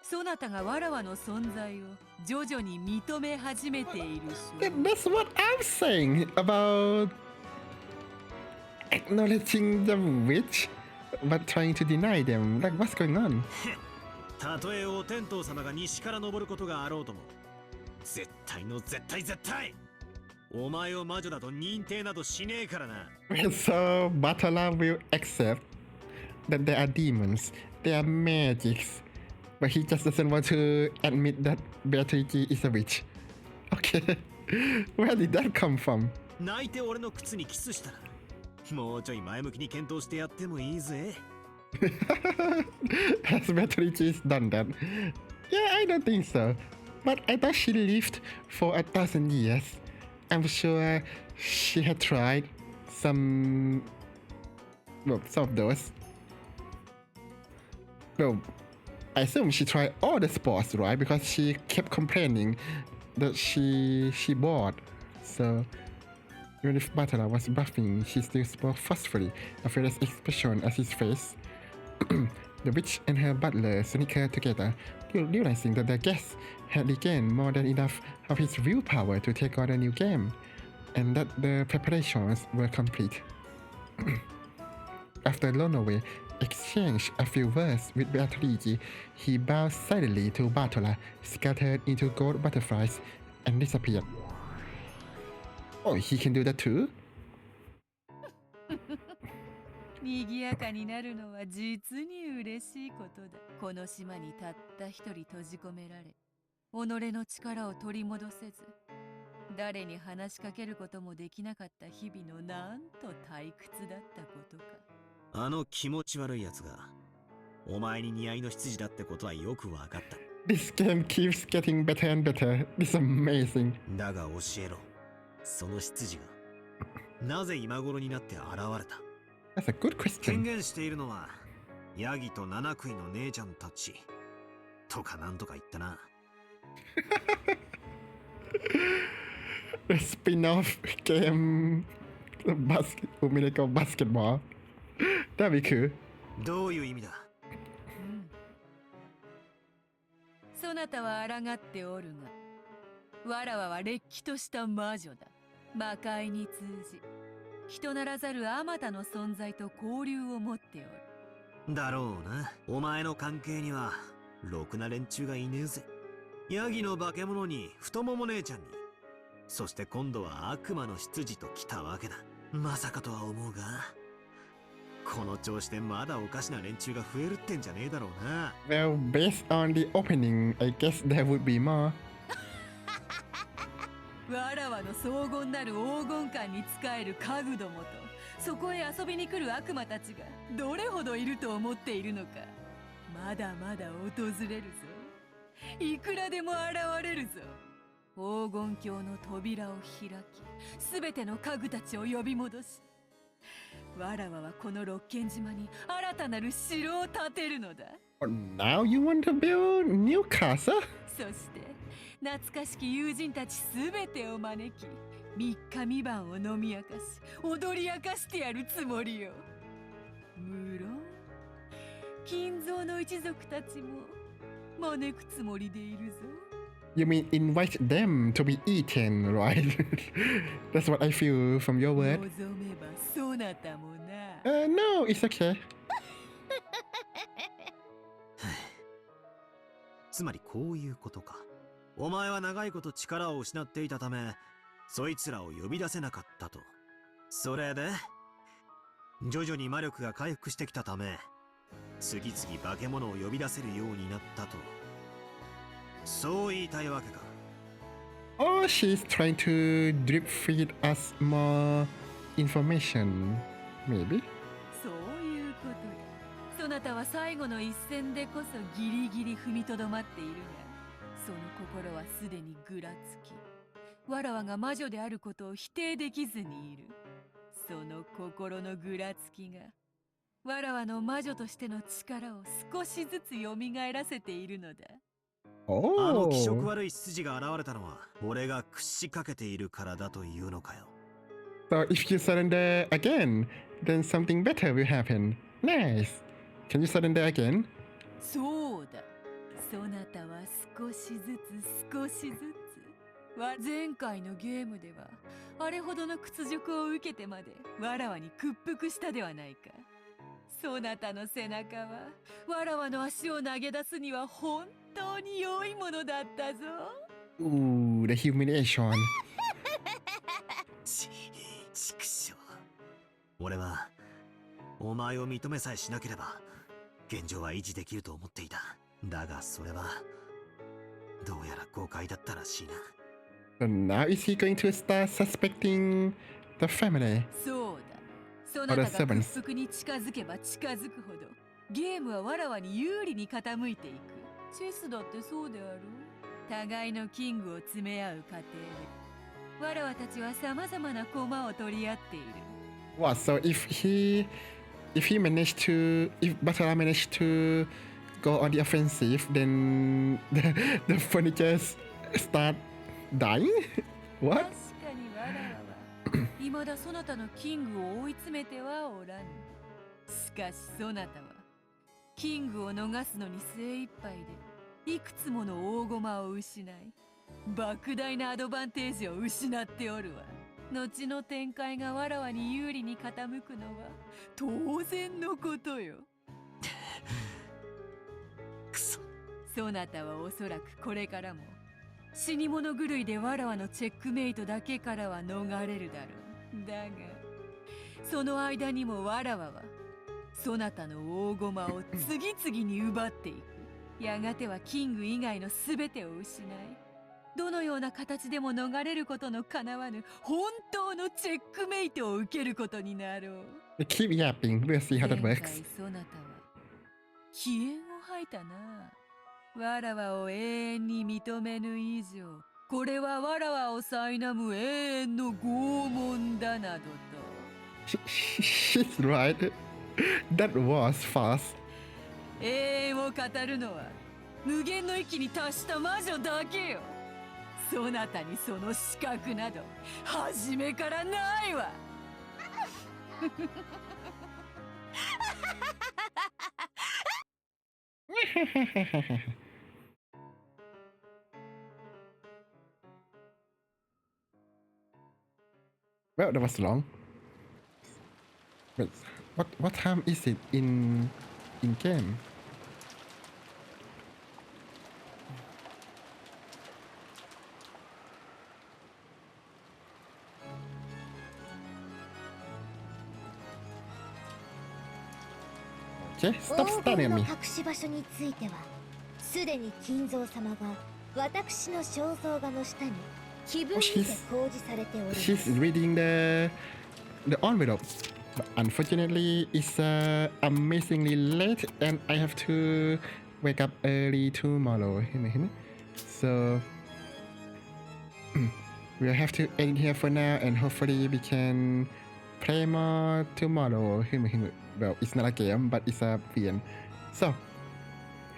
そなたがわらわの存在を徐々に認め始めているし。That's what I'm saying about acknowledging the witch, but trying to deny them. Like, what's going on? たとえお天道様が西から昇ることがあろうとも、絶対の絶対絶対お前を魔女だと認定などしねえからな。So, Batala will accept that there are demons, there are magics, but he just doesn't want to admit that Beatrice is a witch. Okay, where did that come from? 泣いて俺の靴にキスしたら、もうちょい前向きに検討してやってもいいぜ。Has Beatrice done that? Yeah, I don't think so. But I thought she lived for 1,000 years. I'm sure she had tried some of those. Well, I assume she tried all the sports, right? Because she kept complaining that she bored. So even if Batala was buffing, she still spoke forcefully, a fearless expression as his face. The witch and her butler snickered together, realizing that their guest had regained more than enough of his willpower to take on a new game, and that the preparations were complete. After Lonoway exchanged a few words with Beatrice, he bowed silently to Bartola, scattered into gold butterflies, and disappeared. Oh, he can do that too? 賑やかになるのは実に嬉しいことだ。この島にたった一人閉じ込められ、己の力を取り戻せず、誰に話しかけることもできなかった日々のなんと退屈だったことか。あの気持ち悪いやつがお前に似合いの執事だってことはよくわかった。 This game keeps getting better and better. This is amazing. だが教えろ、その執事がなぜ今頃になって現れた。 That's a good question. 権限しているのはヤギと七食いの姉ちゃんたちとかなんとか言ったな。The spin-off game, Umineko basketball. That'd be cool. どういう意味だ。そなたは抗っておるが、わらわはれっきとした魔女だ。魔界に通じ、人ならざるあまたの存在と交流を持っておる。だろうな。お前の関係にはろくな連中がいねえぜ。ヤギの化け物に太もも姉ちゃんに、そして今度は悪魔の執事と来たわけだ。まさかとは思うが、この調子でまだおかしな連中が増えるってんじゃねえだろうな。Well, based on the opening, I guess there would be more. わらわの荘厳なる黄金館に仕える家具どもと、そこへ遊びに来る悪魔たちがどれほどいると思っているのか。まだまだ訪れるぞ。いくらでも現れるぞ。黄金鏡の扉を開き、すべての家具たちを呼び戻し、わらわはこの六軒島に新たなる城を建てるのだ。Oh, now you want to build new castle? そして懐かしき友人たちすべてを招き、三日三晩を飲み明かし、踊り明かしてやるつもりよ。無論金蔵の一族たちも招くつもりでいるぞ。You mean invite them to be eaten, right? That's what I feel from your word. 望めばそなたもな。No, it's okay. つまりこういうことか。お前は長いこと力を失っていたため、そいつらを呼び出せなかったと。それで徐々に魔力が回復してきたため、次々化け物を呼び出せるようになったと。そう言いたいわけか。Oh, she's trying to drip feed us more information, maybe. そういうことだ。そなたは最後の一戦でこそギリギリ踏みとどまっているが、その心はすでにぐらつき、わらわが魔女であることを否定できずにいる。その心のぐらつきが、わらわの魔女としての力を少しずつ蘇らせているのだ。あの気色悪い筋が現れたのは俺が屈しかけているからだというのかよ。So if you surrender again, then something better will happen. Nice. Can you surrender again? そうだ。そなたは少しずつ少しずつ。前回のゲームではあれほどの屈辱を受けてまでわらわに屈服したではないか。そなたの背中はわらわの足を投げ出すには本当に良いものだったぞ。Ooh, the humiliation. 畜生。俺はお前を認めさえしなければ現状は維持できると思っていた。だがそれはどうやら誤解だったらしいな。So now is he going to start suspecting the family? そうだ。そなたが屈服に近づけば近づくほどゲームはわらわに有利に傾いていく。チェスだってそうである。互いのキングを詰め合う過程でわらわたちは様々な駒を取り合っている。What? So if he managed to, if Batara managed to go on the offensive, then the furnitures start dying? What? 確かにわらわは未だそなたのキングを追い詰めてはおらぬ。しかしそなたはキングを逃すのに精一杯でいくつもの大駒を失い莫大なアドバンテージを失っておるわ。後の展開がわらわに有利に傾くのは当然のことよ。くそ。そなたはおそらくこれからも死に物狂いでわらわのチェックメイトだけからは逃れるだろう。だがその間にもわらわはそなたの大駒を次々に奪っていく。やがてはキング以外の全てを失い、どのような形でも逃れることのかなわぬ本当のチェックメイトを受けることになろう。Keep yapping. We'll see how that 前 works. 回そなたは気縁を吐いたな。わらわを永遠に認めぬ以上、これはわらわを苛む永遠の拷問だなどと。She's right. That was fast. 永遠を語るのは無限の域に達した魔女だけよ。そなたにその資格など初めからないわ。Well, that was long. Wait, what time is it in game? Okay, stop 黄 standing 金 at の me. 隠し場所についてはすでに金蔵様が私の肖像画の下に気分にて公示されております。 She's reading the envelope. But unfortunately, it's amazingly late, and I have to wake up early tomorrow. So we'll have to end here for now, and hopefully we can play more tomorrow. Well, it's not a game, but it's a VM. So,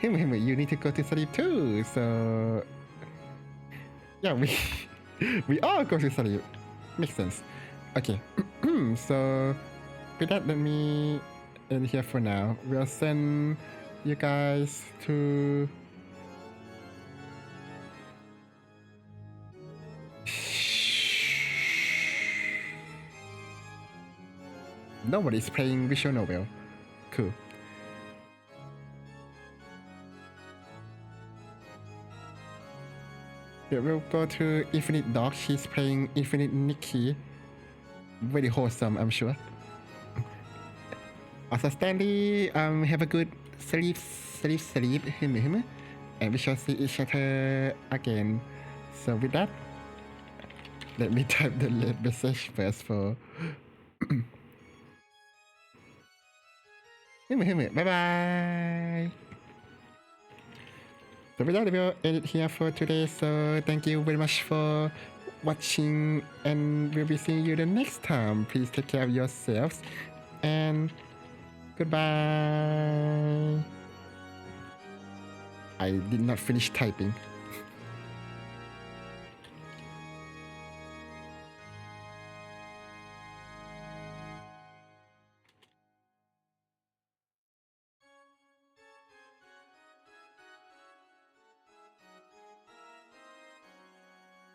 you need to go to sleep too. So, yeah, we all go to sleep. Makes sense. Okay. So, with that, let me end here for now. We'll send you guys to nobody's playing visual novel. Cool. Yeah, we'll go to Infinite Dog. She's playing Infinite Nikki. Very wholesome, I'm sure. Also, Stanley, have a good sleep. And we shall see each other again. So with that, Let me type the message first for. Bye bye. So we will end it here for today. So thank you very much for watching, and we'll be seeing you the next time. Please take care of yourselves, and goodbye. I did not finish typing.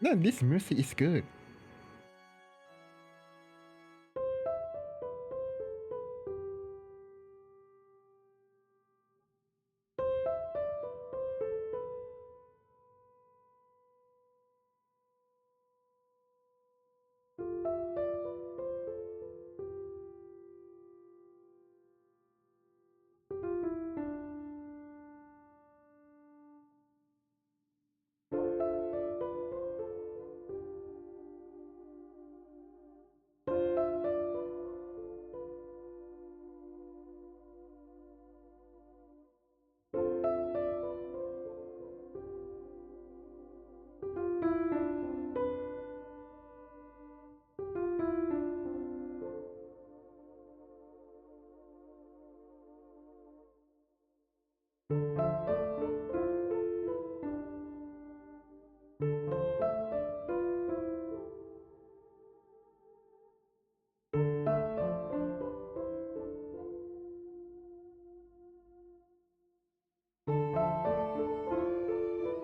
No, this music is good.